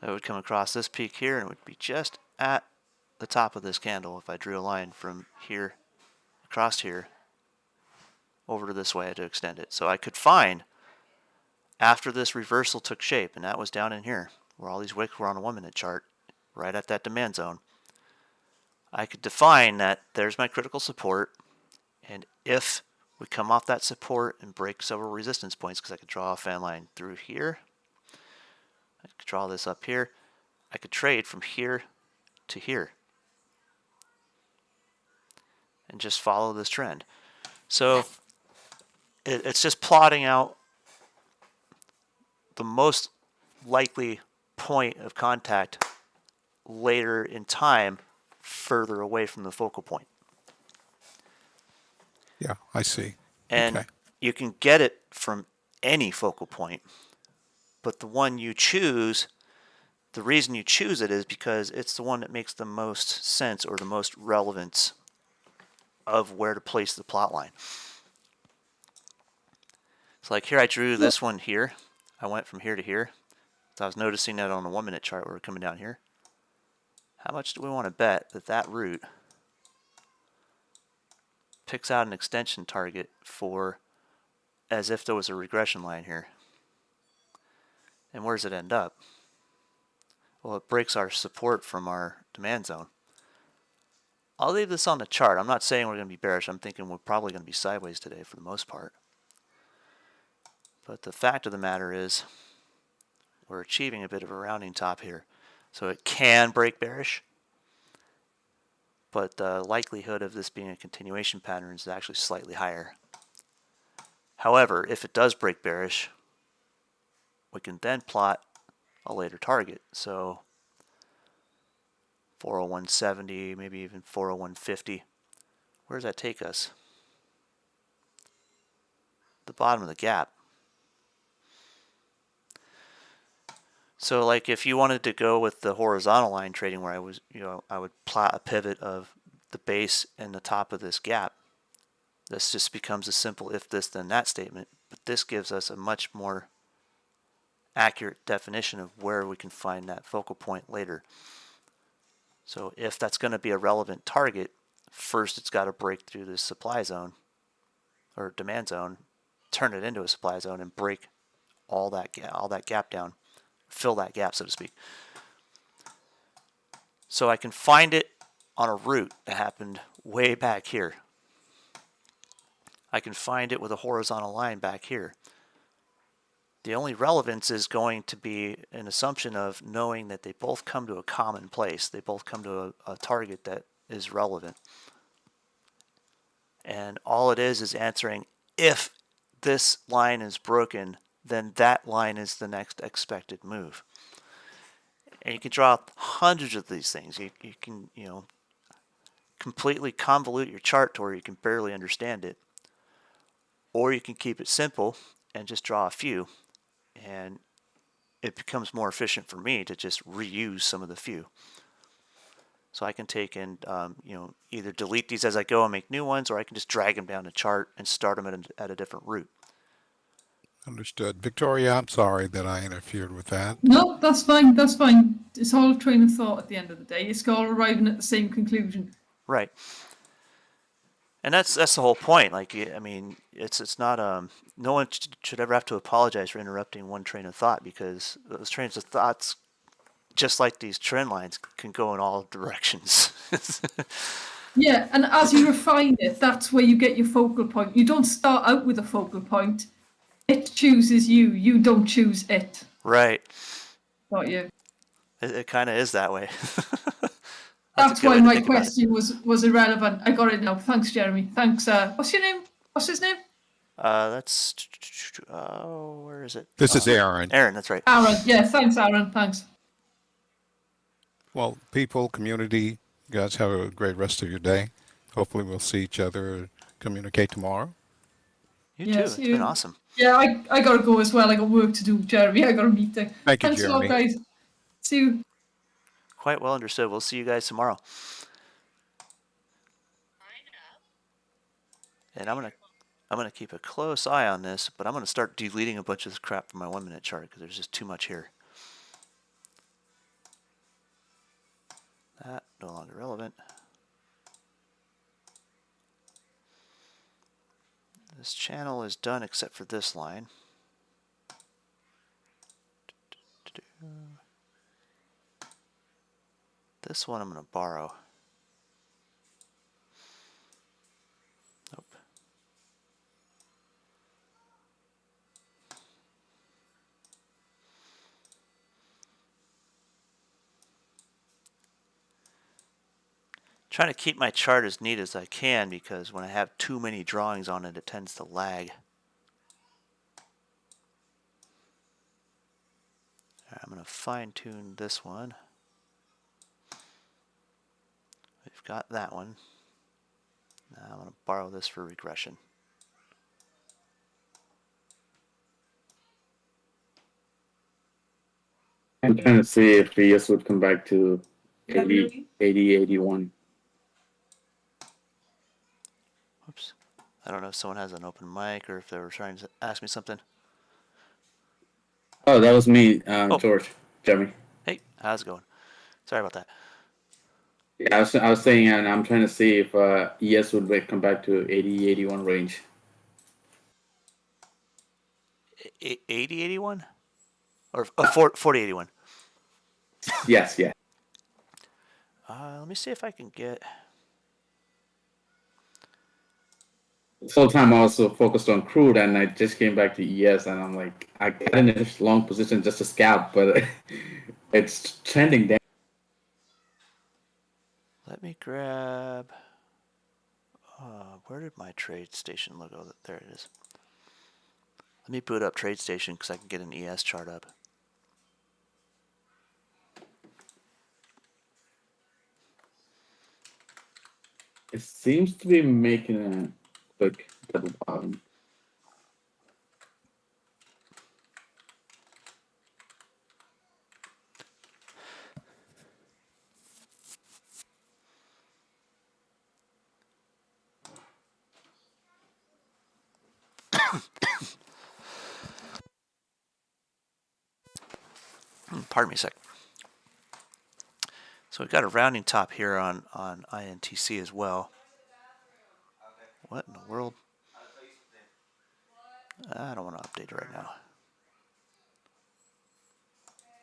I would come across this peak here, and it would be just at the top of this candle if I drew a line from here across here over to this way to extend it. So I could find, after this reversal took shape, and that was down in here where all these wicks were on a 1-minute chart, right at that demand zone, I could define that there's my critical support, and if we come off that support and break several resistance points, because I could draw a fan line through here, I could draw this up here, I could trade from here to here and just follow this trend. So it's just plotting out the most likely point of contact later in time, further away from the focal point. Yeah, I see. And okay. You can get it from any focal point, but the one you choose, the reason you choose it is because it's the one that makes the most sense, or the most relevance of where to place the plot line. So like here I drew this one here. I went from here to here. So I was noticing that on the 1-minute chart where we're coming down here. How much do we want to bet that that route picks out an extension target for, as if there was a regression line here? And where does it end up? Well, it breaks our support from our demand zone. I'll leave this on the chart. I'm not saying we're going to be bearish. I'm thinking we're probably going to be sideways today for the most part. But the fact of the matter is we're achieving a bit of a rounding top here. So it can break bearish, but the likelihood of this being a continuation pattern is actually slightly higher. However, if it does break bearish, we can then plot a later target. So 401.70, maybe even 401.50. Where does that take us? The bottom of the gap. So like if you wanted to go with the horizontal line trading where I would plot a pivot of the base and the top of this gap. This just becomes a simple if this then that statement, but this gives us a much more accurate definition of where we can find that focal point later. So if that's going to be a relevant target, first it's got to break through this supply zone or demand zone, turn it into a supply zone and break all that gap down, fill that gap, so to speak. So I can find it on a route that happened way back here. I can find it with a horizontal line back here. The only relevance is going to be an assumption of knowing that they both come to a common place. They both come to a target that is relevant. And all it is answering if this line is broken, then that line is the next expected move. And you can draw hundreds of these things. You can, completely convolute your chart to where you can barely understand it. Or you can keep it simple and just draw a few. And it becomes more efficient for me to just reuse some of the few. So I can take and, either delete these as I go and make new ones, or I can just drag them down the chart and start them at a different route. Understood. Victoria, I'm sorry that I interfered with that. No, that's fine. That's fine. It's all a train of thought at the end of the day. It's all arriving at the same conclusion. Right. And that's the whole point. Like, I mean, it's not no one should ever have to apologize for interrupting one train of thought, because those trains of thoughts, just like these trend lines, can go in all directions. Yeah, and as you refine it, that's where you get your focal point. You don't start out with a focal point. It chooses you. You don't choose it. Right. Not you. It kind of is that way. That's a good why way to my think about it. question was irrelevant. I got it now. Thanks, Jeremy. Thanks. What's your name? What's his name? That's where is it? This is Aaron. Aaron, that's right. Aaron. Yeah, thanks, Aaron. Thanks. Well, people, community, you guys have a great rest of your day. Hopefully we'll see each other, communicate tomorrow. You Yeah, too. It's see been you. awesome. Yeah, I gotta go as well. I got work to do, Jeremy. I got a meeting. Thank you, Thanks a lot, Jeremy. guys. See you. Quite well understood. We'll see you guys tomorrow. And I'm gonna keep a close eye on this, but I'm gonna start deleting a bunch of this crap from my 1 minute chart because there's just too much here. That no longer relevant. This channel is done except for this line. This one I'm going to borrow. Nope. Trying to keep my chart as neat as I can, because when I have too many drawings on it, it tends to lag. Right, I'm going to fine tune this one. We've got that one. Now I'm going to borrow this for regression. I'm trying to see if ES would come back to 80, 81. Oops. I don't know if someone has an open mic or if they were trying to ask me something. Oh, that was me, Oh. George, Jeremy. Hey, how's it going? Sorry about that. Yeah, I was saying, and I'm trying to see if ES would come back to 80, 81 range. 80, 81? Or 40, 81? Yes, yeah. Let me see if I can get... This whole time I was so focused on crude, and I just came back to ES, and I'm like, I got in a long position just to scalp, but it's trending down. Let me grab... where did my trade station logo? There it is. Let me boot up TradeStation because I can get an ES chart up. It seems to be making a quick double bottom. Pardon me a sec. So we've got a rounding top here on INTC as well. What in the world? I don't want to update it right now.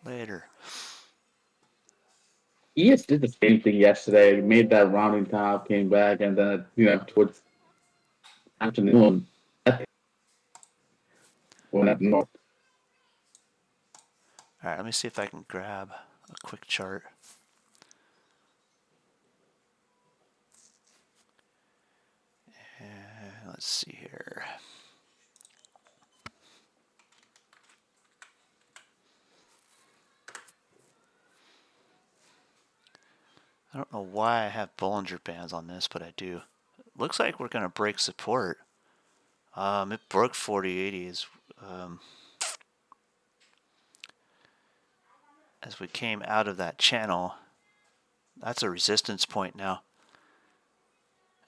Later. ES did the same thing yesterday. Made that rounding top, came back, and then towards afternoon, went up north. All right, let me see if I can grab a quick chart. And let's see here. I don't know why I have Bollinger Bands on this, but I do. Looks like we're going to break support. It broke 4080 as we came out of that channel. That's a resistance point now.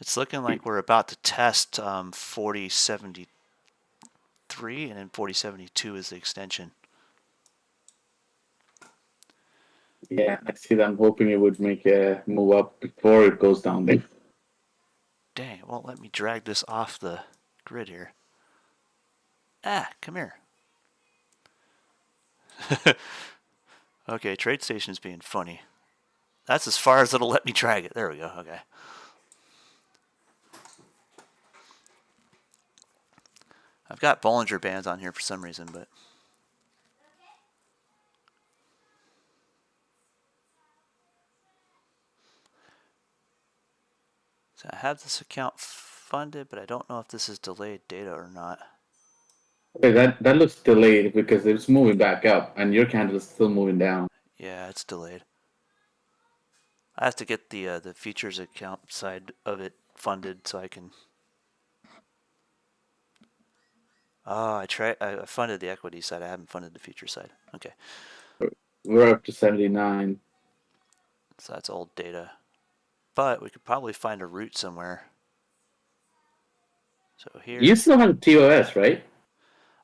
It's looking like we're about to test 4073, and then 4072 is the extension. Yeah, I see that. I'm hoping it would make a move up before it goes down there. Dang, it won't let me drag this off the grid here. Ah, come here. Okay, TradeStation's being funny. That's as far as it'll let me drag it. There we go, okay. I've got Bollinger Bands on here for some reason, but... So I have this account funded, but I don't know if this is delayed data or not. Okay, that looks delayed because it's moving back up, and your candle is still moving down. Yeah, it's delayed. I have to get the features account side of it funded so I can... Oh, I funded the equity side. I haven't funded the future side. Okay. We're up to 79. So that's old data. But we could probably find a route somewhere. So here... You still have TOS, right?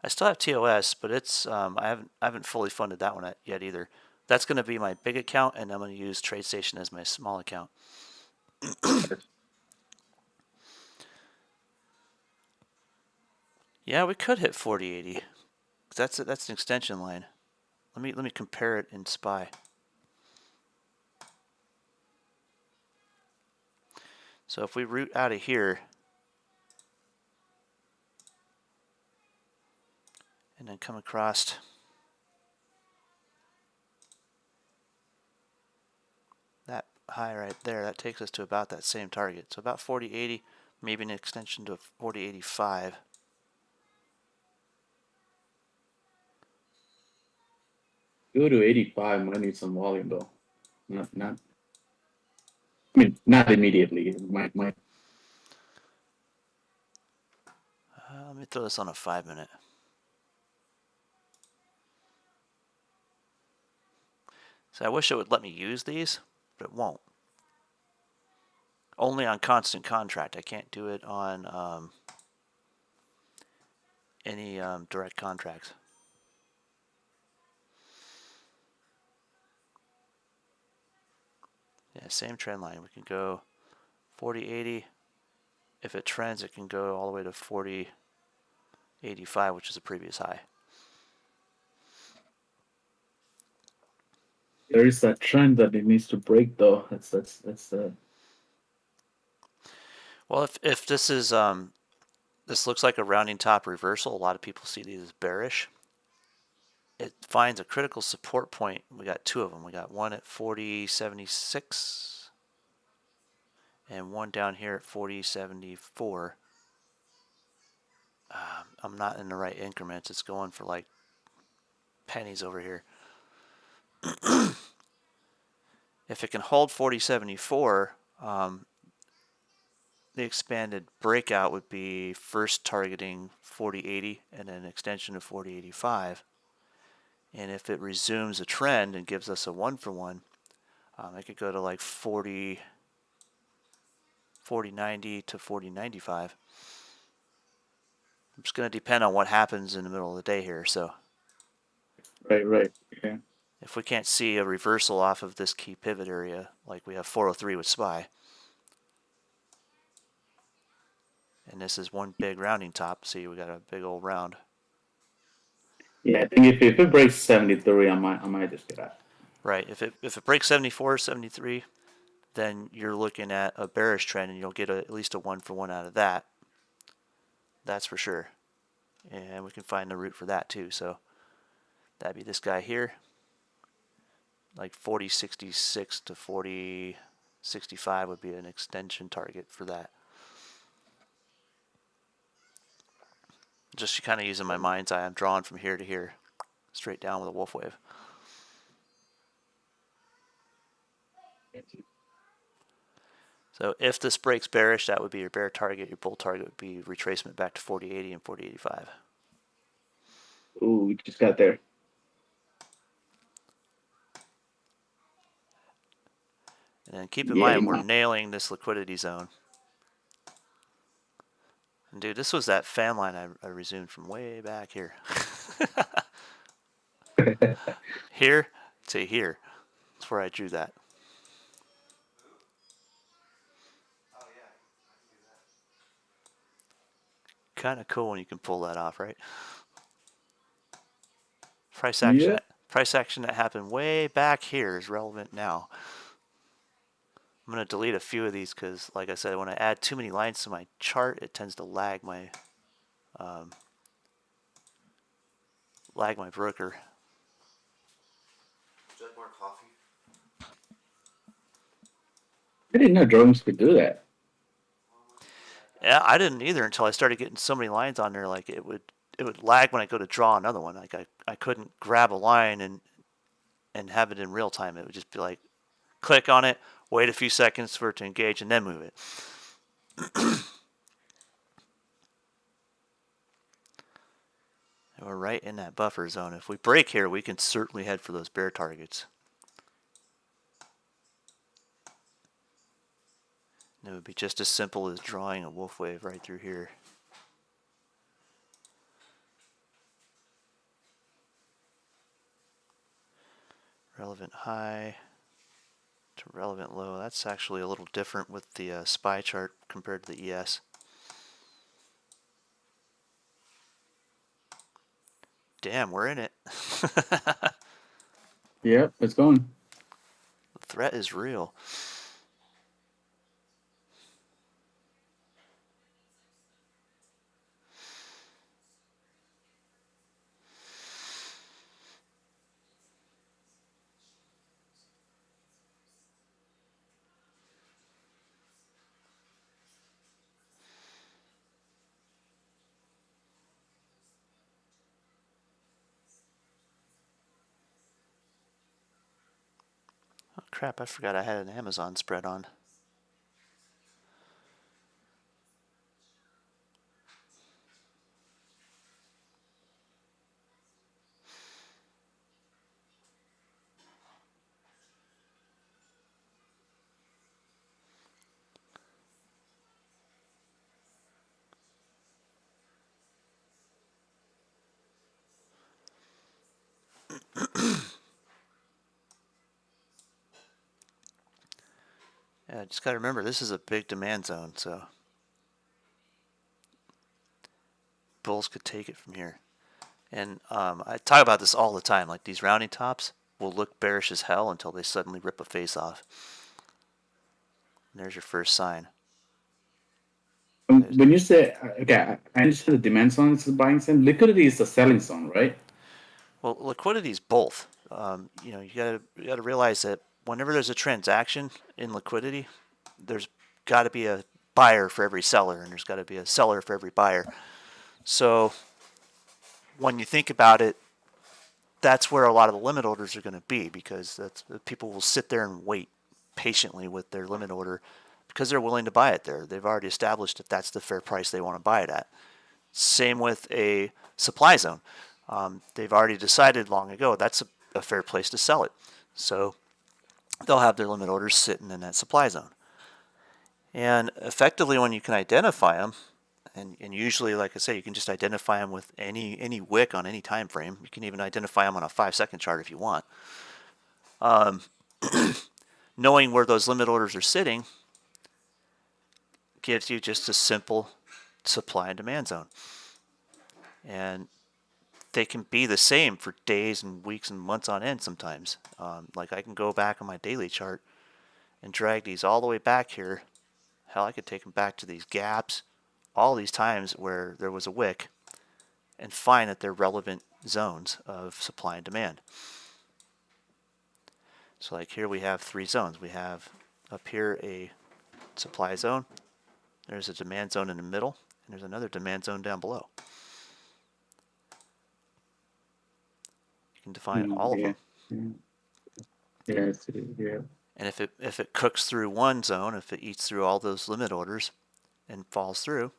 I still have TOS, but it's I haven't fully funded that one yet either. That's going to be my big account, and I'm going to use TradeStation as my small account. Yeah, we could hit 4080. That's an extension line. Let me compare it in SPY. So if we root out of here and then come across that high right there, that takes us to about that same target. So about 4080, maybe an extension to 4085. Go to 85. Might need some volume though. Not. I mean, not immediately. It might. Let me throw this on a 5-minute. So I wish it would let me use these, but it won't. Only on constant contract. I can't do it on any direct contracts. Yeah, same trend line. We can go 4080. If it trends, it can go all the way to 4085, which is the previous high. There is that trend that it needs to break though. That's Well, if this is this looks like a rounding top reversal, a lot of people see these as bearish. It finds a critical support point. We got two of them. We got one at 4076 and one down here at 4074. I'm not in the right increments. It's going for like pennies over here. If it can hold 4074, the expanded breakout would be first targeting 4080 and then an extension of 4085. And if it resumes a trend and gives us a 1-for-1, it could go to like 4090 to 4095. It's going to depend on what happens in the middle of the day here. So Right. Yeah. if we can't see a reversal off of this key pivot area, like we have 403 with SPY, and this is one big rounding top, see, we got a big old round. Yeah, I think if it breaks 73, I might just get out. Right, if it breaks 74, 73, then you're looking at a bearish trend, and you'll get at least a 1-for-1 out of that. That's for sure. And we can find the root for that too. So that'd be this guy here, like 4066 to 4065 would be an extension target for that. Just kind of using my mind's eye, I'm drawing from here to here, straight down with a wolf wave. So if this breaks bearish, that would be your bear target. Your bull target would be retracement back to 4080 and 4085. Ooh, we just got there. And then keep in Yeah, mind, we're nailing this liquidity zone. And dude, this was that fan line I resumed from way back here. Here to here. That's where I drew that. Kind of cool when you can pull that off, right? Price action, Yeah. price action that happened way back here is relevant now. I'm going to delete a few of these because, like I said, when I add too many lines to my chart, it tends to lag my broker. Would you like more coffee? I didn't know drones could do that. Yeah, I didn't either until I started getting so many lines on there. Like it would lag when I go to draw another one. Like I couldn't grab a line and have it in real time. It would just be like, click on it, wait a few seconds for it to engage, and then move it. And we're right in that buffer zone. If we break here, we can certainly head for those bear targets. And it would be just as simple as drawing a wolf wave right through here. Relevant high to relevant low. That's actually a little different with the SPY chart compared to the ES. Damn, we're in it. Yep, it's going. The threat is real. Oh crap, I forgot I had an Amazon spread on. Yeah, just gotta remember this is a big demand zone, so bulls could take it from here. And I talk about this all the time. Like these rounding tops will look bearish as hell until they suddenly rip a face off. And there's your first sign. When you say, okay, I understand the demand zone is the buying zone. Liquidity is the selling zone, right? Well, liquidity is both. You know, you gotta realize that whenever there's a transaction in liquidity, there's got to be a buyer for every seller, and there's got to be a seller for every buyer. So when you think about it, that's where a lot of the limit orders are going to be, because that's people will sit there and wait patiently with their limit order because they're willing to buy it there. They've already established that that's the fair price they want to buy it at. Same with a supply zone. They've already decided long ago that's a fair place to sell it. So they'll have their limit orders sitting in that supply zone. And effectively, when you can identify them, and usually, like I say, you can just identify them with any wick on any time frame. You can even identify them on a 5-second chart if you want. Knowing where those limit orders are sitting gives you just a simple supply and demand zone. And they can be the same for days and weeks and months on end sometimes. Like I can go back on my daily chart and drag these all the way back here. Hell, I could take them back to these gaps, all these times where there was a wick, and find that they're relevant zones of supply and demand. So like here we have 3 zones. We have up here a supply zone, there's a demand zone in the middle, and there's another demand zone down below. You can define all of them. Yeah. And if it cooks through one zone, if it eats through all those limit orders and falls through,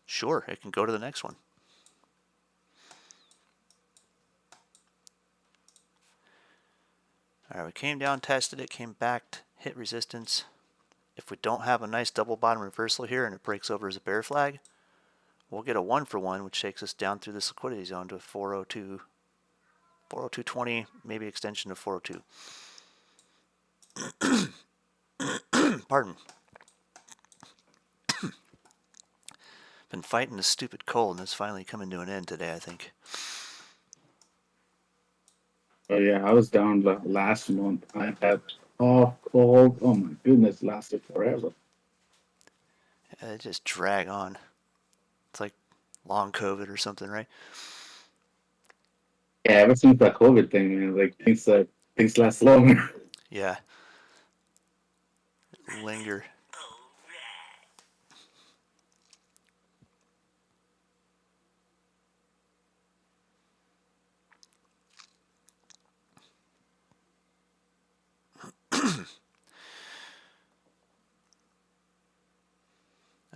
sure, it can go to the next one. All right, we came down, tested it, came back, hit resistance. If we don't have a nice double bottom reversal here and it breaks over as a bear flag, we'll get a 1-for-1, which takes us down through this liquidity zone to 402, 402.20, maybe extension to 402. Pardon. Been fighting this stupid cold, and it's finally coming to an end today, I think. Oh yeah, I was down last month. I had cough, cold. Oh my goodness, lasted forever. It just drag on. It's like long COVID or something, right? Yeah, ever since that COVID thing, man, like things last longer. Yeah. Linger.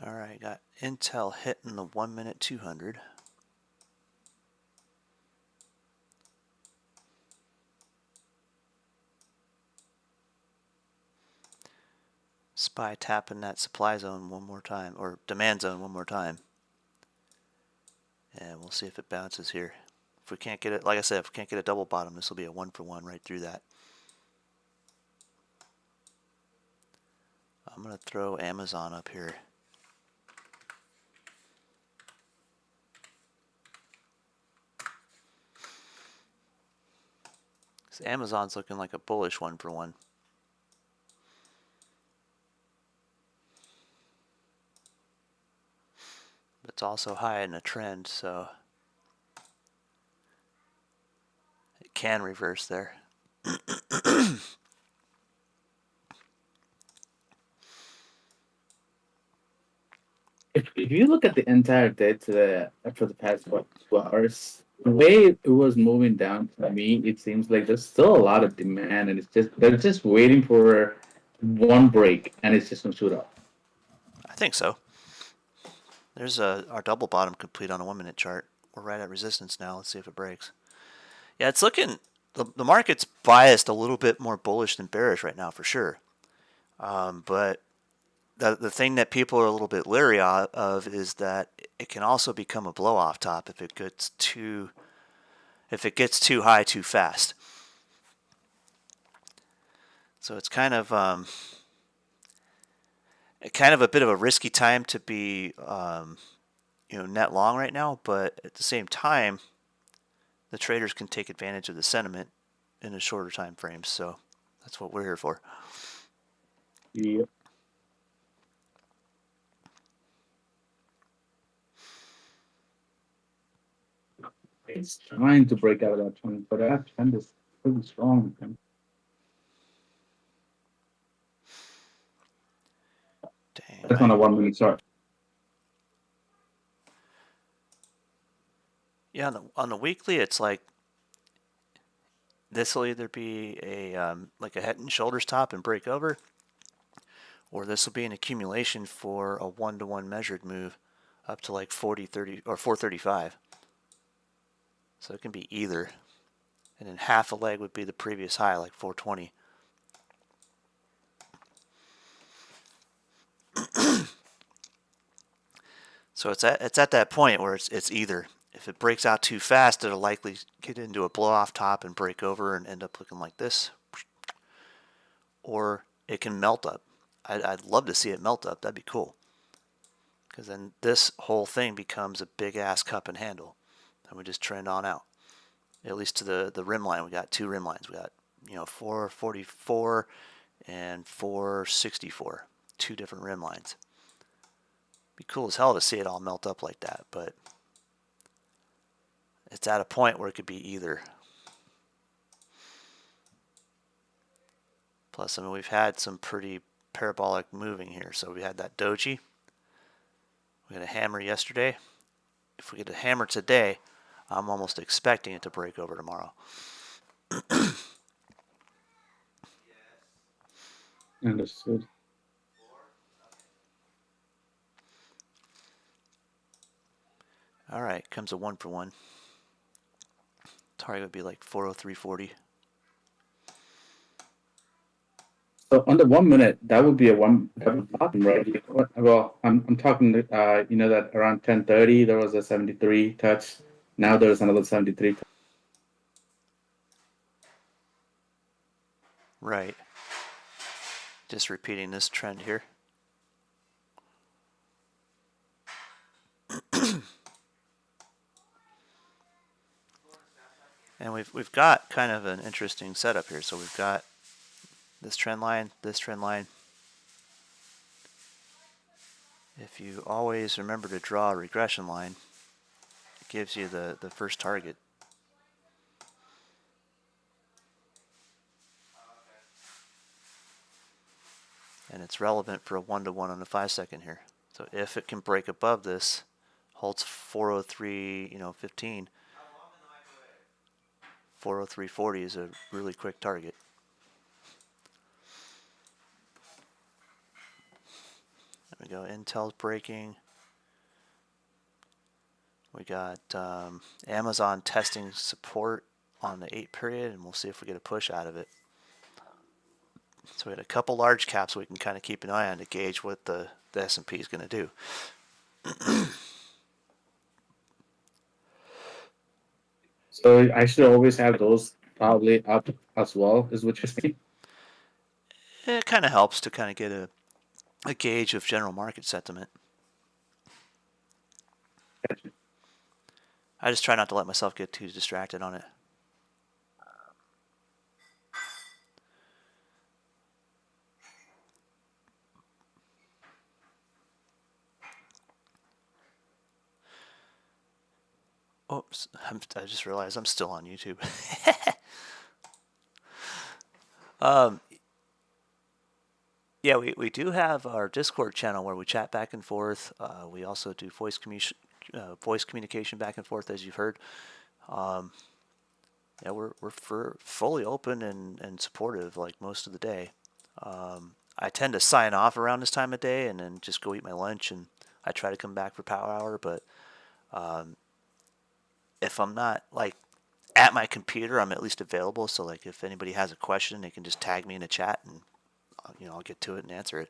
All right, got Intel hitting the 1 minute 200. SPY tapping that supply zone one more time, or demand zone one more time. And we'll see if it bounces here. If we can't get it, like I said, if we can't get a double bottom, this will be a 1-for-1 right through that. I'm going to throw Amazon up here. Amazon's looking like a bullish 1-for-1. But it's also high in a trend, so it can reverse there. If you look at the entire day today, for the past 2 hours, the way it was moving down to me, it seems like there's still a lot of demand, and they're just waiting for one break, and it's just gonna shoot up. I think so. There's our double bottom complete on a 1 minute chart. We're right at resistance now. Let's see if it breaks. Yeah, it's looking, the market's biased a little bit more bullish than bearish right now for sure. But the thing that people are a little bit leery of is that it can also become a blow off top if it gets too high too fast. So it's kind of a bit of a risky time to be net long right now, but at the same time the traders can take advantage of the sentiment in a shorter time frame. So that's what we're here for. Yep. It's trying to break out of that trend, but that trend is pretty strong. Dang, That's on a 1 minute chart. Yeah, on the weekly, it's like this will either be a like a head and shoulders top and break over, or this will be an accumulation for a 1-to-1 measured move up to like 40, 30, or 435. So it can be either. And then half a leg would be the previous high, like 420. So it's at that point where it's either. If it breaks out too fast, it'll likely get into a blow off top and break over and end up looking like this. Or it can melt up. I'd love to see it melt up. That'd be cool. Because then this whole thing becomes a big ass cup and handle. And we just trend on out. At least to the rim line. We got two rim lines. We got 444 and 464. Two different rim lines. Be cool as hell to see it all melt up like that, but it's at a point where it could be either. Plus, I mean, we've had some pretty parabolic moving here. So we had that doji. We had a hammer yesterday. If we get a hammer today, I'm almost expecting it to break over tomorrow. Understood. All right, comes a 1-for-1. Target would be like 403.40. So on the 1 minute, that would be a bottom, right? Well, I'm talking. That around 10:30 there was a 73 touch. Now there's another 73 touch. Right. Just repeating this trend here. And we've got kind of an interesting setup here. So we've got this trend line, this trend line. If you always remember to draw a regression line, it gives you the first target. And it's relevant for a 1-to-1 on the 5-second here. So if it can break above this, holds 403, 403.40 is a really quick target. There we go. Intel's breaking. We got Amazon testing support on the 8 period, and we'll see if we get a push out of it. So we had a couple large caps we can kind of keep an eye on to gauge what the S&P is going to do. So I should always have those probably up as well, is what you're saying? It kind of helps to kind of get a gauge of general market sentiment. Gotcha. I just try not to let myself get too distracted on it. Oops, I just realized I'm still on YouTube. Yeah, we do have our Discord channel where we chat back and forth. We also do voice communication back and forth, as you've heard. Yeah, we're fully open and supportive like most of the day. I tend to sign off around this time of day and then just go eat my lunch, and I try to come back for power hour, but if I'm not like at my computer, I'm at least available. So like if anybody has a question, they can just tag me in the chat, and I'll get to it and answer it.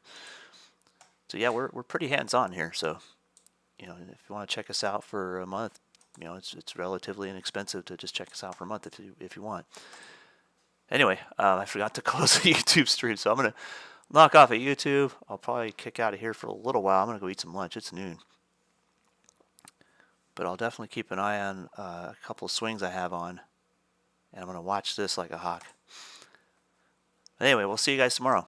So yeah, we're pretty hands-on here. So if you want to check us out for a month, it's relatively inexpensive to just check us out for a month if you want. Anyway, I forgot to close the YouTube stream, so I'm gonna knock off at YouTube. I'll probably kick out of here for a little while. I'm gonna go eat some lunch. It's noon. But I'll definitely keep an eye on a couple of swings I have on. And I'm going to watch this like a hawk. Anyway, we'll see you guys tomorrow.